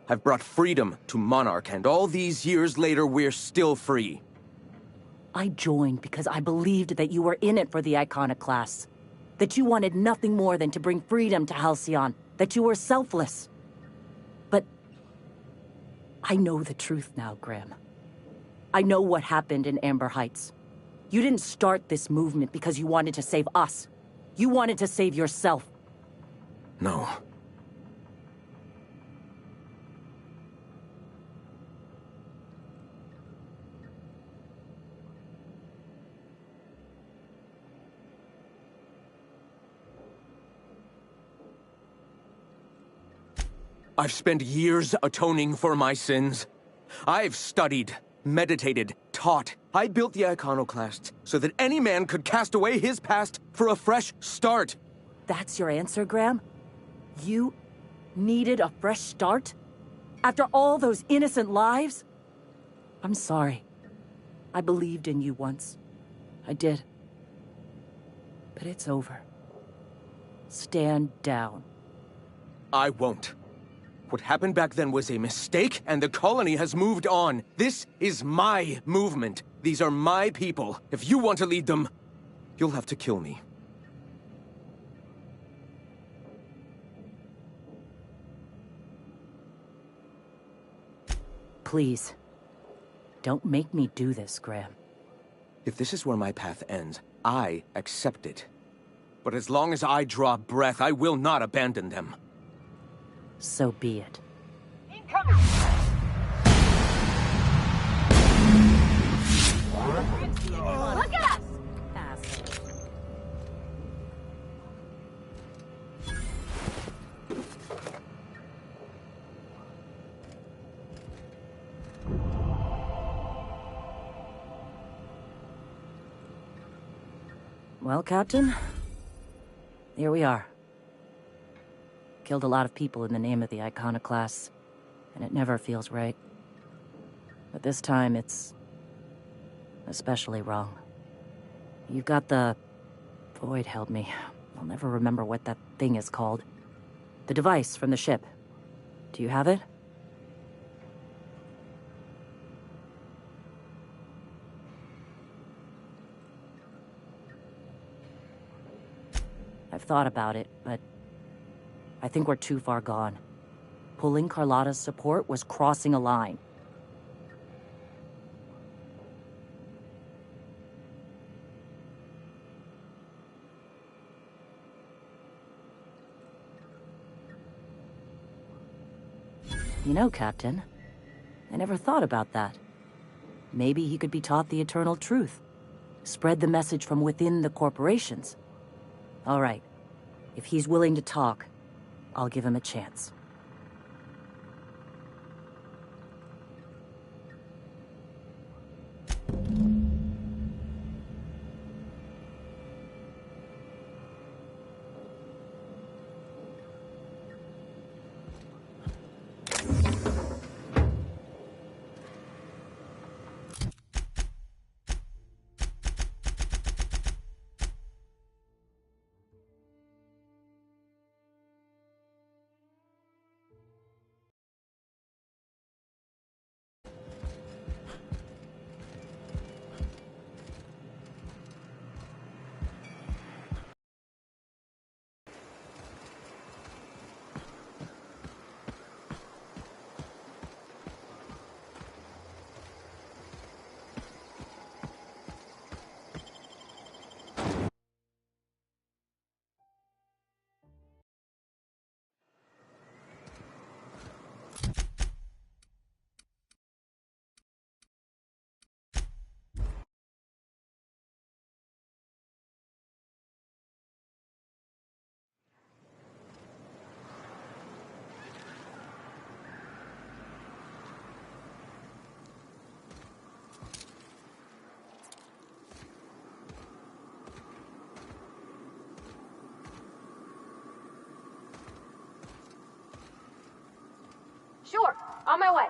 I've brought freedom to Monarch, and all these years later, we're still free. I joined because I believed that you were in it for the Iconoclasts. That you wanted nothing more than to bring freedom to Halcyon. That you were selfless. But I know the truth now, Graham. I know what happened in Amber Heights. You didn't start this movement because you wanted to save us. You wanted to save yourself. No. I've spent years atoning for my sins. I've studied, meditated, taught. I built the Iconoclasts so that any man could cast away his past for a fresh start. That's your answer, Graham? You needed a fresh start? After all those innocent lives? I'm sorry. I believed in you once. I did. But it's over. Stand down. I won't. What happened back then was a mistake, and the colony has moved on. This is my movement. These are my people. If you want to lead them, you'll have to kill me. Please, don't make me do this, Graham. If this is where my path ends, I accept it. But as long as I draw breath, I will not abandon them. So be it. Incoming! Look at us! Well, Captain, here we are. Killed a lot of people in the name of the Iconoclasts, and it never feels right. But this time, it's especially wrong. You've got the... Void help me. I'll never remember what that thing is called. The device from the ship. Do you have it? I've thought about it, but I think we're too far gone. Pulling Carlotta's support was crossing a line. You know, Captain, I never thought about that. Maybe he could be taught the eternal truth. Spread the message from within the corporations. All right. If he's willing to talk, I'll give him a chance. Sure, on my way.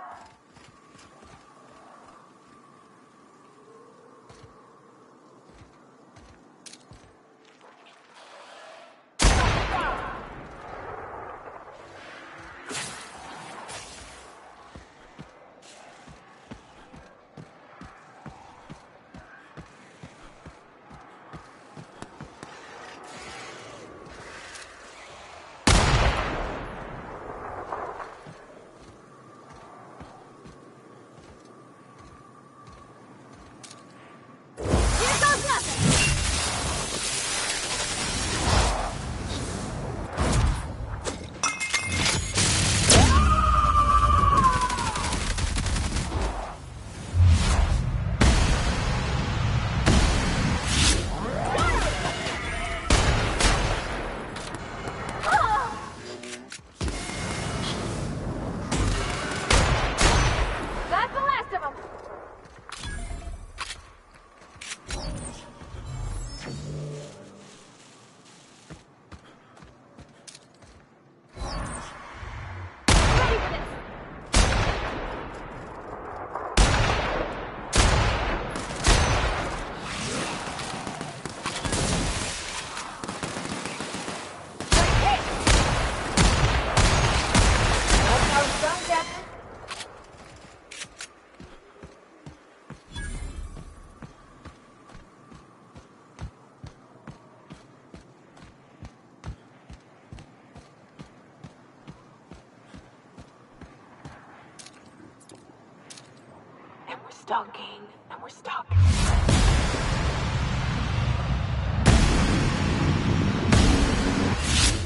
Stuck, King, and we're stuck.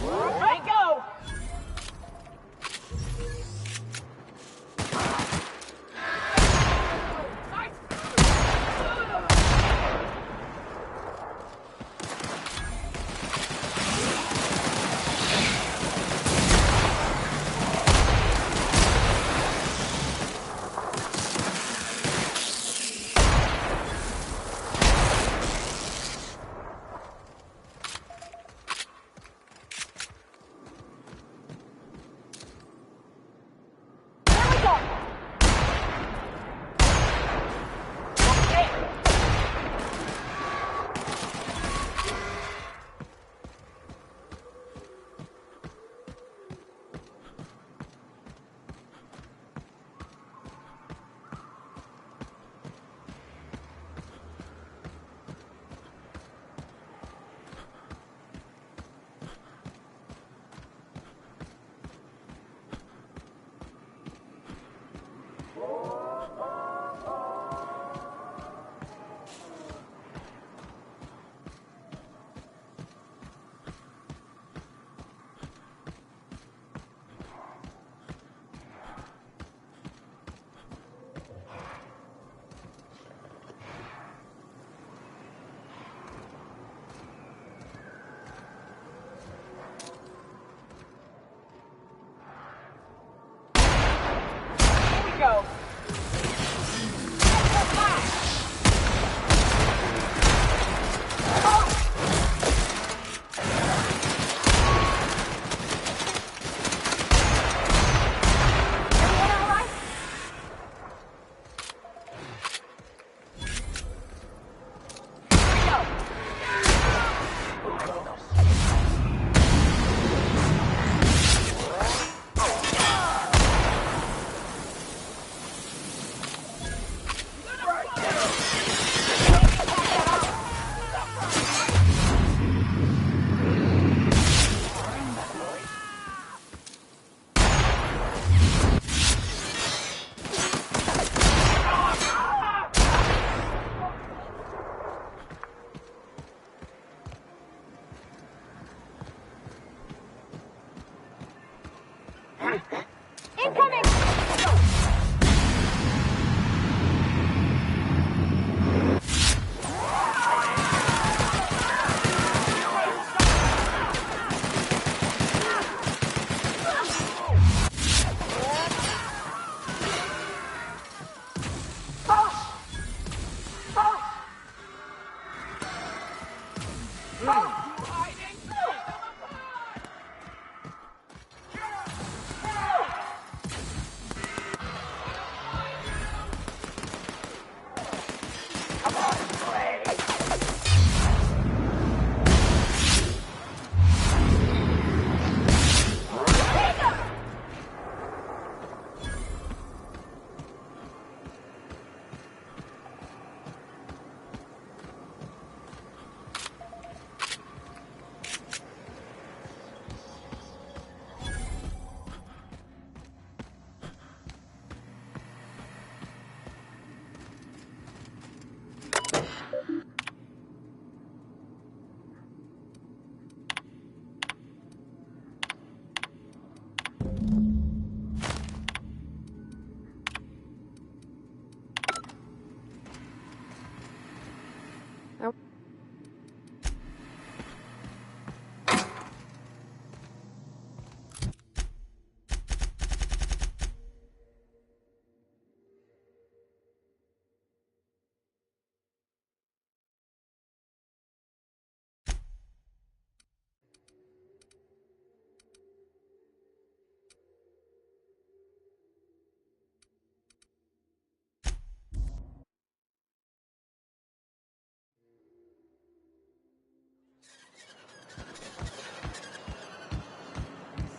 Ready, go!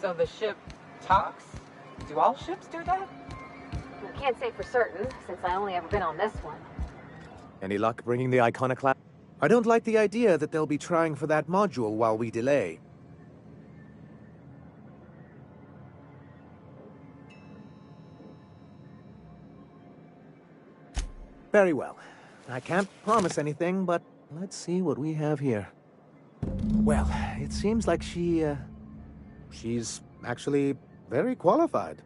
So the ship talks? Do all ships do that? I can't say for certain, since I only ever been on this one. Any luck bringing the Iconoclast? I don't like the idea that they'll be trying for that module while we delay. Very well. I can't promise anything, but let's see what we have here. Well, it seems like she's actually very qualified.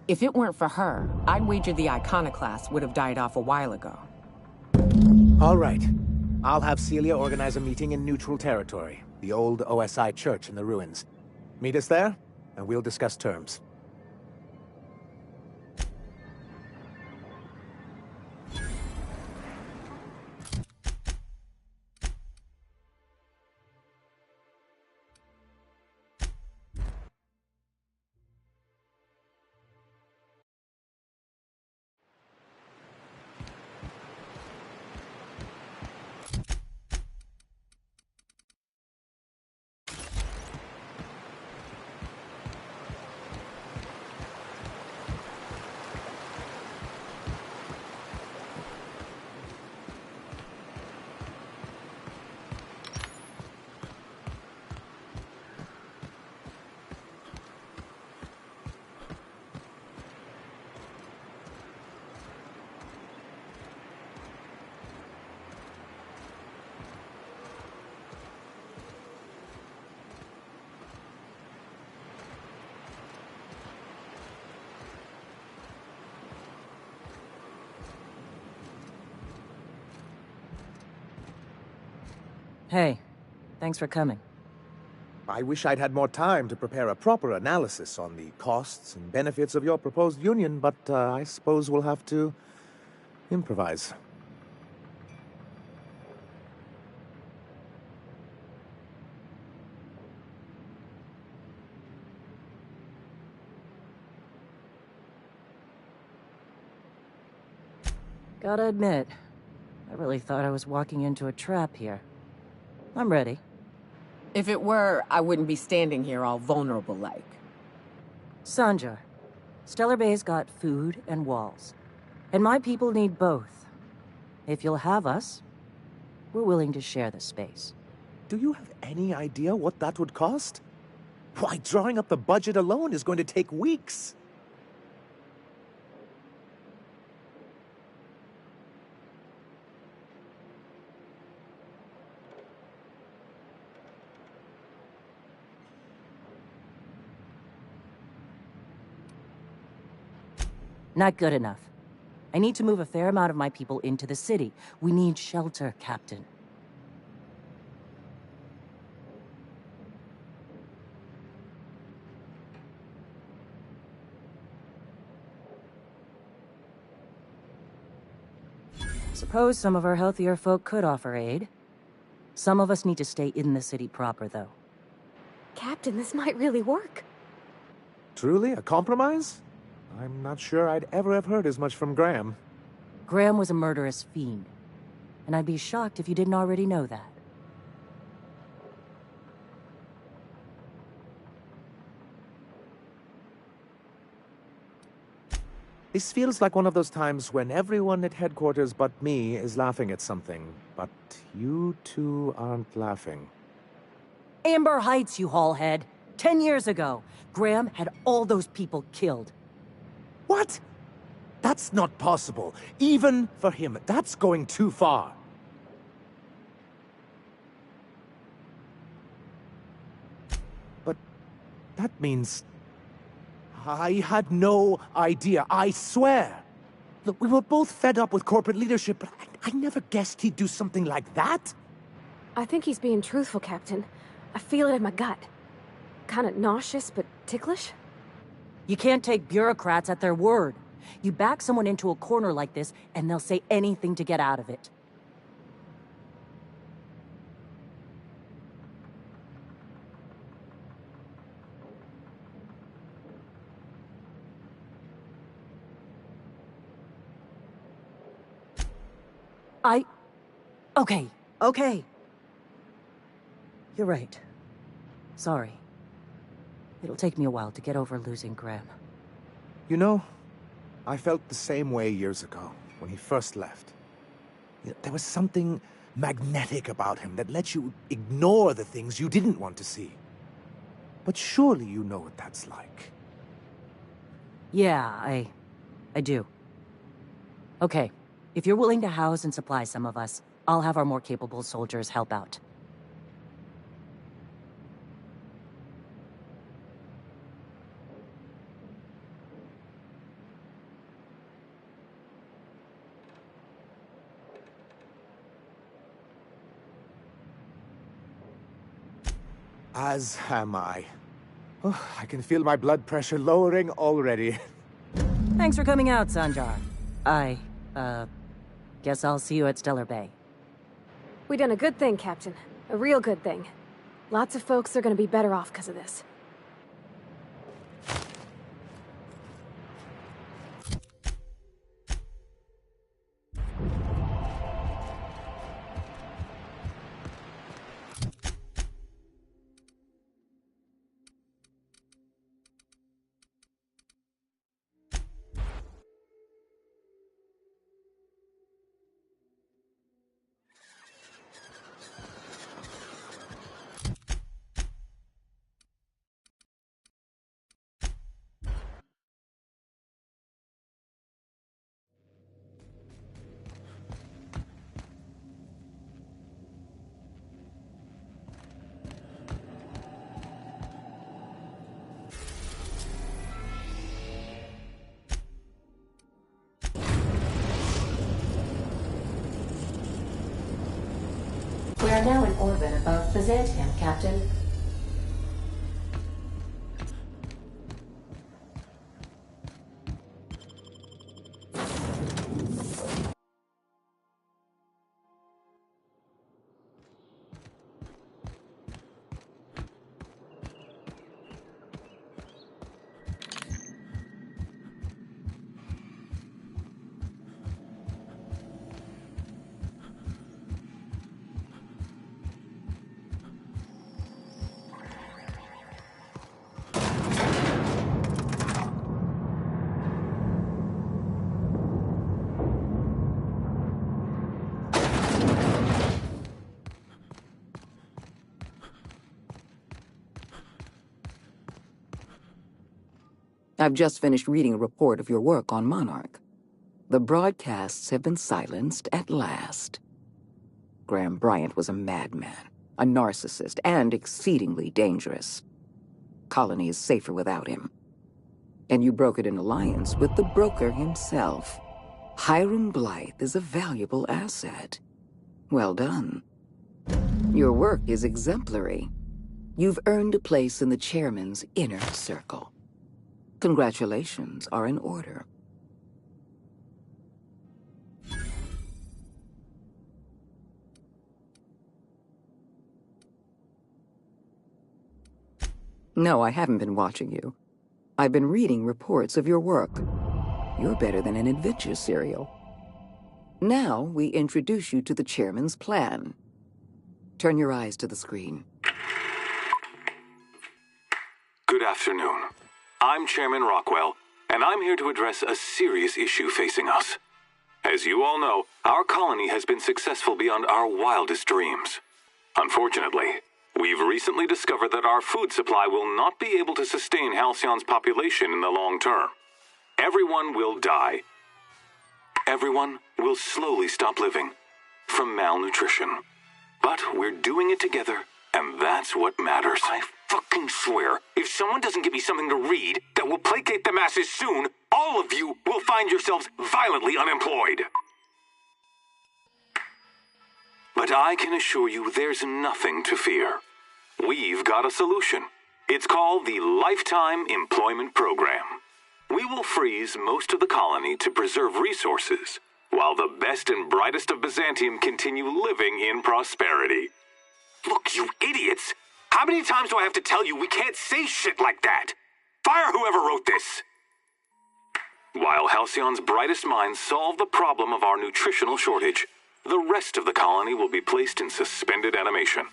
If it weren't for her, I'd wager the Iconoclast would have died off a while ago. All right. I'll have Celia organize a meeting in neutral territory, the old OSI church in the ruins. Meet us there, and we'll discuss terms. Hey, thanks for coming. I wish I'd had more time to prepare a proper analysis on the costs and benefits of your proposed union, but I suppose we'll have to improvise. Gotta admit, I really thought I was walking into a trap here. I'm ready. If it were, I wouldn't be standing here all vulnerable-like. Sanjar, Stellar Bay's got food and walls. And my people need both. If you'll have us, we're willing to share the space. Do you have any idea what that would cost? Why, drawing up the budget alone is going to take weeks. Not good enough. I need to move a fair amount of my people into the city. We need shelter, Captain. Suppose some of our healthier folk could offer aid. Some of us need to stay in the city proper, though. Captain, this might really work. Truly, a compromise? I'm not sure I'd ever have heard as much from Graham. Graham was a murderous fiend, and I'd be shocked if you didn't already know that. This feels like one of those times when everyone at headquarters but me is laughing at something, but you two aren't laughing. Amber Heights, you haulhead. 10 years ago, Graham had all those people killed. What? That's not possible. Even for him, that's going too far. But that means... I had no idea, I swear. Look, we were both fed up with corporate leadership, but I never guessed he'd do something like that. I think he's being truthful, Captain. I feel it in my gut. Kinda nauseous, but ticklish. You can't take bureaucrats at their word. You back someone into a corner like this, and they'll say anything to get out of it. Okay. You're right. Sorry. It'll take me a while to get over losing Graham. You know, I felt the same way years ago, when he first left. There was something magnetic about him that let you ignore the things you didn't want to see. But surely you know what that's like. Yeah, I do. Okay, if you're willing to house and supply some of us, I'll have our more capable soldiers help out. As am I. Oh, I can feel my blood pressure lowering already. Thanks for coming out, Sanjar. Guess I'll see you at Stellar Bay. We done a good thing, Captain. A real good thing. Lots of folks are gonna be better off because of this. We are now in orbit above Byzantium, Captain. I've just finished reading a report of your work on Monarch. The broadcasts have been silenced at last. Graham Bryant was a madman, a narcissist, and exceedingly dangerous. Colony is safer without him. And you brokered an alliance with the broker himself. Hiram Blythe is a valuable asset. Well done. Your work is exemplary. You've earned a place in the chairman's inner circle. Congratulations are in order. No, I haven't been watching you. I've been reading reports of your work. You're better than an adventure serial. Now, we introduce you to the chairman's plan. Turn your eyes to the screen. Good afternoon. I'm Chairman Rockwell, and I'm here to address a serious issue facing us. As you all know, our colony has been successful beyond our wildest dreams. Unfortunately, we've recently discovered that our food supply will not be able to sustain Halcyon's population in the long term. Everyone will die. Everyone will slowly stop living from malnutrition. But we're doing it together, and that's what matters. I fucking swear, if someone doesn't give me something to read that will placate the masses soon, all of you will find yourselves violently unemployed. But I can assure you there's nothing to fear. We've got a solution. It's called the Lifetime Employment Program. We will freeze most of the colony to preserve resources, while the best and brightest of Byzantium continue living in prosperity. Look, you idiots! How many times do I have to tell you we can't say shit like that? Fire whoever wrote this! While Halcyon's brightest minds solve the problem of our nutritional shortage, the rest of the colony will be placed in suspended animation.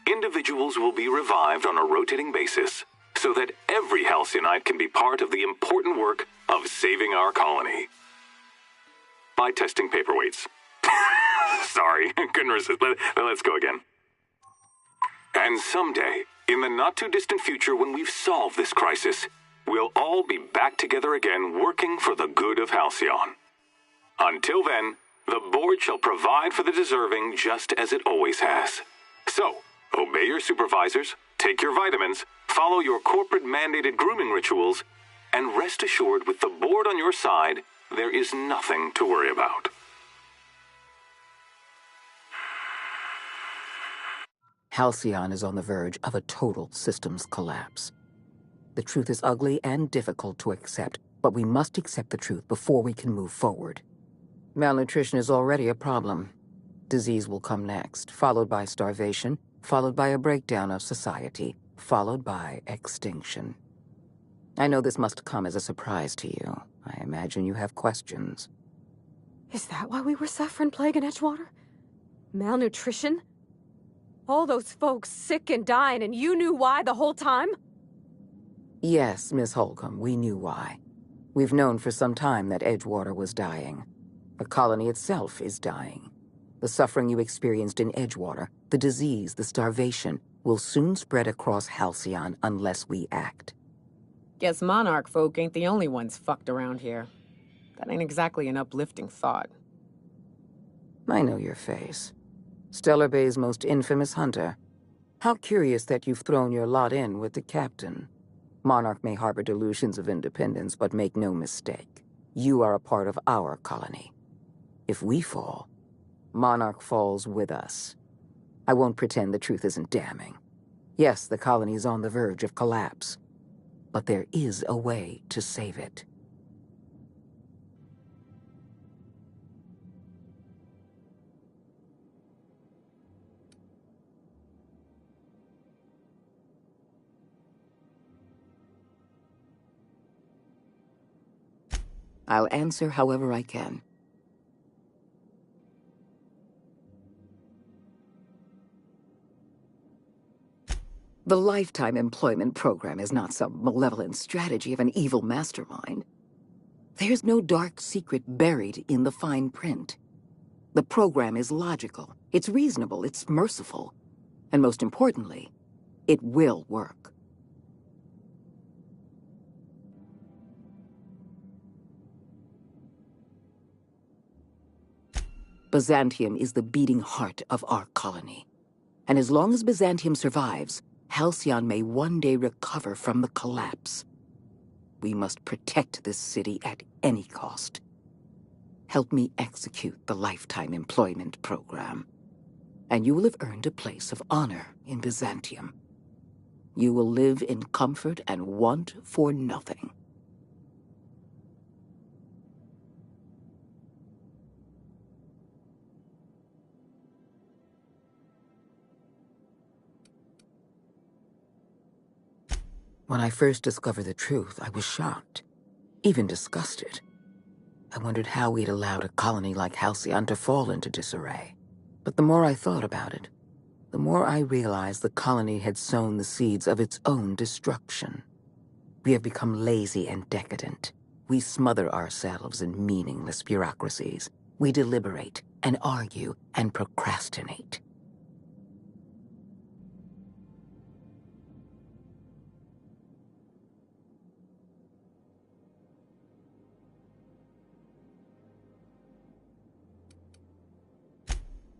Individuals will be revived on a rotating basis, so that every Halcyonite can be part of the important work of saving our colony. By testing paperweights. Sorry, couldn't resist. Let's go again. And someday, in the not-too-distant future when we've solved this crisis, we'll all be back together again working for the good of Halcyon. Until then, the board shall provide for the deserving just as it always has. So, obey your supervisors, take your vitamins, follow your corporate-mandated grooming rituals, and rest assured with the board on your side, there is nothing to worry about. Halcyon is on the verge of a total systems collapse. The truth is ugly and difficult to accept, but we must accept the truth before we can move forward. Malnutrition is already a problem. Disease will come next, followed by starvation, followed by a breakdown of society, followed by extinction. I know this must come as a surprise to you. I imagine you have questions. Is that why we were suffering plague in Edgewater? Malnutrition? All those folks sick and dying, and you knew why the whole time? Yes, Miss Holcomb, we knew why. We've known for some time that Edgewater was dying. The colony itself is dying. The suffering you experienced in Edgewater, the disease, the starvation, will soon spread across Halcyon unless we act. Guess Monarch folk ain't the only ones fucked around here. That ain't exactly an uplifting thought. I know your face. Stellar Bay's most infamous hunter. How curious that you've thrown your lot in with the captain. Monarch may harbor delusions of independence, but make no mistake. You are a part of our colony. If we fall, Monarch falls with us. I won't pretend the truth isn't damning. Yes, the colony is on the verge of collapse. But there is a way to save it. I'll answer however I can. The Lifetime Employment Program is not some malevolent strategy of an evil mastermind. There's no dark secret buried in the fine print. The program is logical, it's reasonable, it's merciful, and most importantly, it will work. Byzantium is the beating heart of our colony. And as long as Byzantium survives, Halcyon may one day recover from the collapse. We must protect this city at any cost. Help me execute the Lifetime Employment Program, and you will have earned a place of honor in Byzantium. You will live in comfort and want for nothing. When I first discovered the truth, I was shocked, even disgusted. I wondered how we'd allowed a colony like Halcyon to fall into disarray. But the more I thought about it, the more I realized the colony had sown the seeds of its own destruction. We have become lazy and decadent. We smother ourselves in meaningless bureaucracies. We deliberate and argue and procrastinate.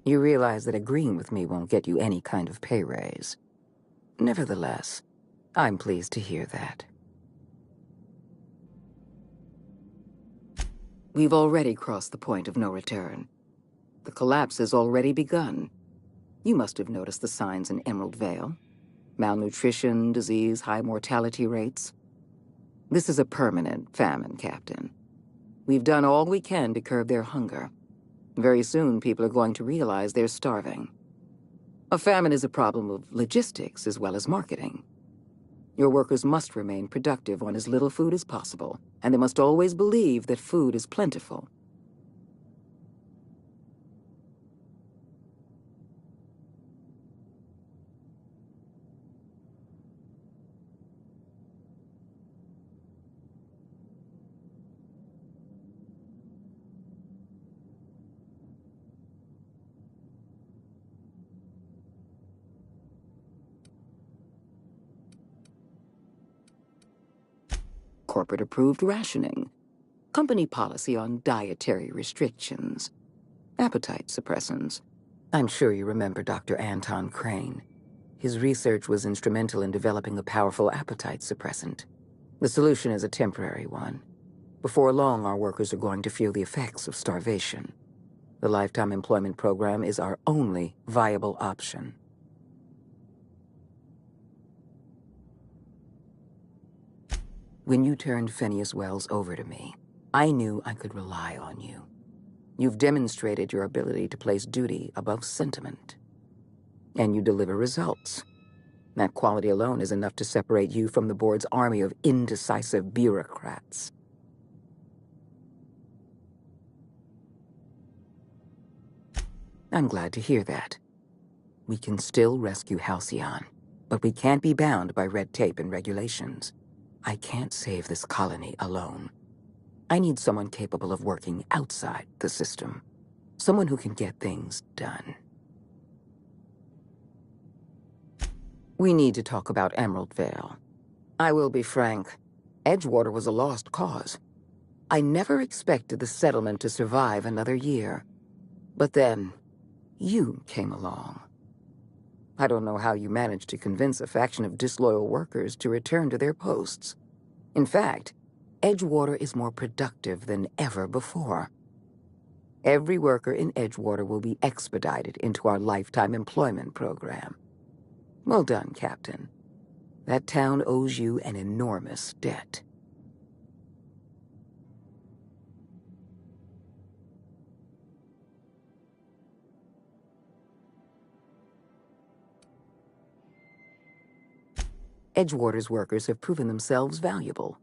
You realize that agreeing with me won't get you any kind of pay raise. Nevertheless, I'm pleased to hear that. We've already crossed the point of no return. The collapse has already begun. You must have noticed the signs in Emerald Vale. Malnutrition, disease, high mortality rates. This is a permanent famine, Captain. We've done all we can to curb their hunger. Very soon, people are going to realize they're starving. A famine is a problem of logistics as well as marketing. Your workers must remain productive on as little food as possible, and they must always believe that food is plentiful. Corporate-approved rationing, company policy on dietary restrictions, appetite suppressants. I'm sure you remember Dr. Anton Crane. His research was instrumental in developing a powerful appetite suppressant. The solution is a temporary one. Before long, our workers are going to feel the effects of starvation. The Lifetime Employment Program is our only viable option. When you turned Phineas Wells over to me, I knew I could rely on you. You've demonstrated your ability to place duty above sentiment. And you deliver results. That quality alone is enough to separate you from the board's army of indecisive bureaucrats. I'm glad to hear that. We can still rescue Halcyon, but we can't be bound by red tape and regulations. I can't save this colony alone. I need someone capable of working outside the system. Someone who can get things done. We need to talk about Emerald Vale. I will be frank. Edgewater was a lost cause. I never expected the settlement to survive another year. But then, you came along. I don't know how you managed to convince a faction of disloyal workers to return to their posts. In fact, Edgewater is more productive than ever before. Every worker in Edgewater will be expedited into our Lifetime Employment Program. Well done, Captain. That town owes you an enormous debt. Edgewater's workers have proven themselves valuable.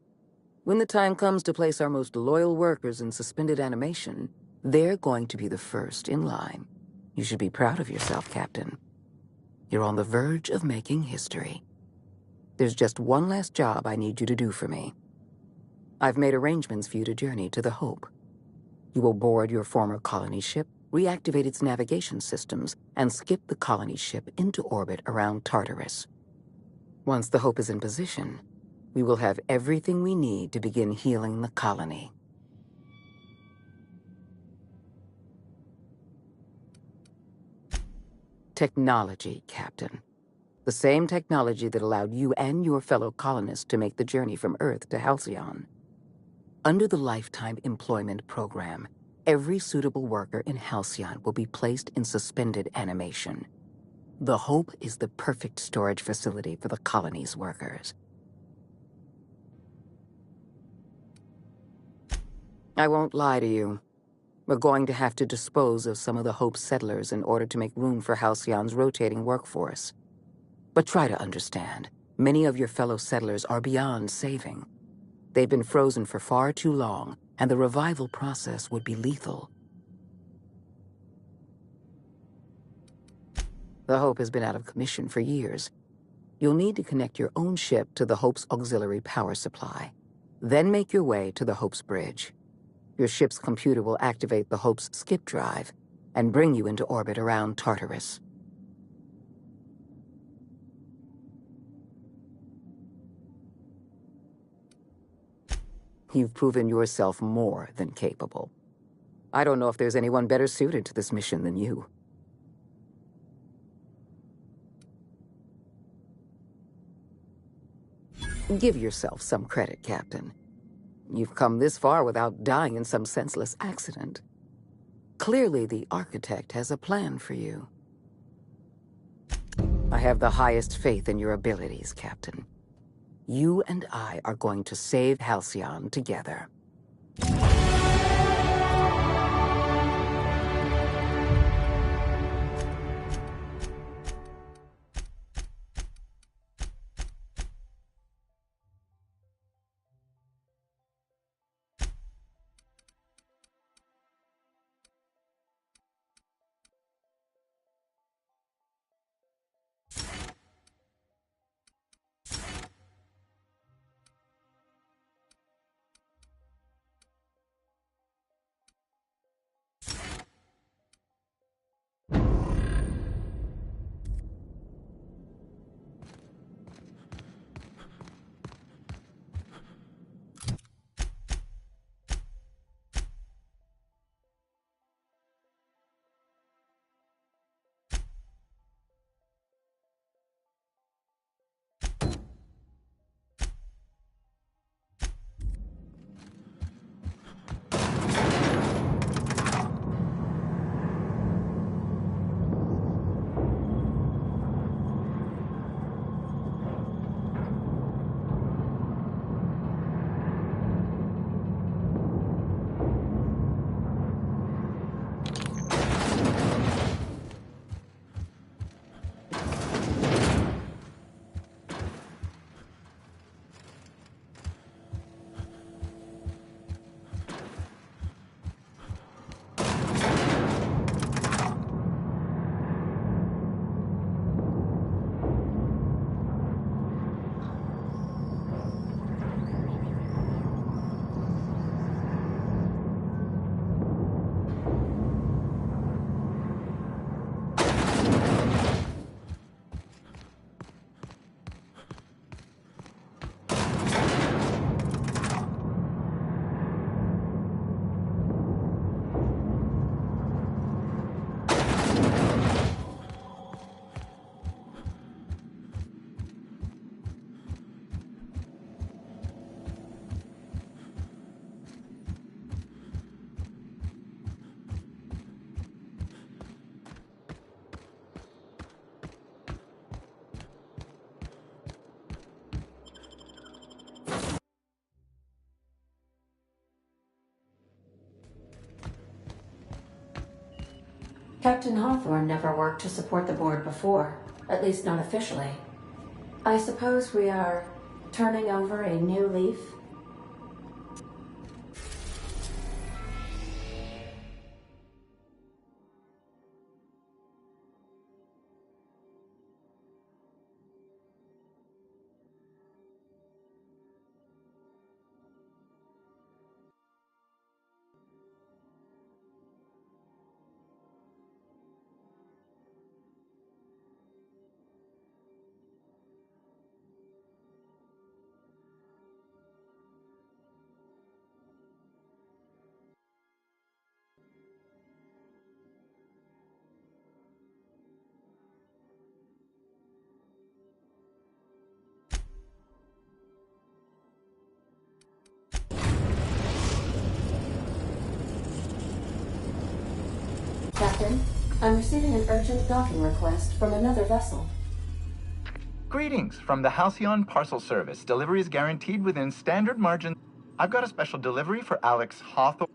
When the time comes to place our most loyal workers in suspended animation, they're going to be the first in line. You should be proud of yourself, Captain. You're on the verge of making history. There's just one last job I need you to do for me. I've made arrangements for you to journey to the Hope. You will board your former colony ship, reactivate its navigation systems, and skip the colony ship into orbit around Tartarus. Once the Hope is in position, we will have everything we need to begin healing the colony. Technology, Captain. The same technology that allowed you and your fellow colonists to make the journey from Earth to Halcyon. Under the Lifetime Employment Program, every suitable worker in Halcyon will be placed in suspended animation. The Hope is the perfect storage facility for the colony's workers. I won't lie to you. We're going to have to dispose of some of the Hope settlers in order to make room for Halcyon's rotating workforce. But try to understand. Many of your fellow settlers are beyond saving. They've been frozen for far too long, and the revival process would be lethal. The Hope has been out of commission for years. You'll need to connect your own ship to the Hope's auxiliary power supply. Then make your way to the Hope's bridge. Your ship's computer will activate the Hope's skip drive and bring you into orbit around Tartarus. You've proven yourself more than capable. I don't know if there's anyone better suited to this mission than you. Give yourself some credit, Captain. You've come this far without dying in some senseless accident. Clearly, the Architect has a plan for you. I have the highest faith in your abilities, Captain. You and I are going to save Halcyon together. Captain Hawthorne never worked to support the board before, at least not officially. I suppose we are turning over a new leaf? Captain, I'm receiving an urgent docking request from another vessel. Greetings from the Halcyon Parcel Service. Delivery is guaranteed within standard margin. I've got a special delivery for Alex Hawthorne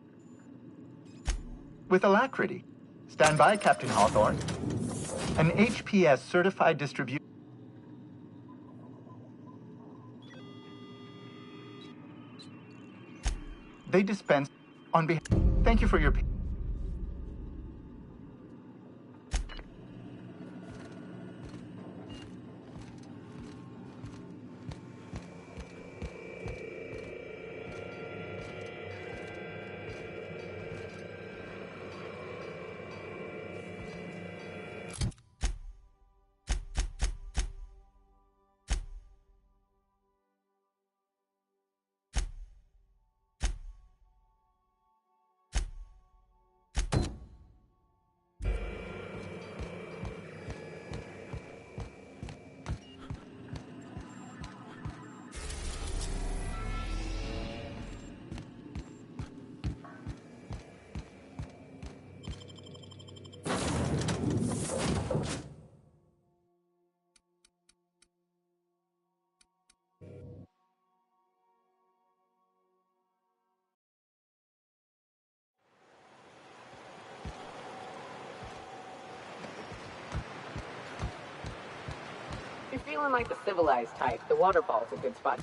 with alacrity. Stand by, Captain Hawthorne. An HPS certified distribution. They dispense on behalf. Thank you for your. If you're feeling like the civilized type, the waterfall's a good spot.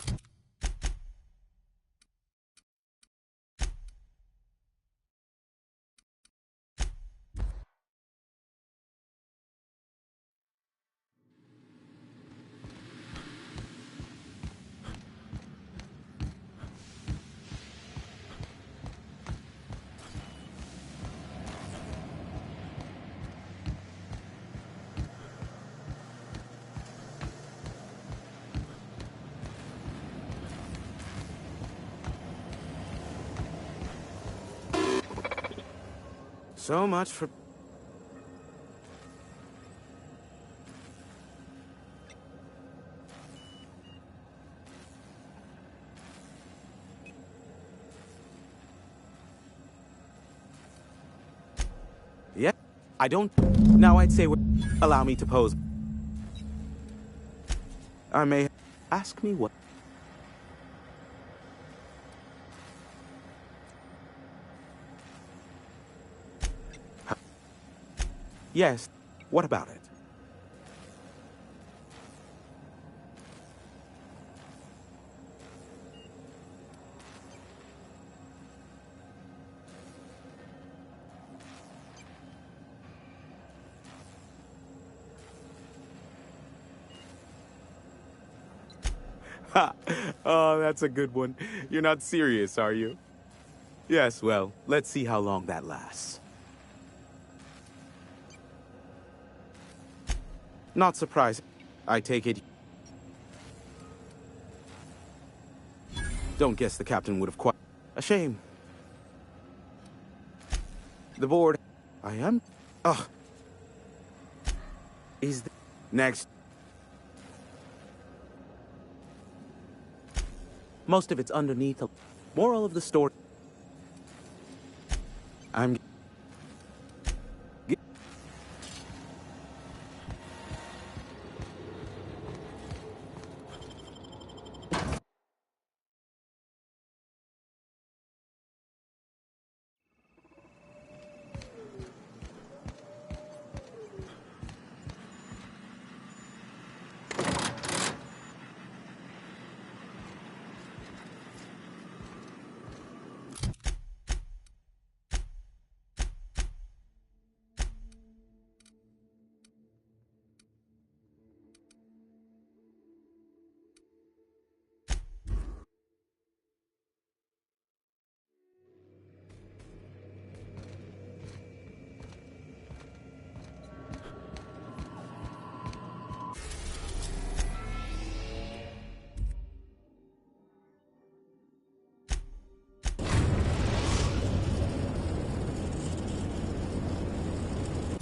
So much for... Yeah, I don't... Now I'd say... Allow me to pose. I may... Ask me what... Yes. What about it? Ha! Oh, that's a good one. You're not serious, are you? Yes, well, let's see how long that lasts. Not surprising. I take it. Don't guess the captain would have quite... A shame. The board... I am... Ugh. Is the... Next. Most of it's underneath the... Moral of the story... I'm...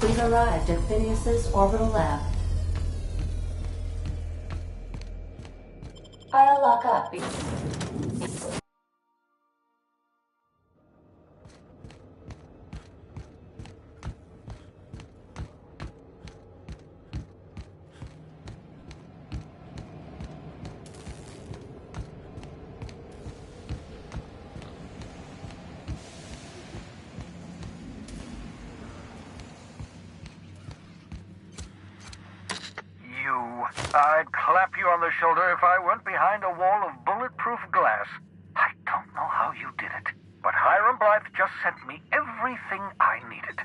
We've arrived at Phineas's orbital lab. I'll lock up. I'd clap you on the shoulder if I weren't behind a wall of bulletproof glass. I don't know how you did it. But Hiram Blythe just sent me everything I needed.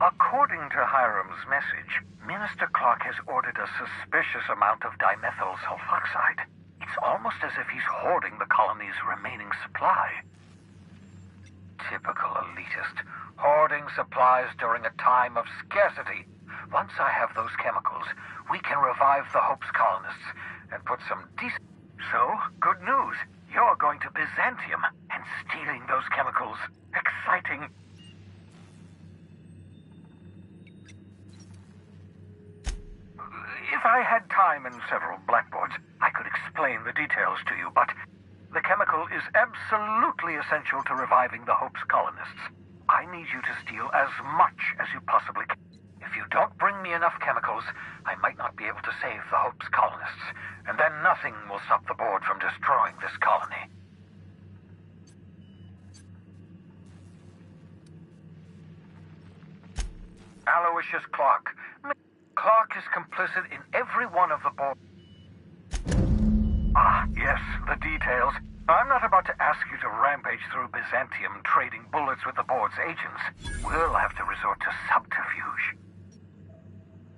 According to Hiram's message, Minister Clark has ordered a suspicious amount of dimethyl sulfoxide. It's almost as if he's hoarding the colony's remaining supply. Typical elitist, hoarding supplies during a time of scarcity. Once I have those chemicals, we can revive the Hope's colonists and put some decent... So, good news. You're going to Byzantium and stealing those chemicals. Exciting. If I had time and several blackboards, I could explain the details to you, but the chemical is absolutely essential to reviving the Hope's colonists. I need you to steal as much as you possibly can. If you don't bring me enough chemicals, I might not be able to save the Hope's colonists, and then nothing will stop the board from destroying this colony. Aloysius Clark. Clark is complicit in every one of the board... Ah, yes, the details. I'm not about to ask you to rampage through Byzantium trading bullets with the board's agents. We'll have to resort to subterfuge.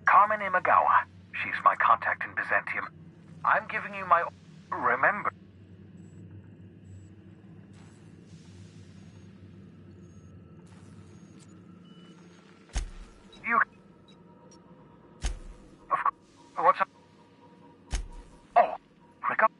Carmen Imagawa. She's my contact in Byzantium. I'm giving you my... Remember... You... Of course... What's up? Oh, Rick up.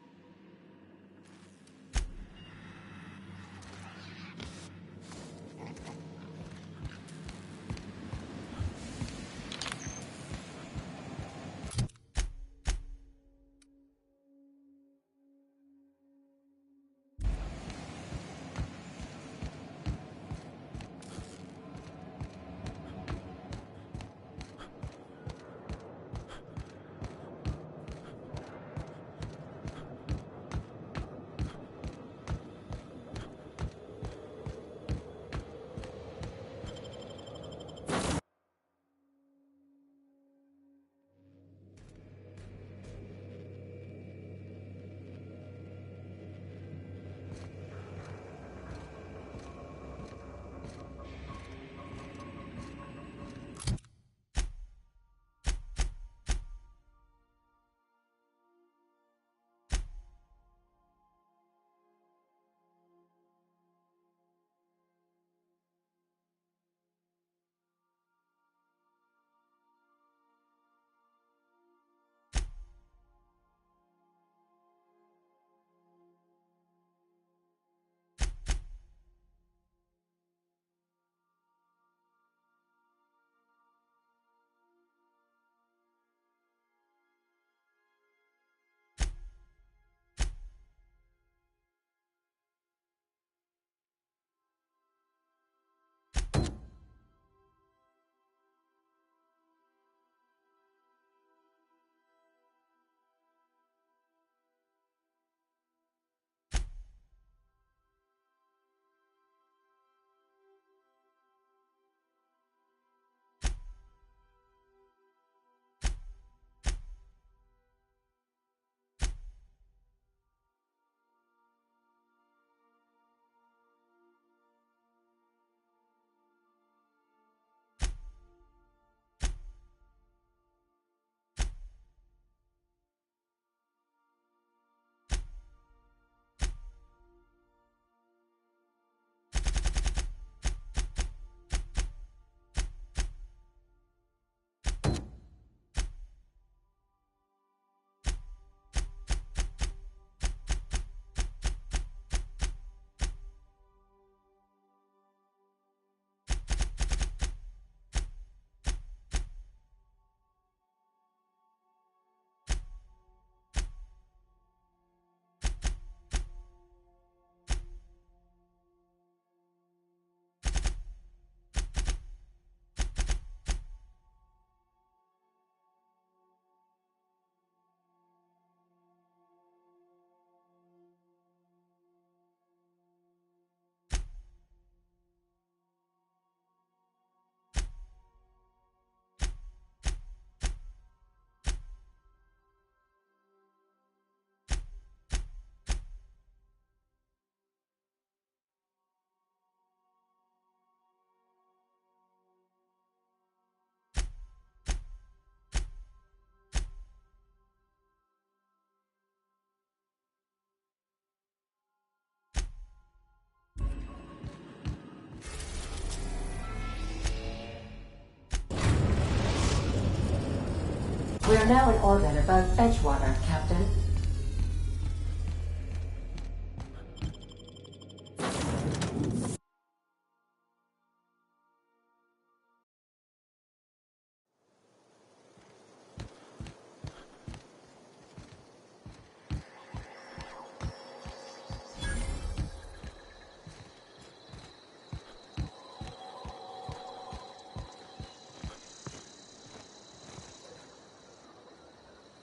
are now in orbit above Edgewater, Captain.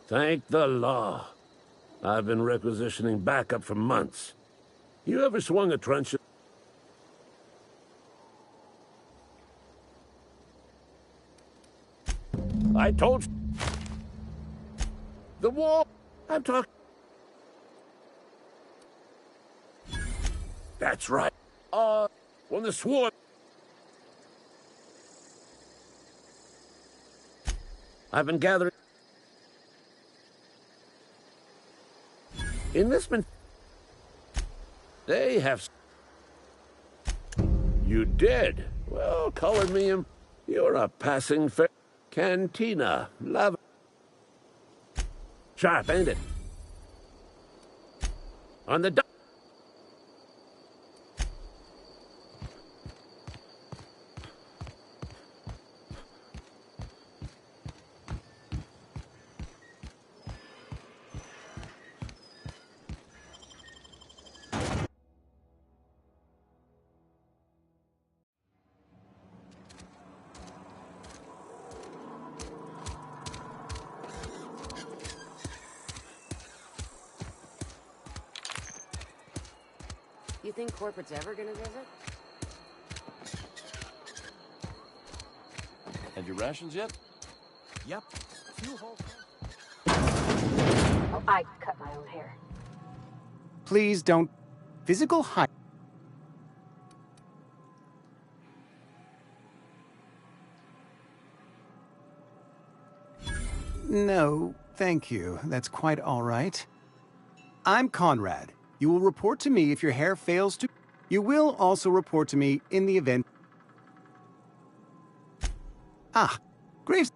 Thank the law. I've been requisitioning backup for months. You ever swung a truncheon? I told you. The wall. I'm talking. That's right. When the swarm. I've been gathering. Enlistment. They have. You did? Well, color me. You're a passing fair. Cantina. Love. Sharp, ain't it? On the. You think corporate's ever gonna visit? And your rations yet? Yep. 2 whole. Oh, I cut my own hair. Please don't. Physical height. No, thank you. That's quite all right. I'm Conrad. You will report to me if your hair fails to... You will also report to me in the event... Ah, Graves...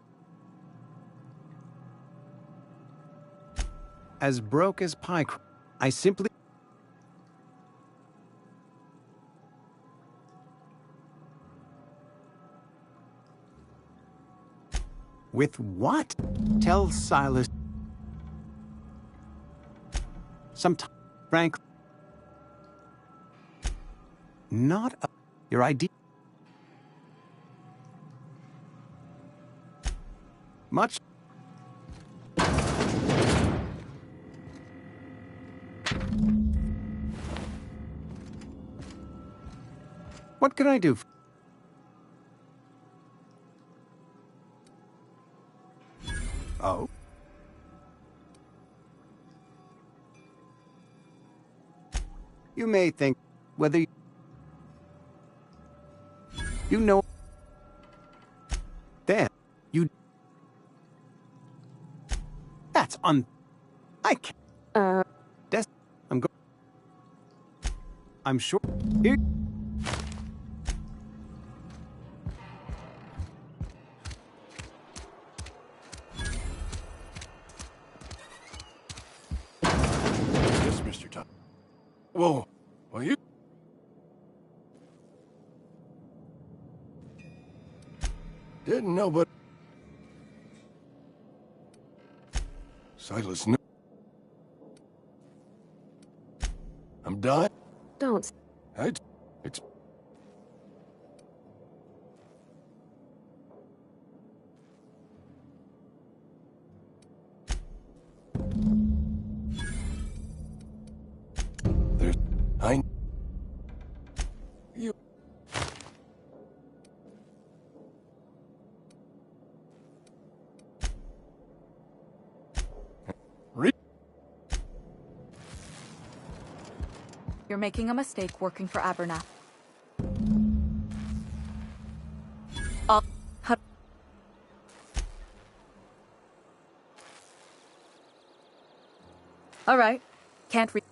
As broke as pie... I simply... With what? Tell Silas... Sometime... Frank... Not a... Your ID... Much... What can I do? Oh? You may think whether you know then you that's I can't I'm go I'm sure here Yes, Mr. Tom. Whoa. Well, you... Didn't know, but... Silas, no. I'm dying. Don't. It's... There's... You... You're making a mistake working for Abernath. All right. Can't read.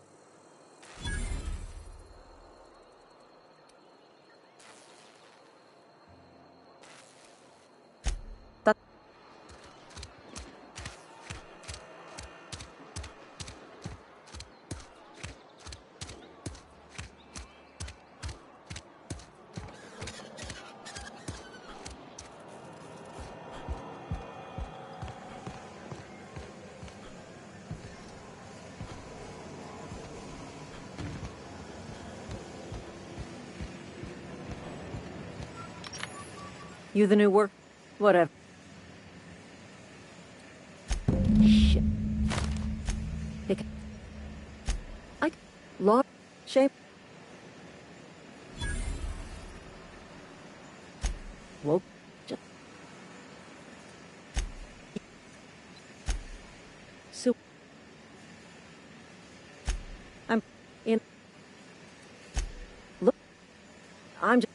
You the new work? Whatever. Shit. Pick. I. Law. Shape. Woke. So. I'm in. Look. I'm just.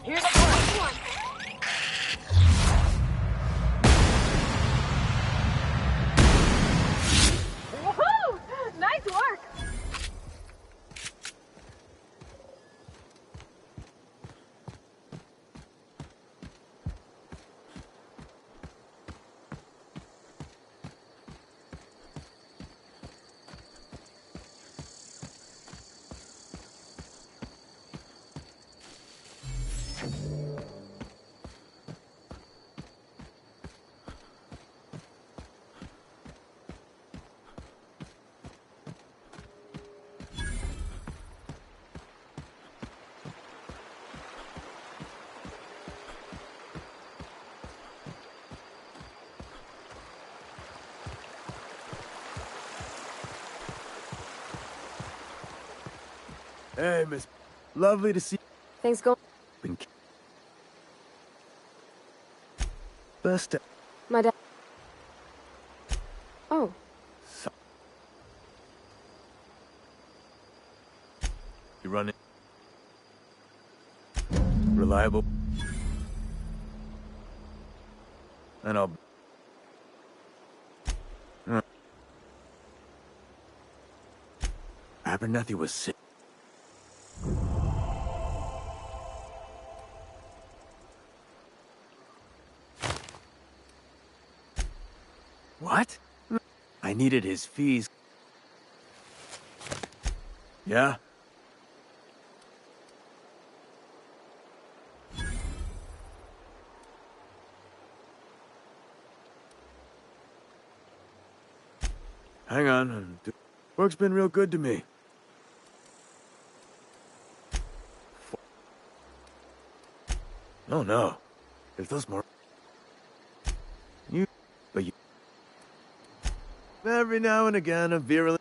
Here's the first one. Woohoo! Nice work. Hey, Miss. Lovely to see Things go. you. Best. My dad. Oh. You run it. Reliable. And I'll. Abernathy was sick. What? I needed his fees. Yeah? Hang on. Work's been real good to me. Oh no. If those more... But you... Every now and again, a virulent...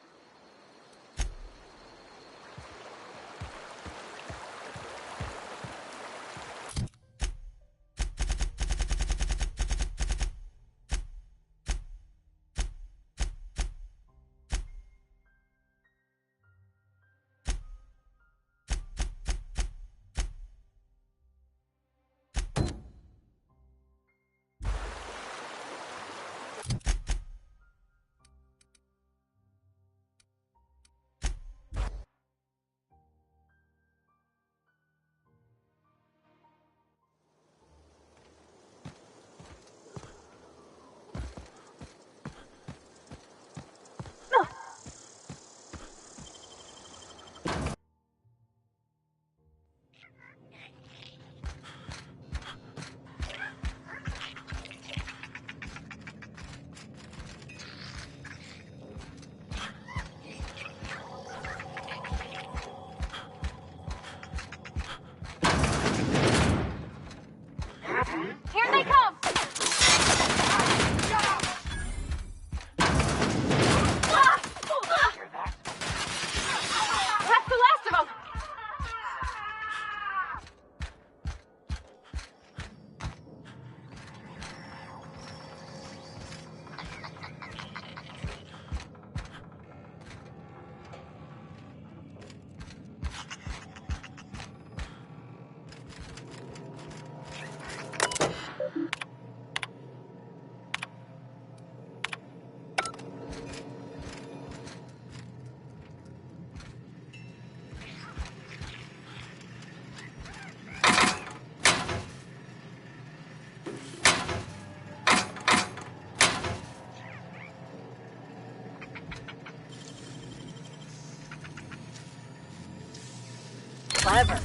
Clever.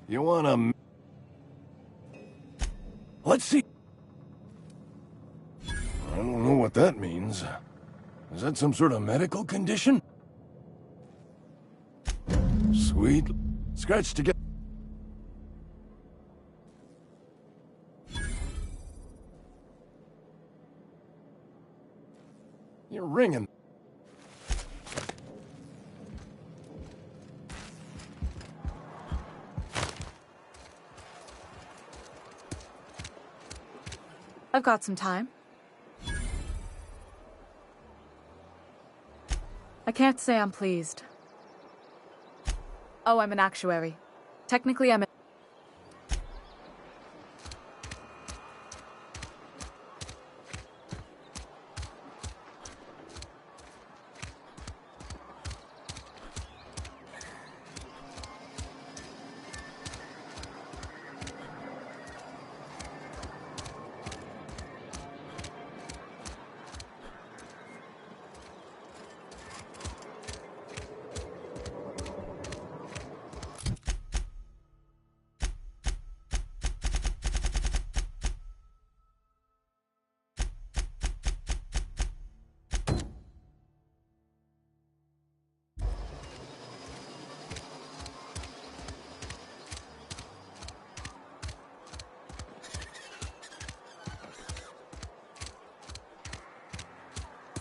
You wanna... Let's see. I don't know what that means. Is that some sort of medical condition? Sweet. Scratch together. You're ringing. I've got some time. I can't say I'm pleased. Oh, I'm an actuary. Technically, I'm a...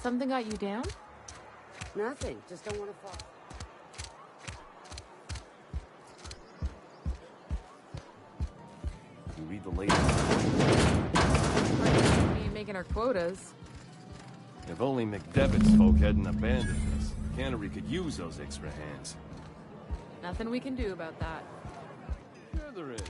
Something got you down? Nothing. Just don't want to fall. You read the latest. We ain't making our quotas. If only McDevitt's folk hadn't abandoned us. Cannery could use those extra hands. Nothing we can do about that. Sure there is.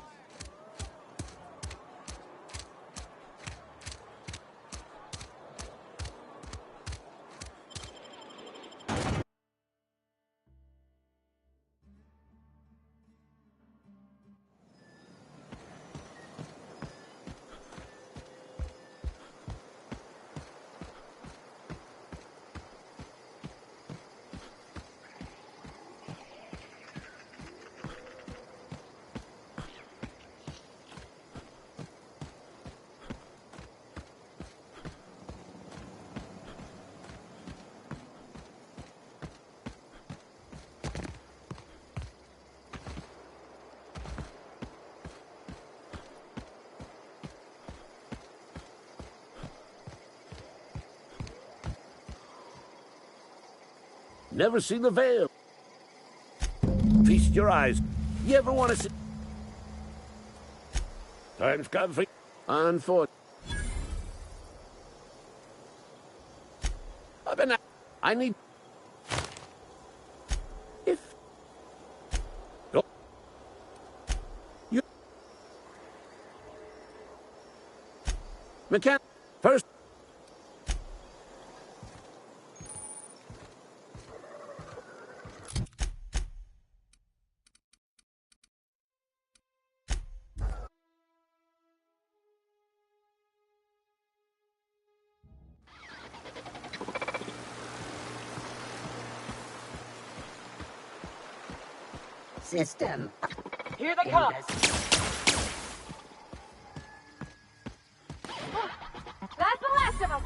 Never seen the veil. Feast your eyes. You ever want to see... Time's come for... On foot. I need... If... Oh. You... Mechan... First... System. Here they come. That's the last of them.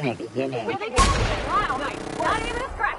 Where they going? Wow, nice. Not even a scratch.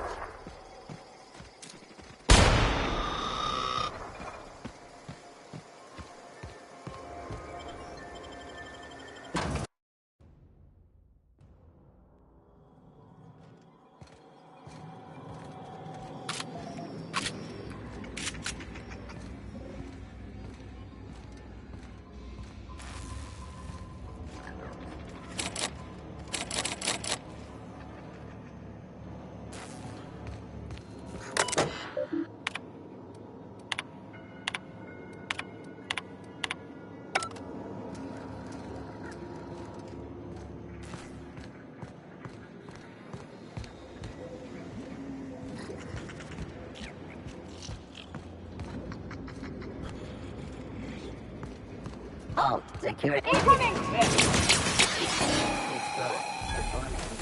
Halt, security. Incoming!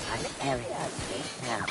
Private area, space now.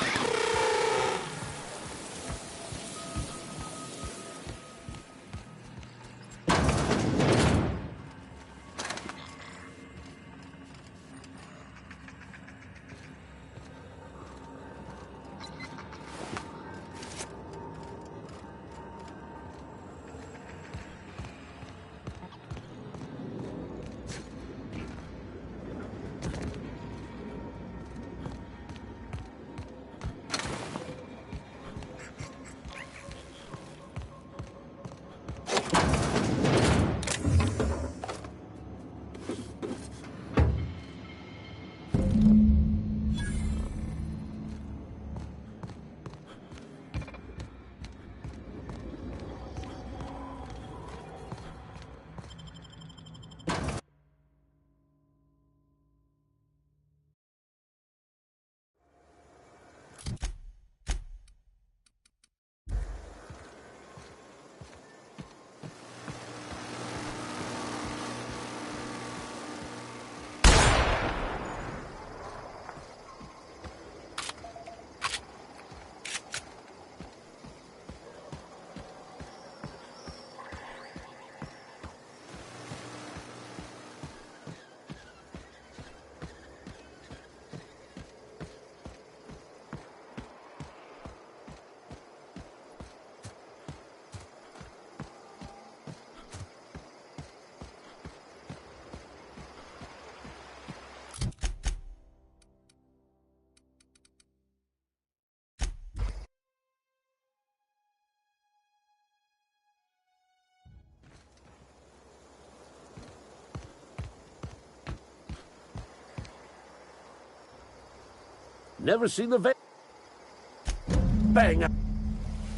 Never seen the bang.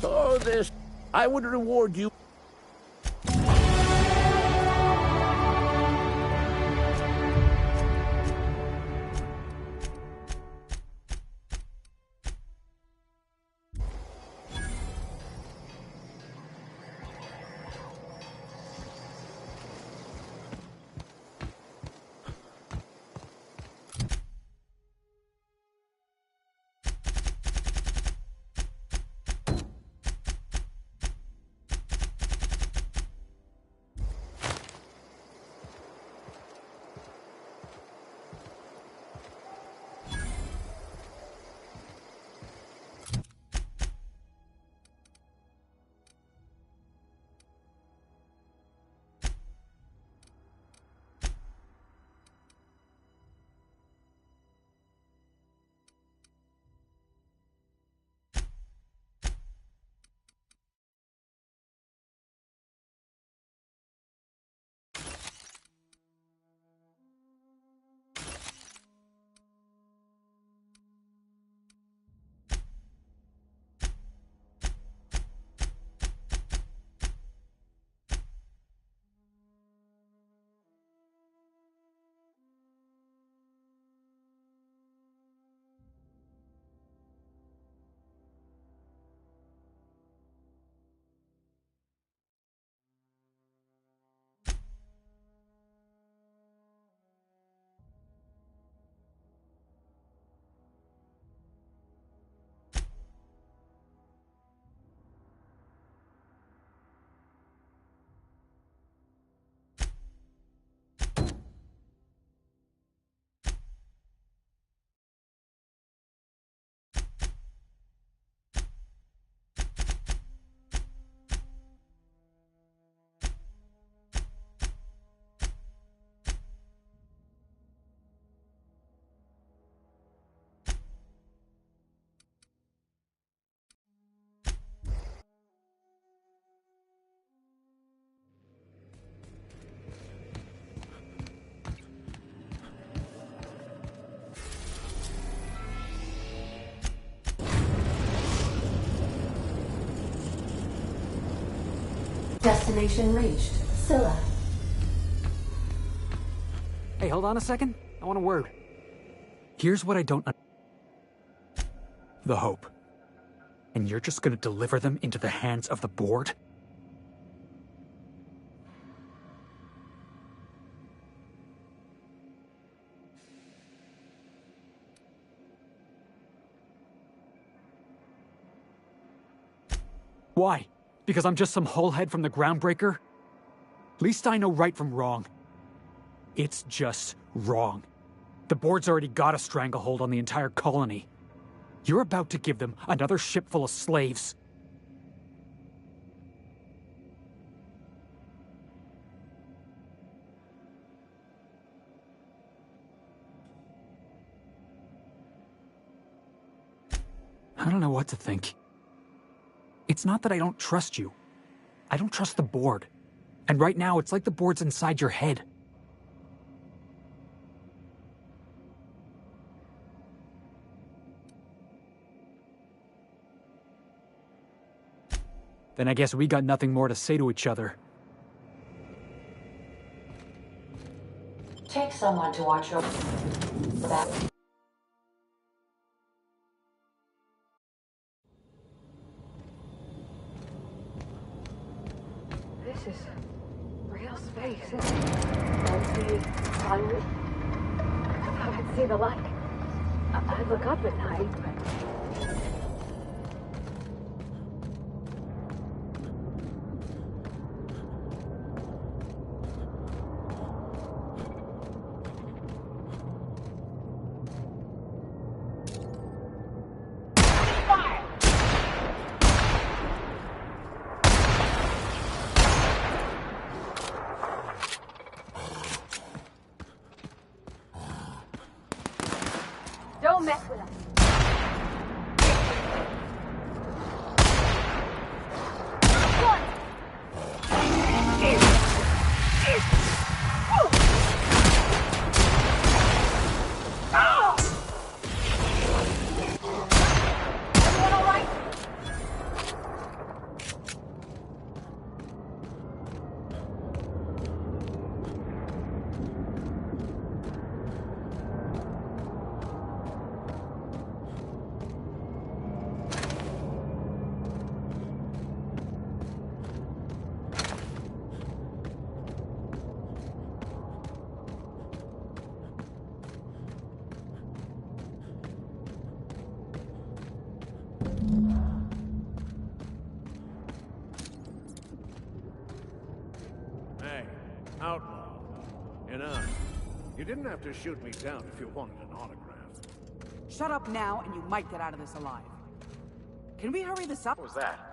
Oh, this. I would reward you. Destination reached. Scylla. Hey, hold on a second. I want a word. Here's what I don't the Hope. And you're just gonna deliver them into the hands of the board? Why? Because I'm just some hullhead from the Groundbreaker? At least I know right from wrong. It's just wrong. The board's already got a stranglehold on the entire colony. You're about to give them another ship full of slaves. I don't know what to think. It's not that I don't trust you. I don't trust the board. And right now, it's like the board's inside your head. Then I guess we got nothing more to say to each other. Take someone to watch your back. This is real space, isn't it? Fancy, climate. I thought I'd see the light. I look up at night, but... Don't mess with us. Everyone all right? Hey, outlaw. You know, you didn't have to shoot me down if you wanted an autograph. Shut up now, and you might get out of this alive. Can we hurry this up? What was that?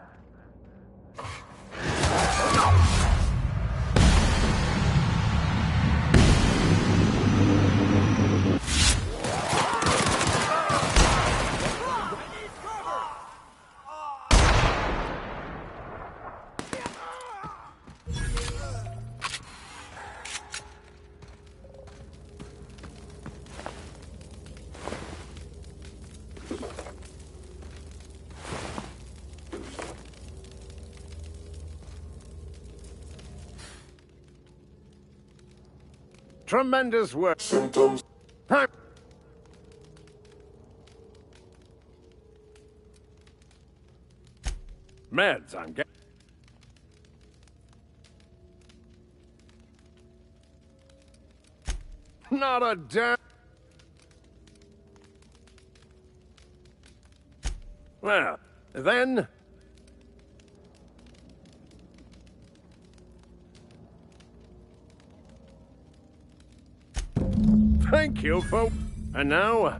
Tremendous work. Symptoms. Meds, I'm getting. Not a damn. Well, then. Thank you for... And now...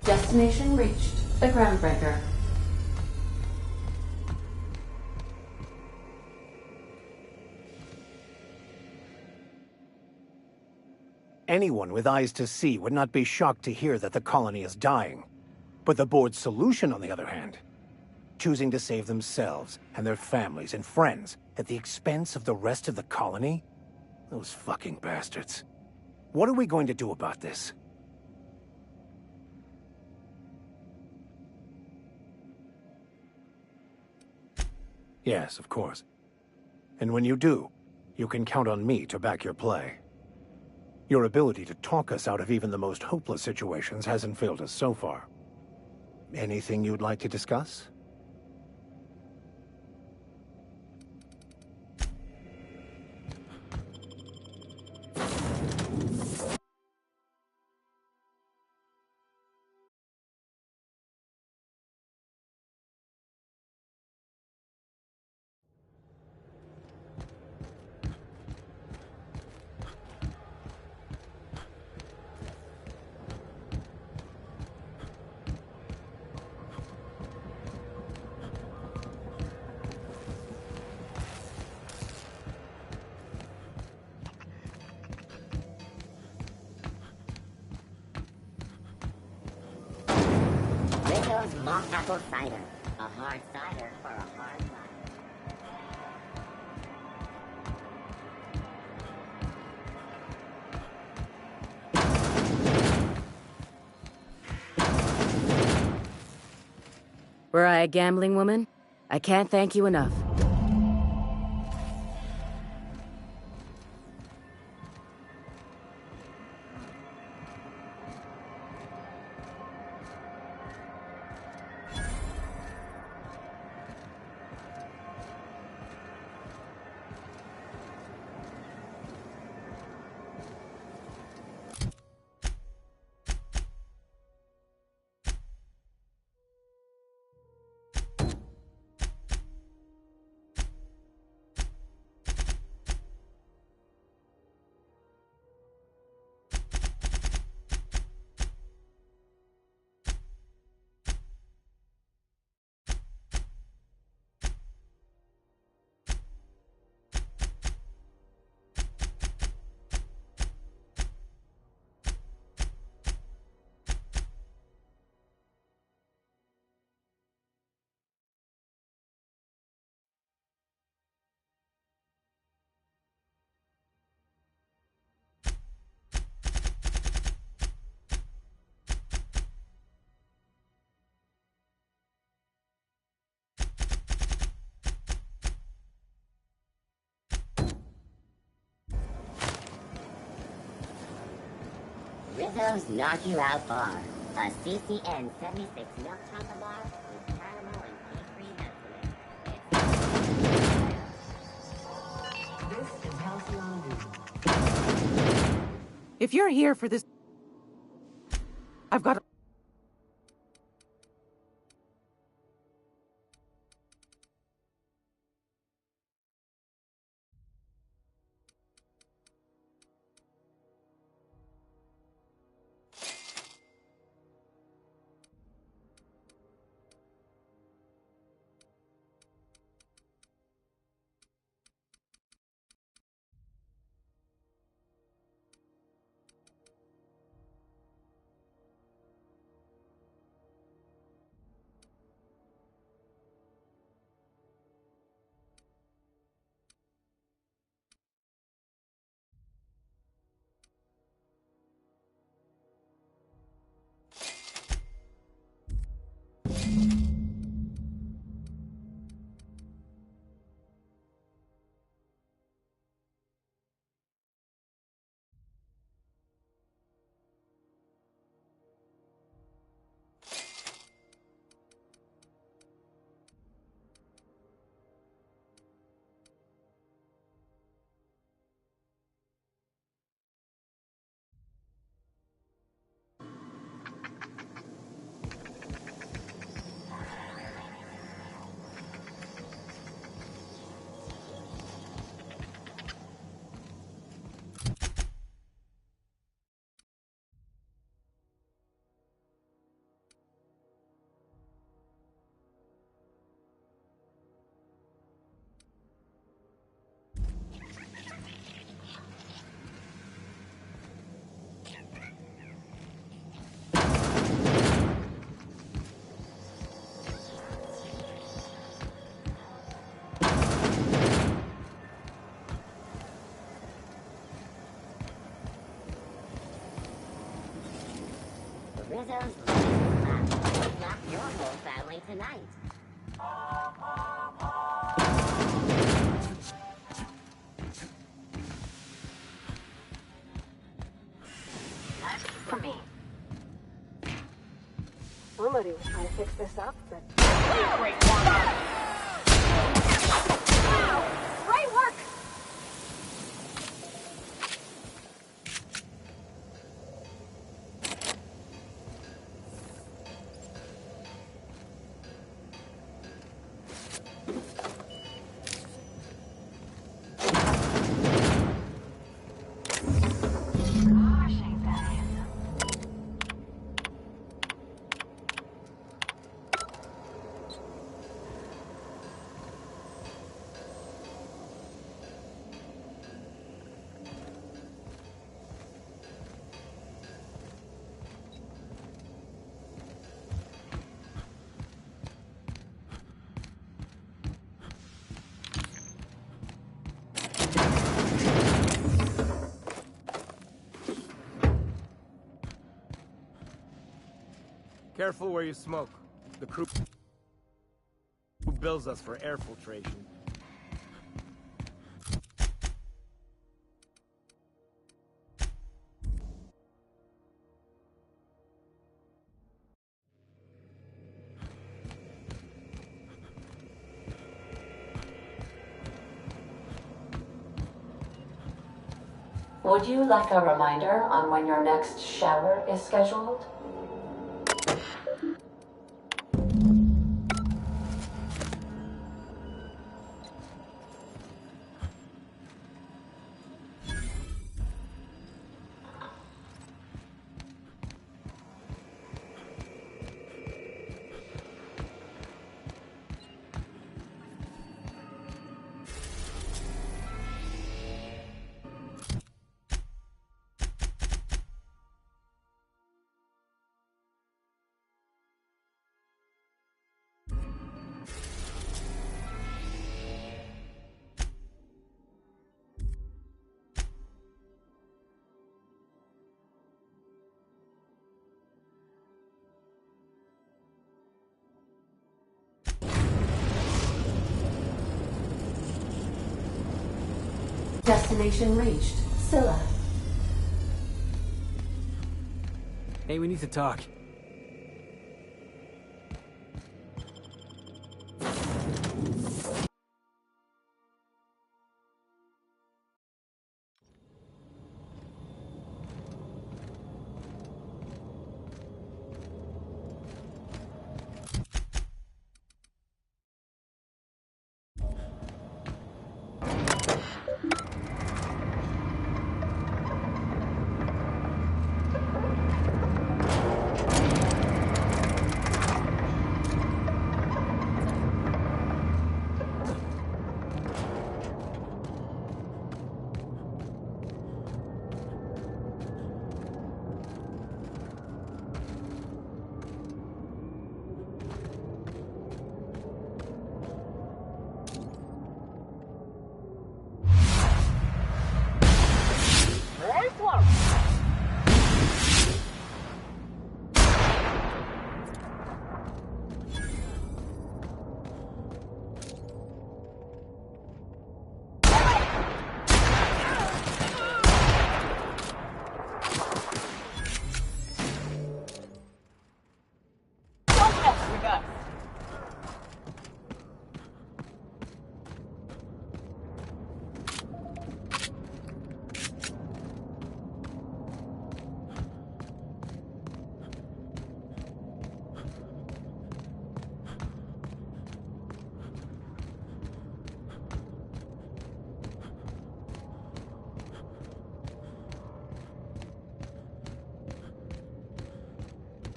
Destination reached. The Groundbreaker. Anyone with eyes to see would not be shocked to hear that the colony is dying. But the board's solution, on the other hand, choosing to save themselves and their families and friends at the expense of the rest of the colony? Those fucking bastards. What are we going to do about this? Yes, of course. And when you do, you can count on me to back your play. Your ability to talk us out of even the most hopeless situations hasn't failed us so far. Anything you'd like to discuss? Rizzo's mock apple cider. A hard cider for a hard life. Were I a gambling woman? I can't thank you enough. Rizzo's Knock You Out Bar. A CCN 76 milk chocolate bar with caramel and tea-free nuts. This is Halcyon. If you're here for this, I've got. those will knock your whole family tonight. For me. Somebody was trying to fix this up, but... Great work! Great work! Careful where you smoke. The crew bills us for air filtration. Would you like a reminder on when your next shower is scheduled? Destination reached. Scylla. Hey, we need to talk.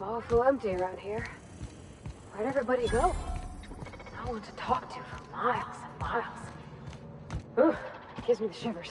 Awful empty around here. Where'd everybody go? No one to talk to for miles and miles. Ooh, gives me the shivers.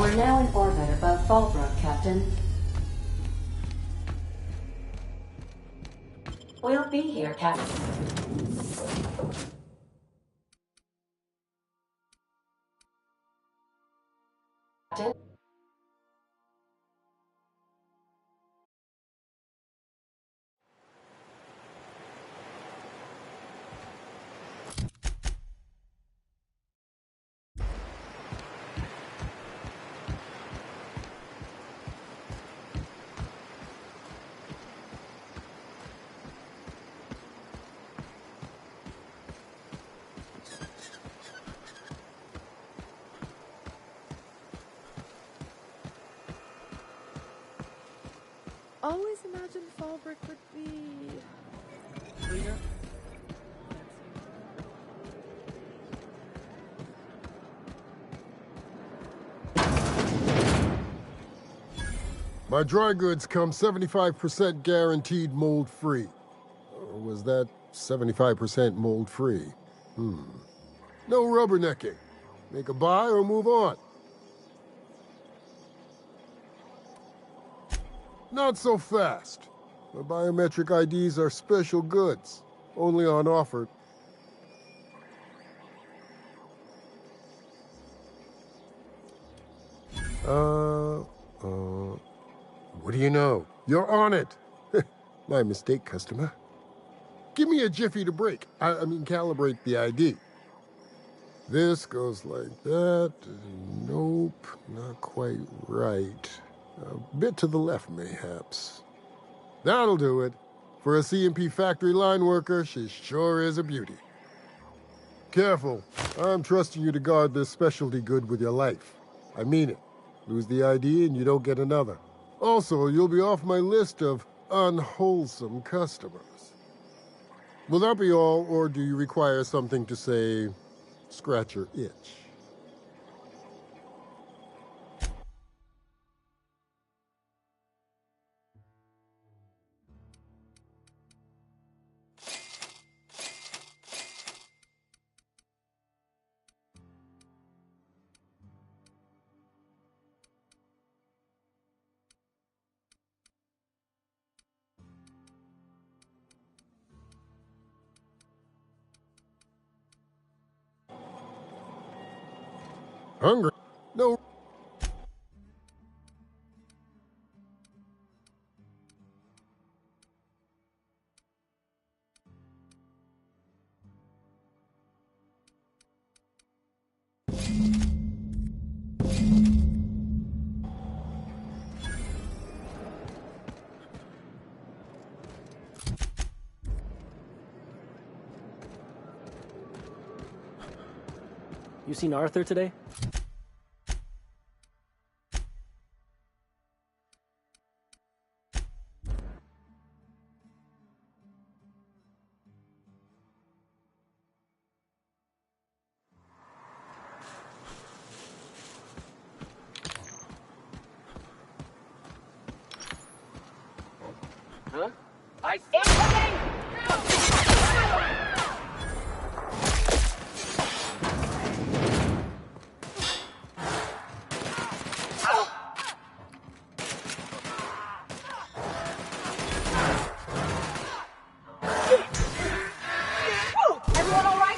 We're now in orbit above Fallbrook, Captain. We'll be here, Captain. Always imagined Fallbrook would be cleaner. My dry goods come 75% guaranteed mold-free. Or was that 75% mold-free? No rubbernecking. Make a buy or move on. Not so fast. My biometric IDs are special goods. Only on offer. What do you know? You're on it. My mistake, customer. Give me a jiffy to break. I mean, calibrate the ID. This goes like that. Nope, not quite right. A bit to the left, mayhaps. That'll do it. For a CMP factory line worker, she sure is a beauty. Careful. I'm trusting you to guard this specialty good with your life. I mean it. Lose the ID and you don't get another. Also, you'll be off my list of unwholesome customers. Will that be all, or do you require something to say, scratch your itch? Hungry? No. You seen Arthur today? Huh? I incoming! Everyone all right?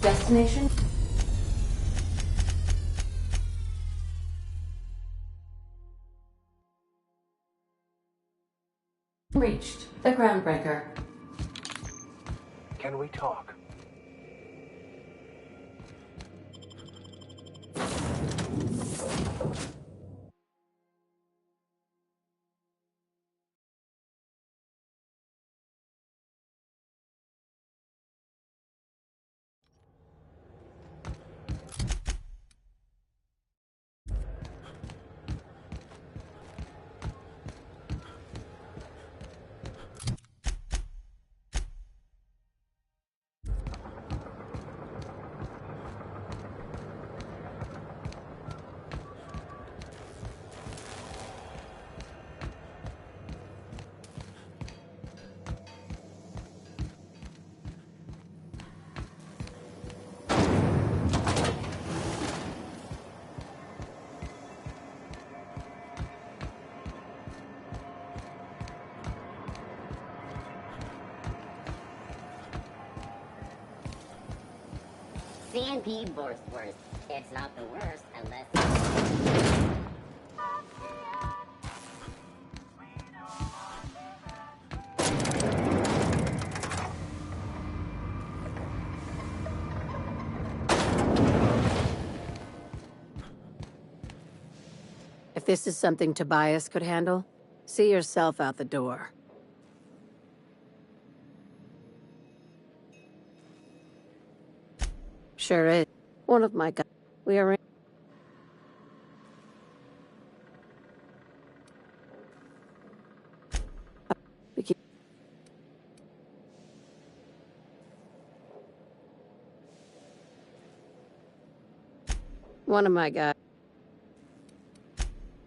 Destination? Reached. The Groundbreaker. Can we talk? CNP Borsworth. It's not the worst unless... If this is something Tobias could handle, see yourself out the door. Sure is. One of my guys. We are in. One of my guys.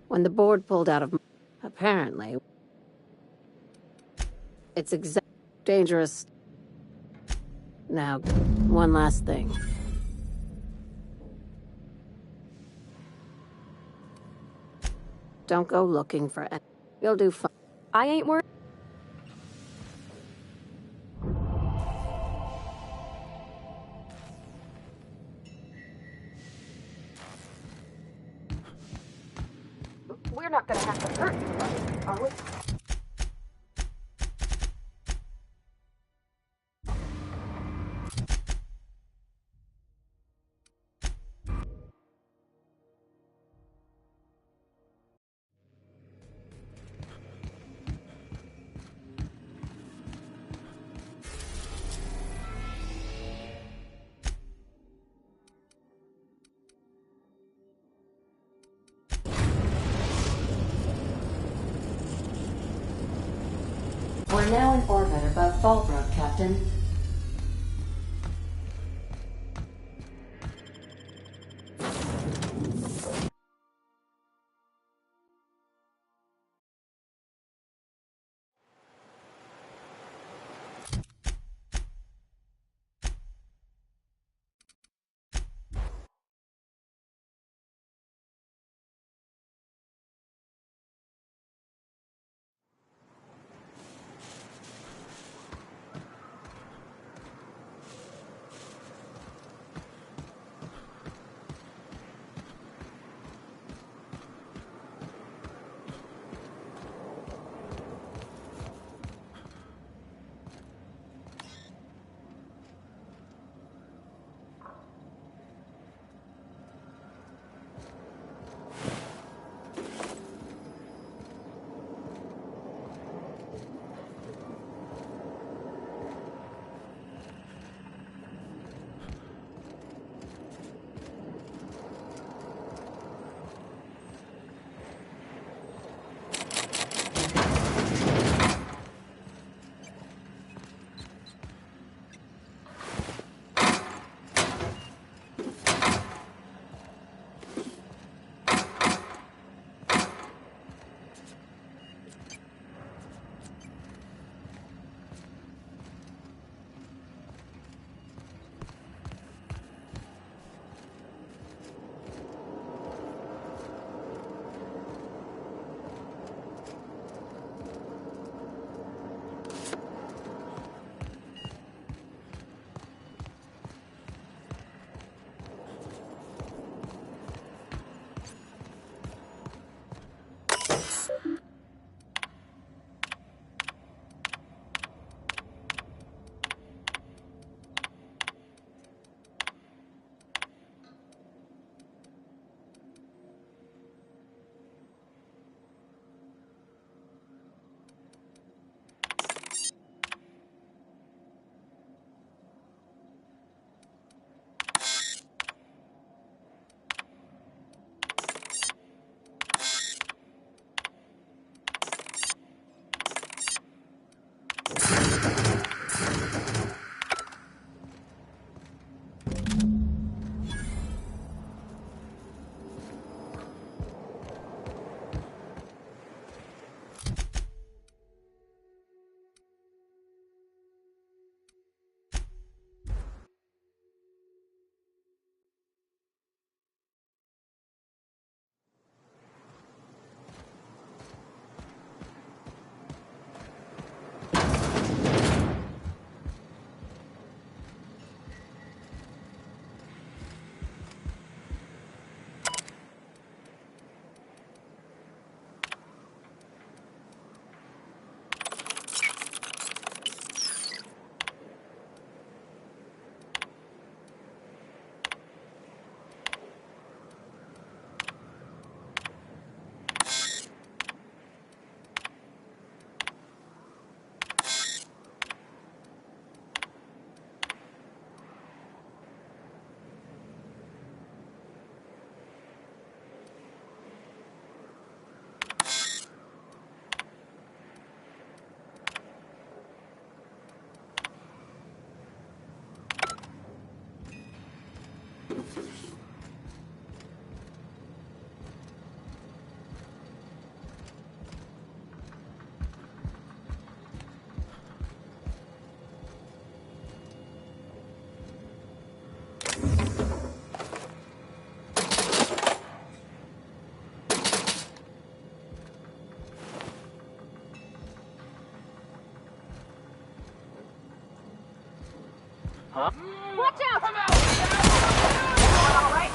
When the board pulled out of... Apparently. It's dangerous. Now, one last thing. Don't go looking for it. You'll do fine. I ain't worried. We're not gonna have to hurt you, are we? We're now in orbit above Fallbrook, Captain. Watch out! Come out! All right?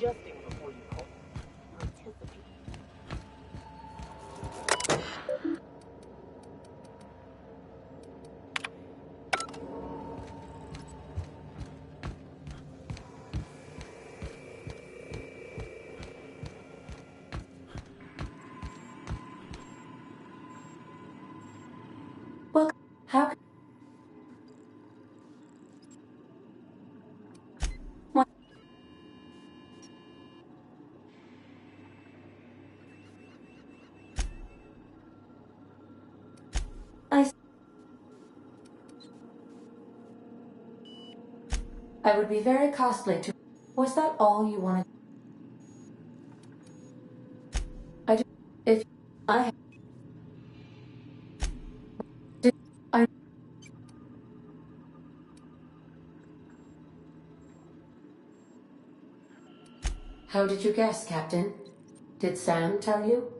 adjusting before you pull. Anticipate. Well, how? What? I would be very costly to. Was that all you wanted? I do. If I did, I. How did you guess, Captain? Did Sam tell you?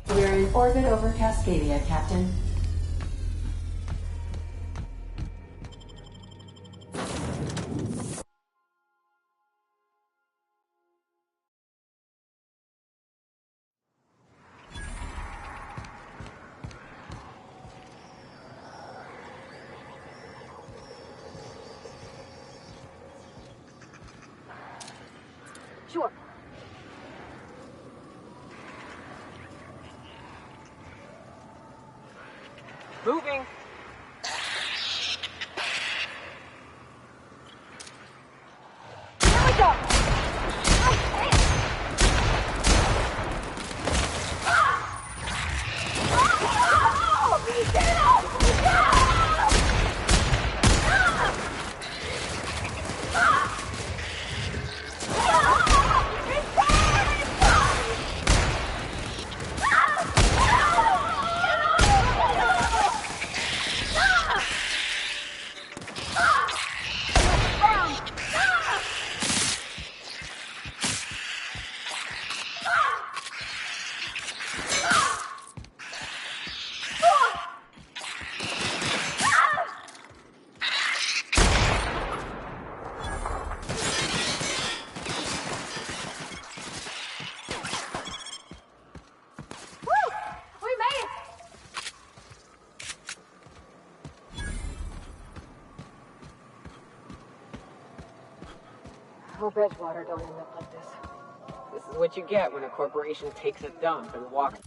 We're in orbit over Cascadia, Captain. Sure. Moving. Here we go! Hope Edgewater don't end up like this. This is what you get when a corporation takes a dump and walks.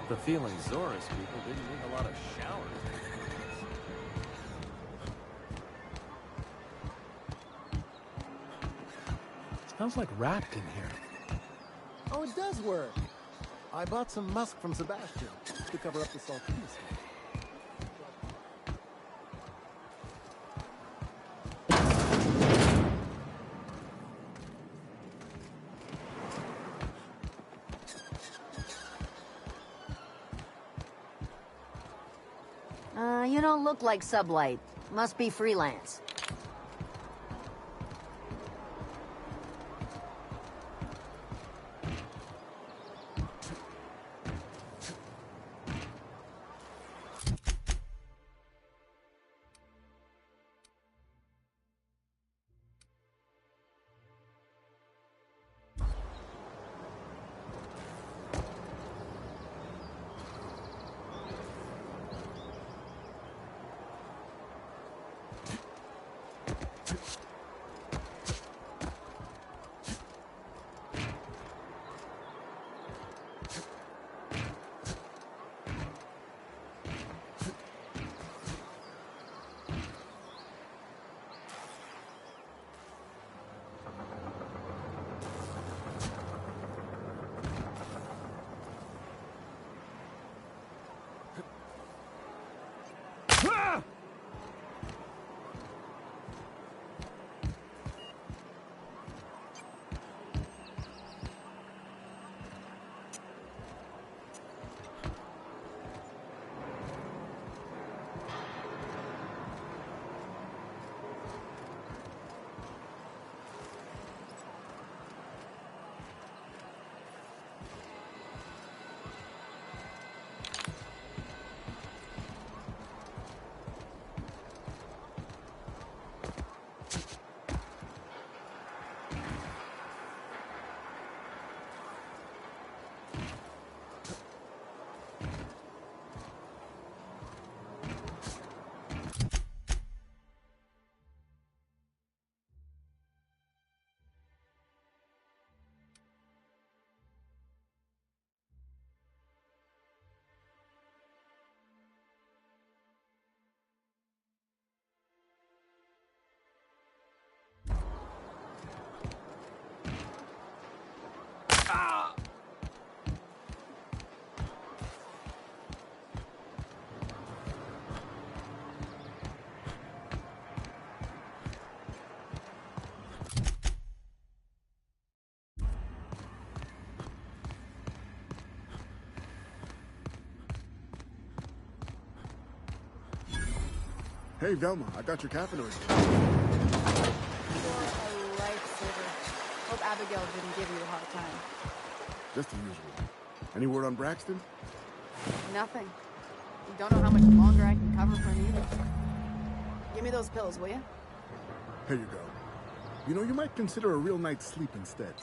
The feeling Zoris people didn't need a lot of showers. Smells like wrapped in here. Oh, it does work. I bought some musk from Sebastian to cover up the saltiness. You don't look like Sublight. Must be freelance. Hey, Velma, I got your caffeine order. You're a lifesaver. Hope Abigail didn't give you a hard time. Just the usual. Any word on Braxton? Nothing. You don't know how much longer I can cover for him either. Give me those pills, will you? Here you go. You know, you might consider a real night's sleep instead.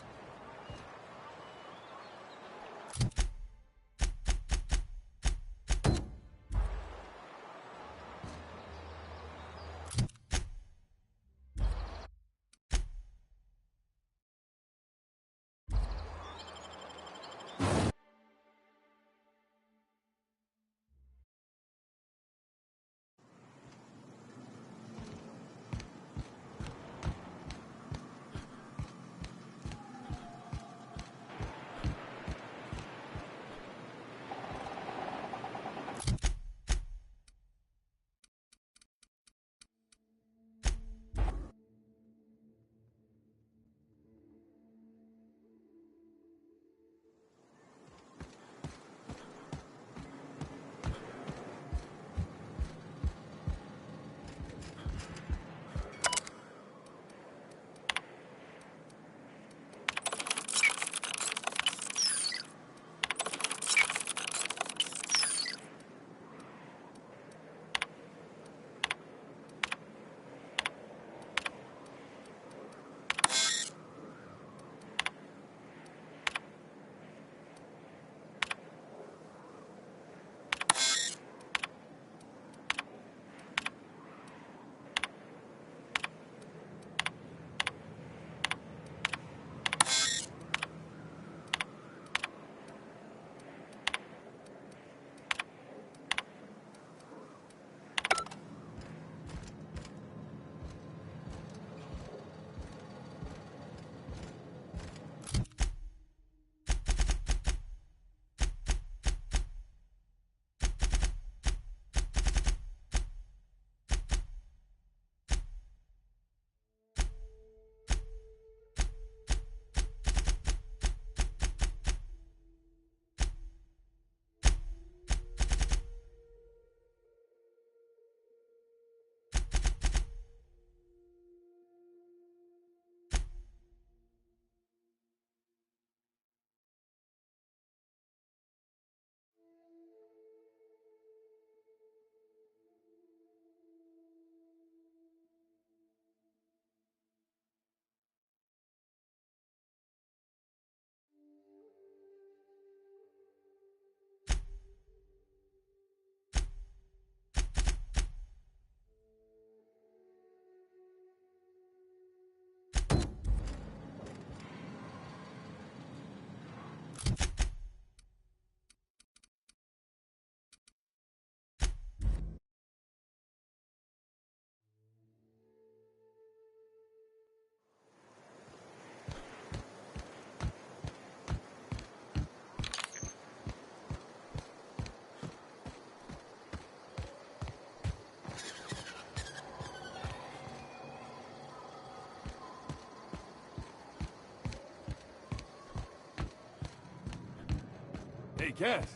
guess.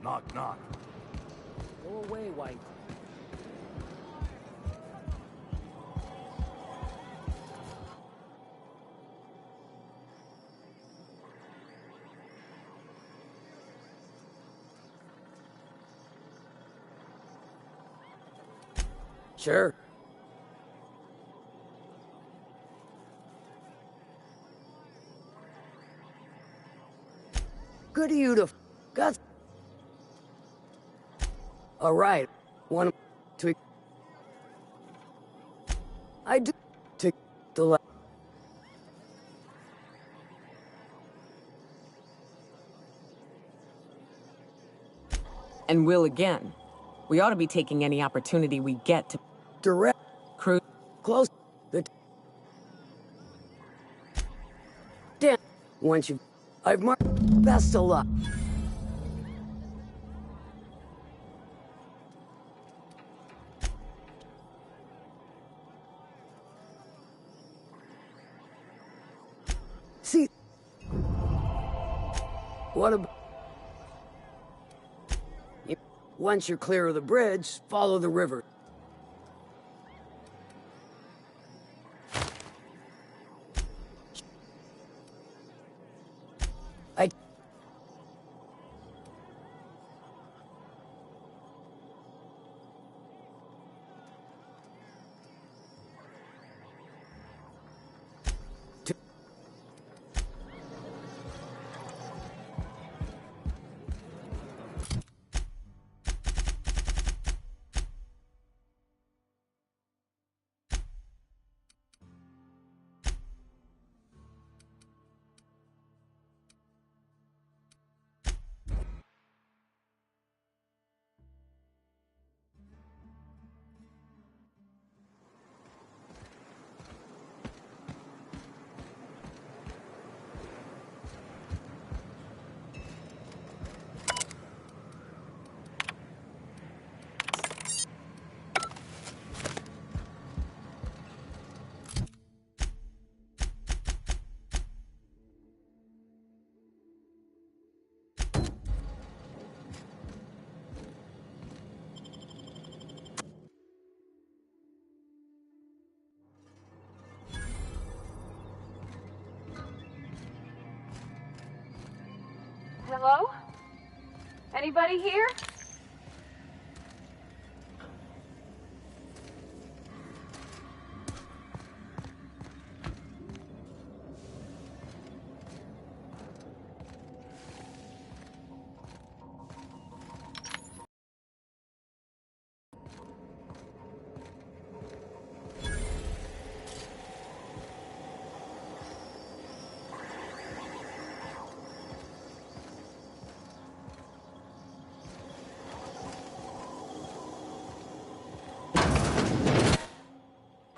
Knock, knock. Go away, White. Sure. Good of you to got. All right. Want to? I do to the left. And will again. We ought to be taking any opportunity we get to direct crew close the. Damn. Once you, I've marked. Best of luck. See. What about? Once you're clear of the bridge, follow the river. Hello? Anybody here?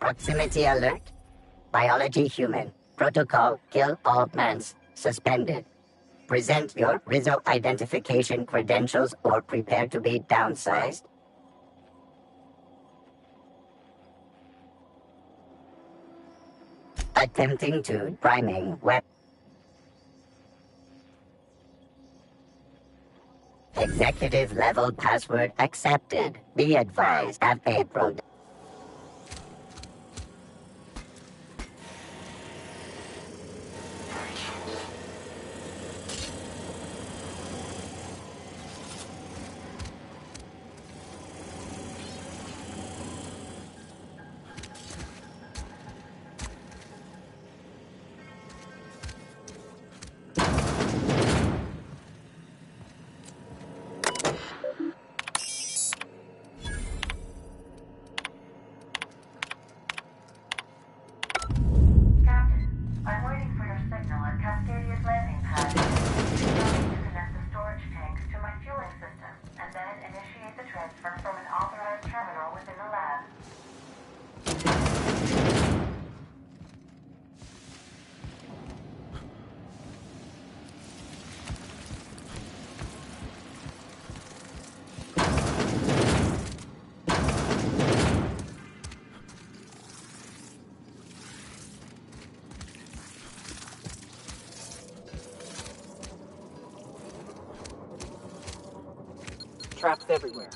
Proximity alert. Biology human. Protocol kill all plants. Suspended. Present your Rizzo identification credentials or prepare to be downsized. Attempting to priming web. Executive level password accepted. Be advised, have a pro. traps everywhere.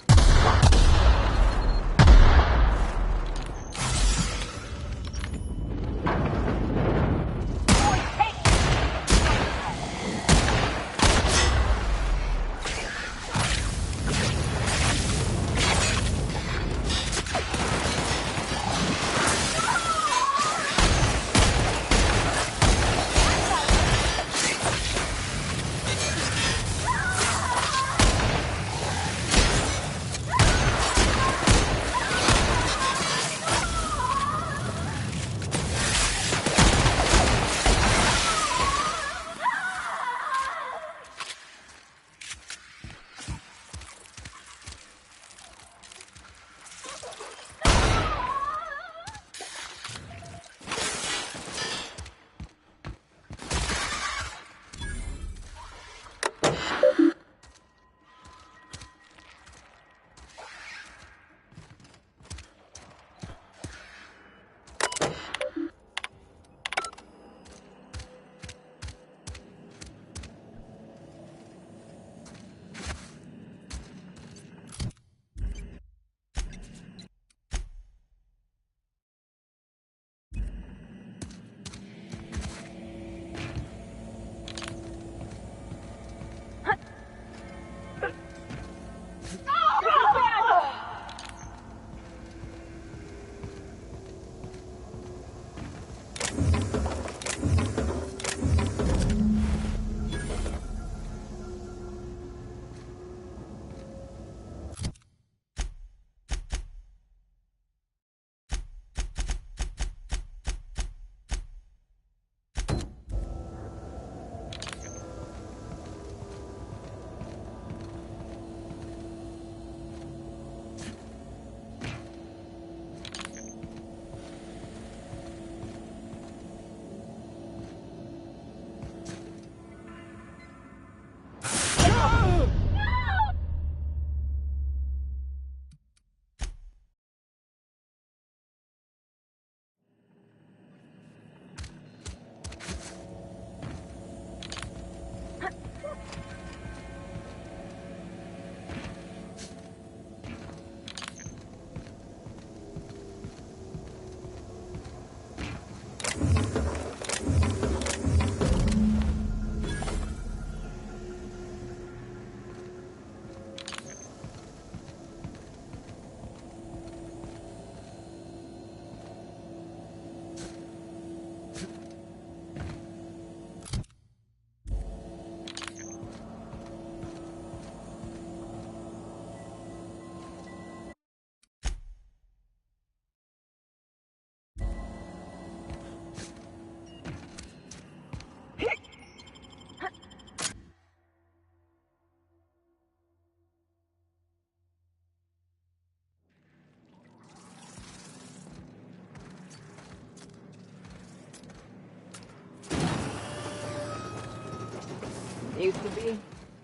Used to be,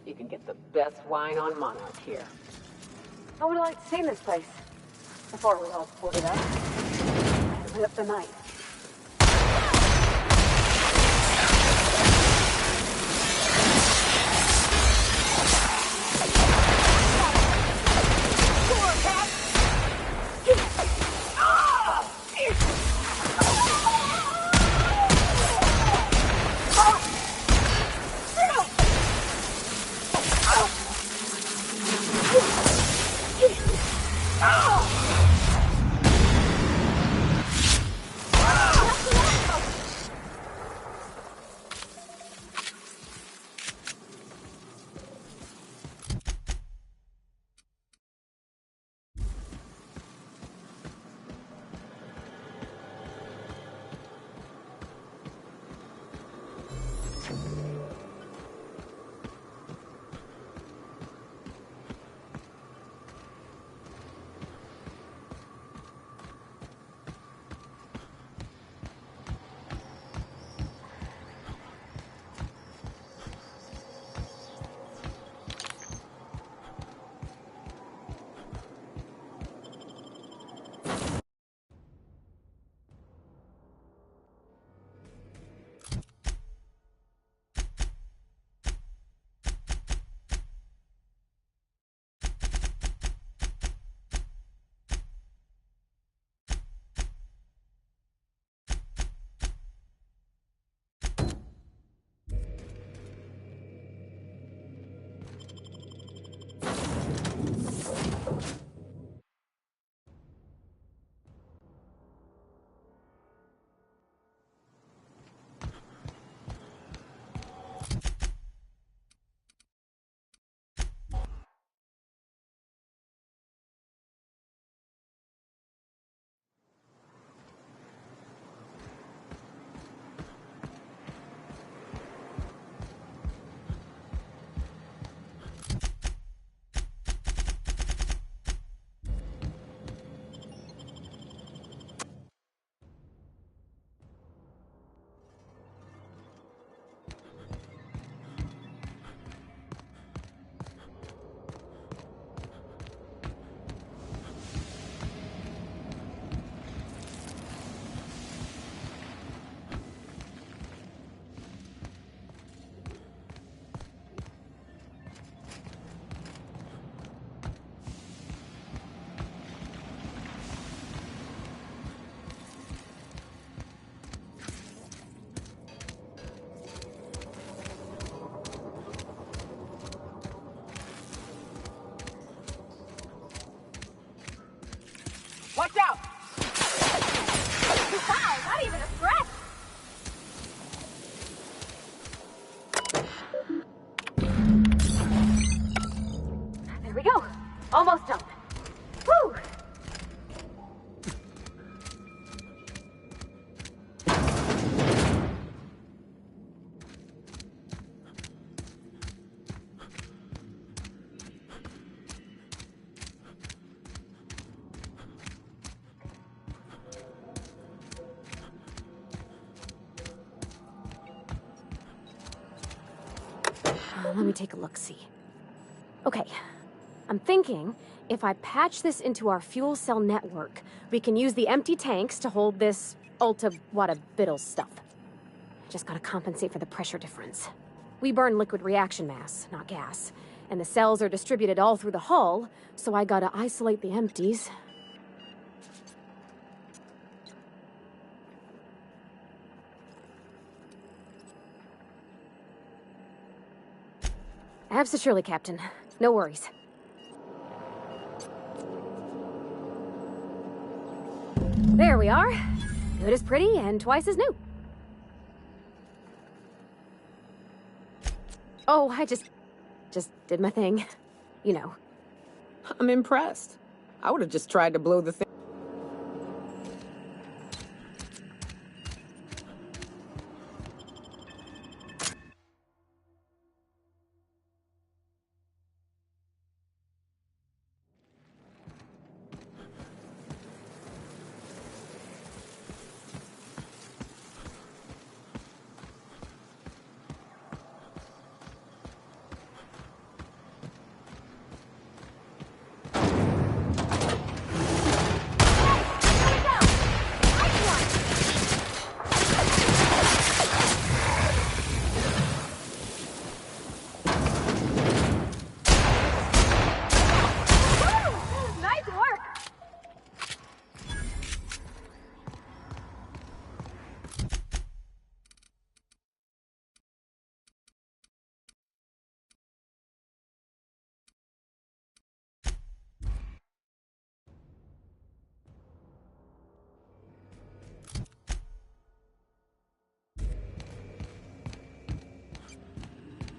you can get the best wine on Monarch here. I would like to see this place before we all split it up. Lit up the night. Watch out! Wow, not even a scratch! There we go. Almost done. Whew! Let me take a look-see. Okay, I'm thinking if I patch this into our fuel cell network, we can use the empty tanks to hold this ulta-wada-biddle stuff. Just gotta compensate for the pressure difference. We burn liquid reaction mass, not gas, and the cells are distributed all through the hull, so I gotta isolate the empties. Absolutely, Captain. No worries. There we are. Good as pretty and twice as new. Oh, I just did my thing. You know. I'm impressed. I would have just tried to blow the thing.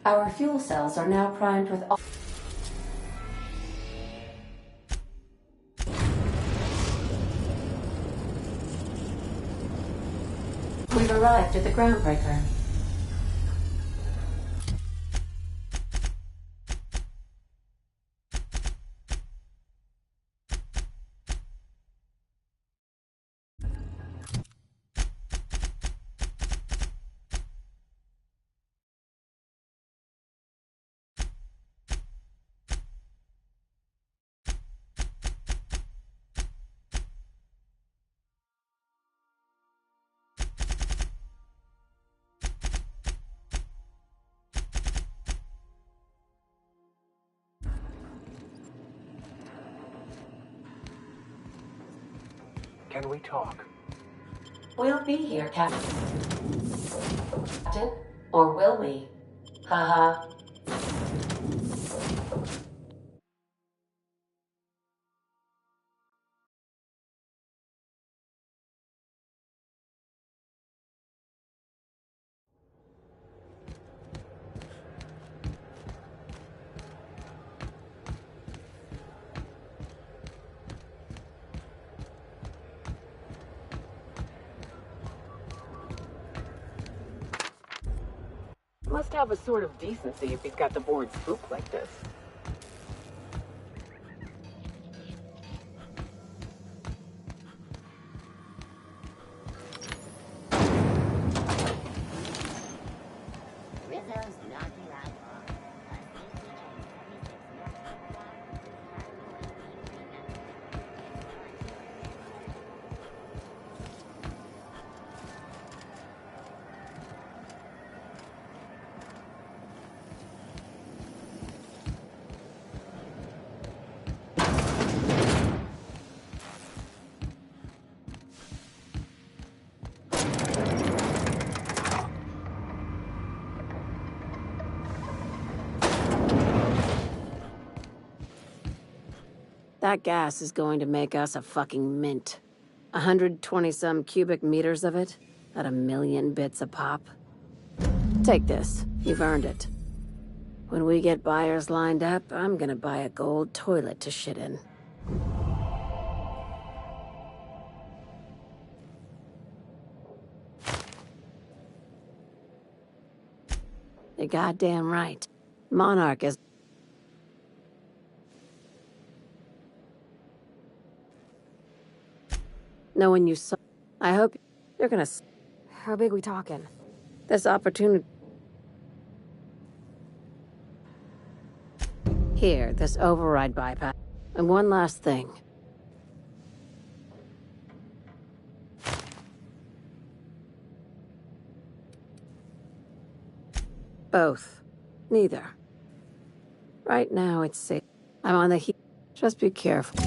Our fuel cells are now primed with all... We've arrived at the groundbreaker. Can we talk? We'll be here, Captain. Or will we? Haha. Must have a sort of decency if he's got the board spooked like this. Rizzo's knocking out That gas is going to make us a fucking mint. 120-some cubic meters of it, at 1,000,000 bits a pop. Take this. You've earned it. When we get buyers lined up, I'm gonna buy a gold toilet to shit in. You're goddamn right. Monarch is... Knowing you saw... I hope you're gonna... How big we talking? This opportunity... Here, this override bypass. And one last thing. Both. Neither. Right now, it's safe. I'm on the heat. Just be careful.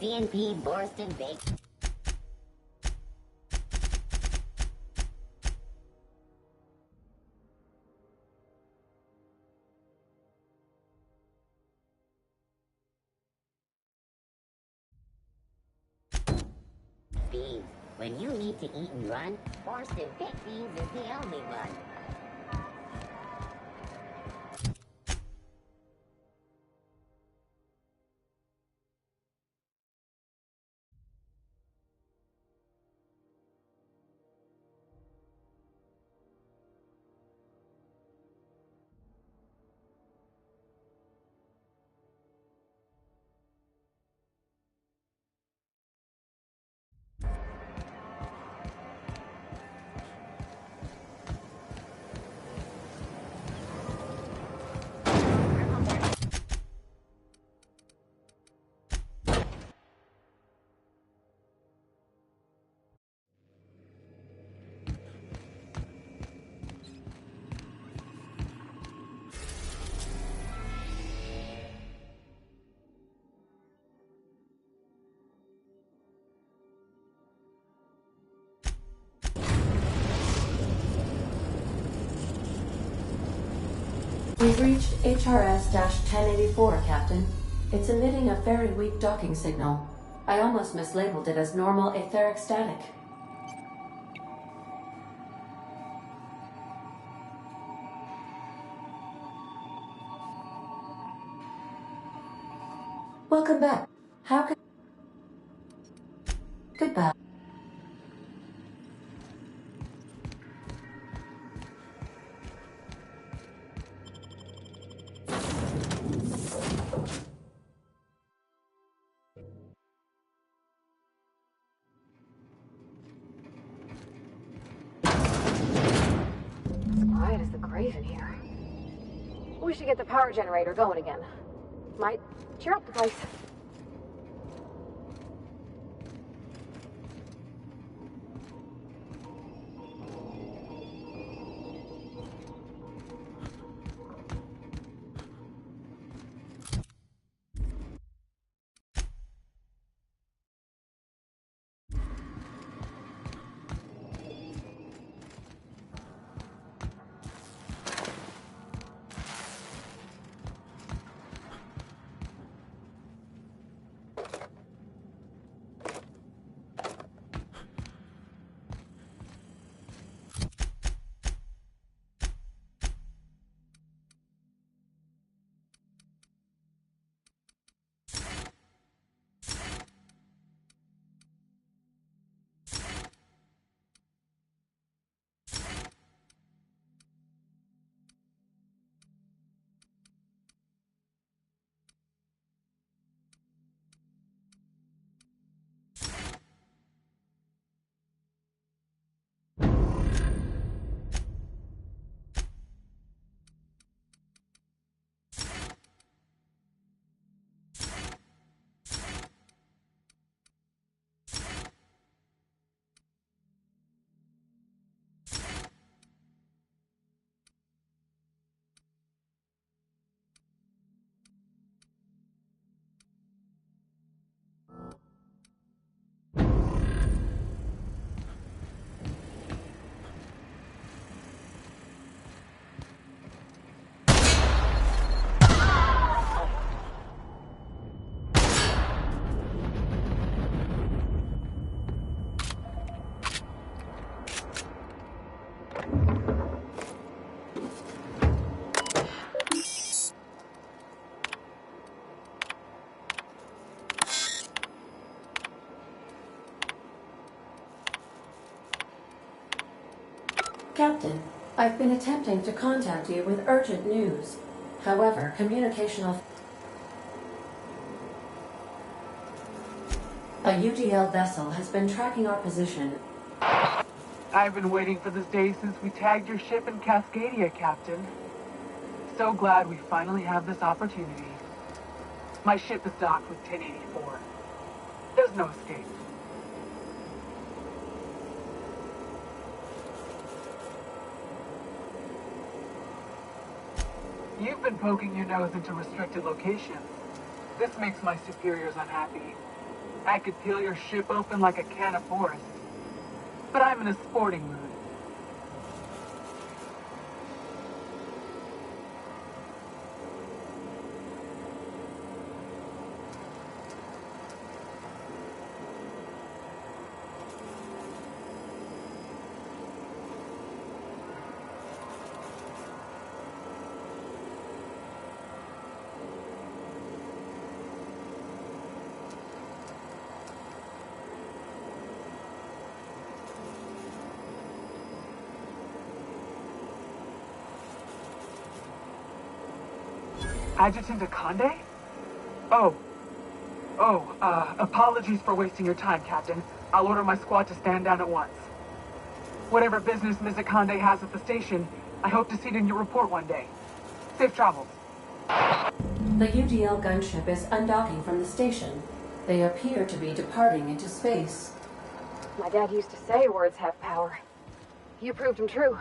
CNP Borston Bake. Beans. When you need to eat and run, Borston Baked Beans is the only one. We've reached HRS-1084, Captain. It's emitting a very weak docking signal. I almost mislabeled it as normal etheric static. Welcome back. How can... Goodbye. Quiet as the grave in here. We should get the power generator going again. Might cheer up the place. Captain, I've been attempting to contact you with urgent news. However, communication... A UGL vessel has been tracking our position. I've been waiting for this day since we tagged your ship in Cascadia, Captain. So glad we finally have this opportunity. My ship is docked with 1084. There's no escape. You've been poking your nose into restricted locations. This makes my superiors unhappy. I could peel your ship open like a can of forest. But I'm in a sporting mood. Adjutant Akande? Apologies for wasting your time, Captain. I'll order my squad to stand down at once. Whatever business Ms. Akande has at the station, I hope to see it in your report one day. Safe travels. The UGL gunship is undocking from the station. They appear to be departing into space. My dad used to say words have power. You proved them true.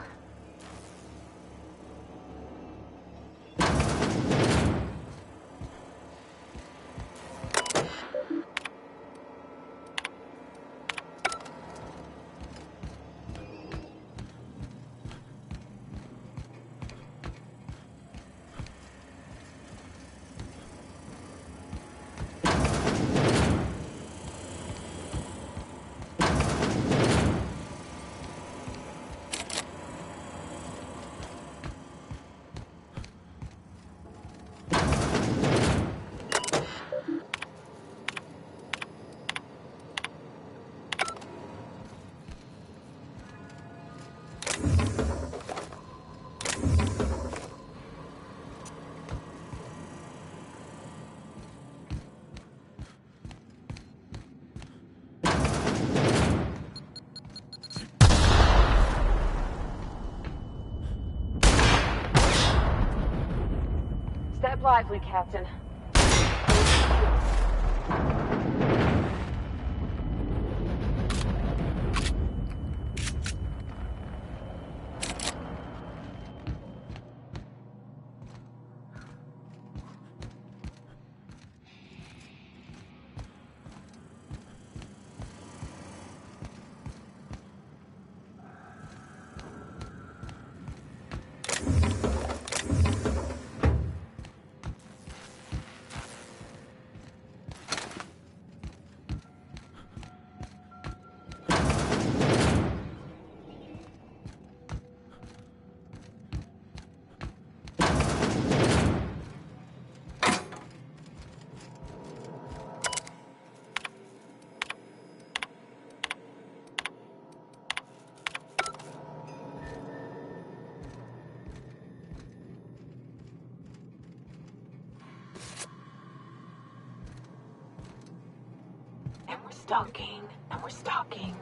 Step lively, Captain. And we're stalking.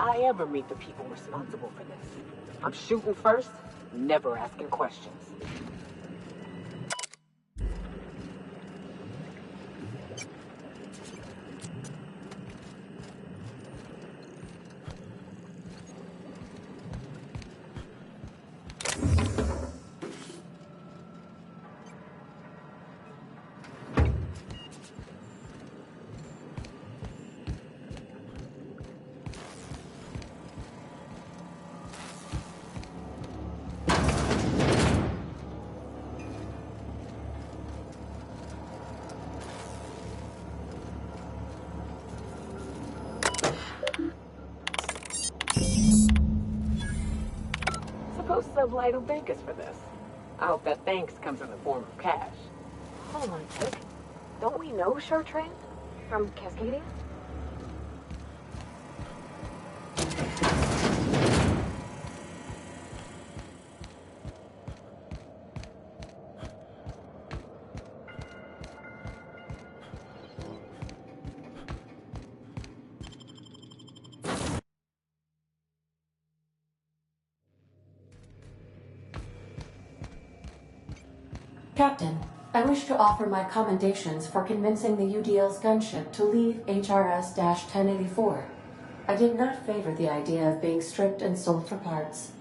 I ever meet the people responsible for this. I'm shooting first, never asking questions. Suppose Sublight will thank us for this. I hope that thanks comes in the form of cash. Hold on, Tick. Don't we know Chartrand? From Cascadia? Captain, I wish to offer my commendations for convincing the UDL's gunship to leave HRS-1084. I did not favor the idea of being stripped and sold for parts.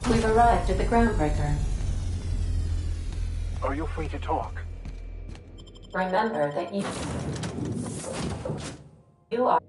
We've arrived at the groundbreaker. Are you free to talk? Remember that you are...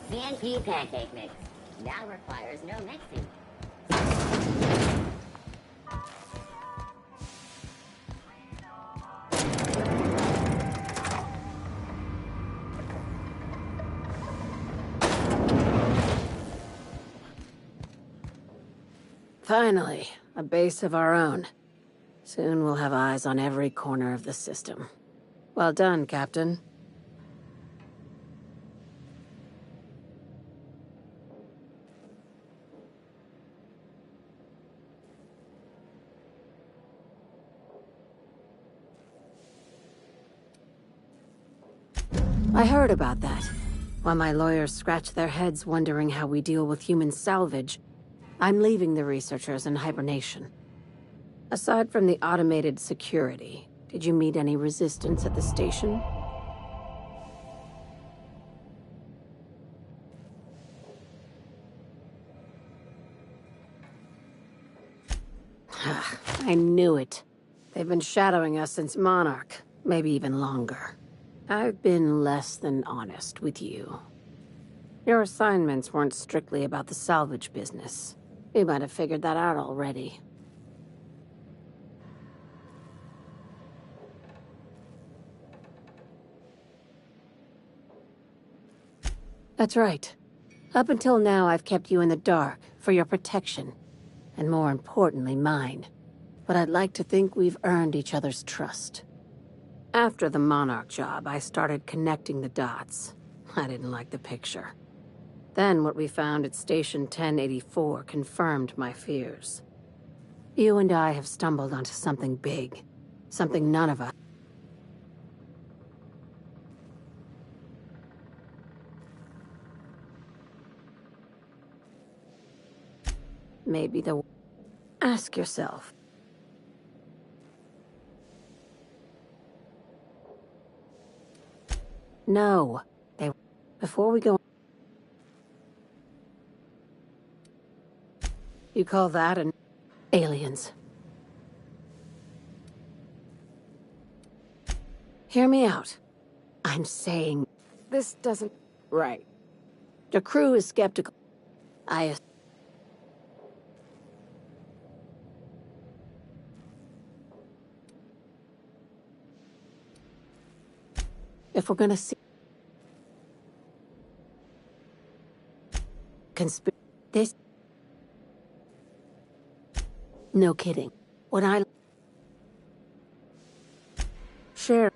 CNP pancake mix. Now requires no mixing. Finally, a base of our own. Soon we'll have eyes on every corner of the system. Well done, Captain. I heard about that. While my lawyers scratch their heads wondering how we deal with human salvage, I'm leaving the researchers in hibernation. Aside from the automated security, did you meet any resistance at the station? I knew it. They've been shadowing us since Monarch, maybe even longer. I've been less than honest with you. Your assignments weren't strictly about the salvage business. You might have figured that out already. That's right. Up until now, I've kept you in the dark for your protection, and more importantly, mine. But I'd like to think we've earned each other's trust. After the Monarch job, I started connecting the dots. I didn't like the picture. Then what we found at Station 1084 confirmed my fears. You and I have stumbled onto something big. Something none of us... Maybe the... Ask yourself. No. Before we go... You call that an... aliens. Hear me out. I'm saying... This doesn't... Right. The crew is skeptical. If we're gonna see... This... No kidding. When I... Share...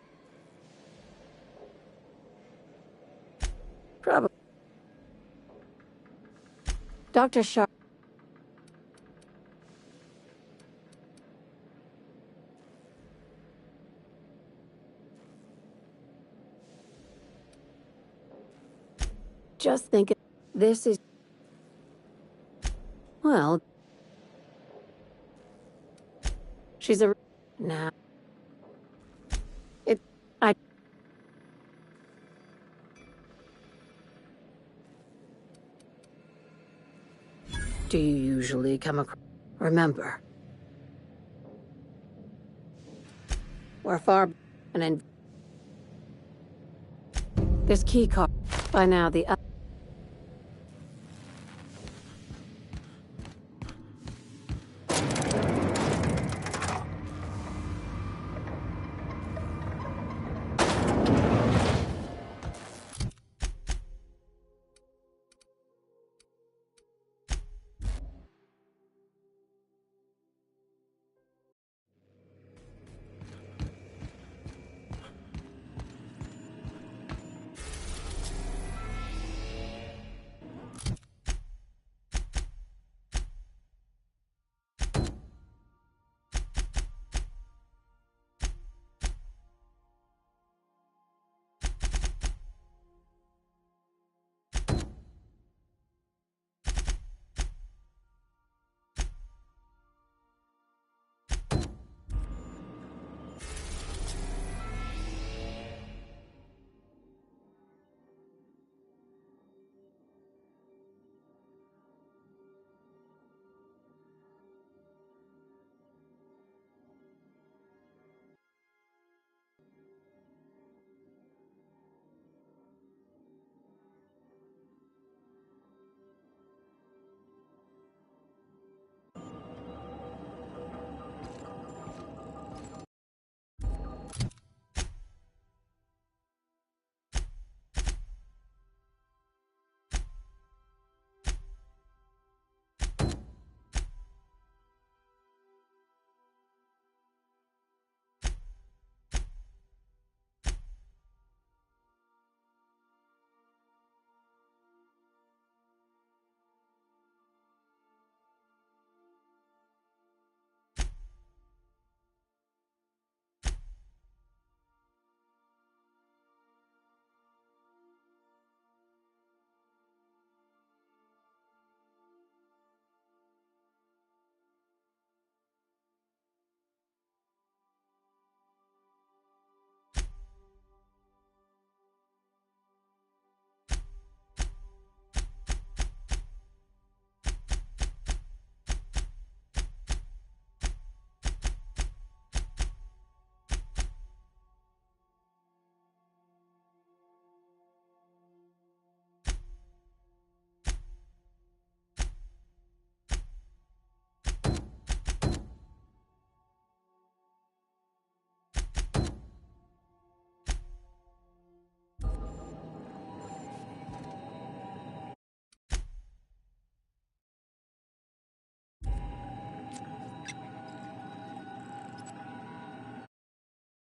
Probably... Dr. Sharp... Just think, this is... Well... She's a... Nah. I... Do you usually come across... Remember. We're far... And then... This key card... By now, the...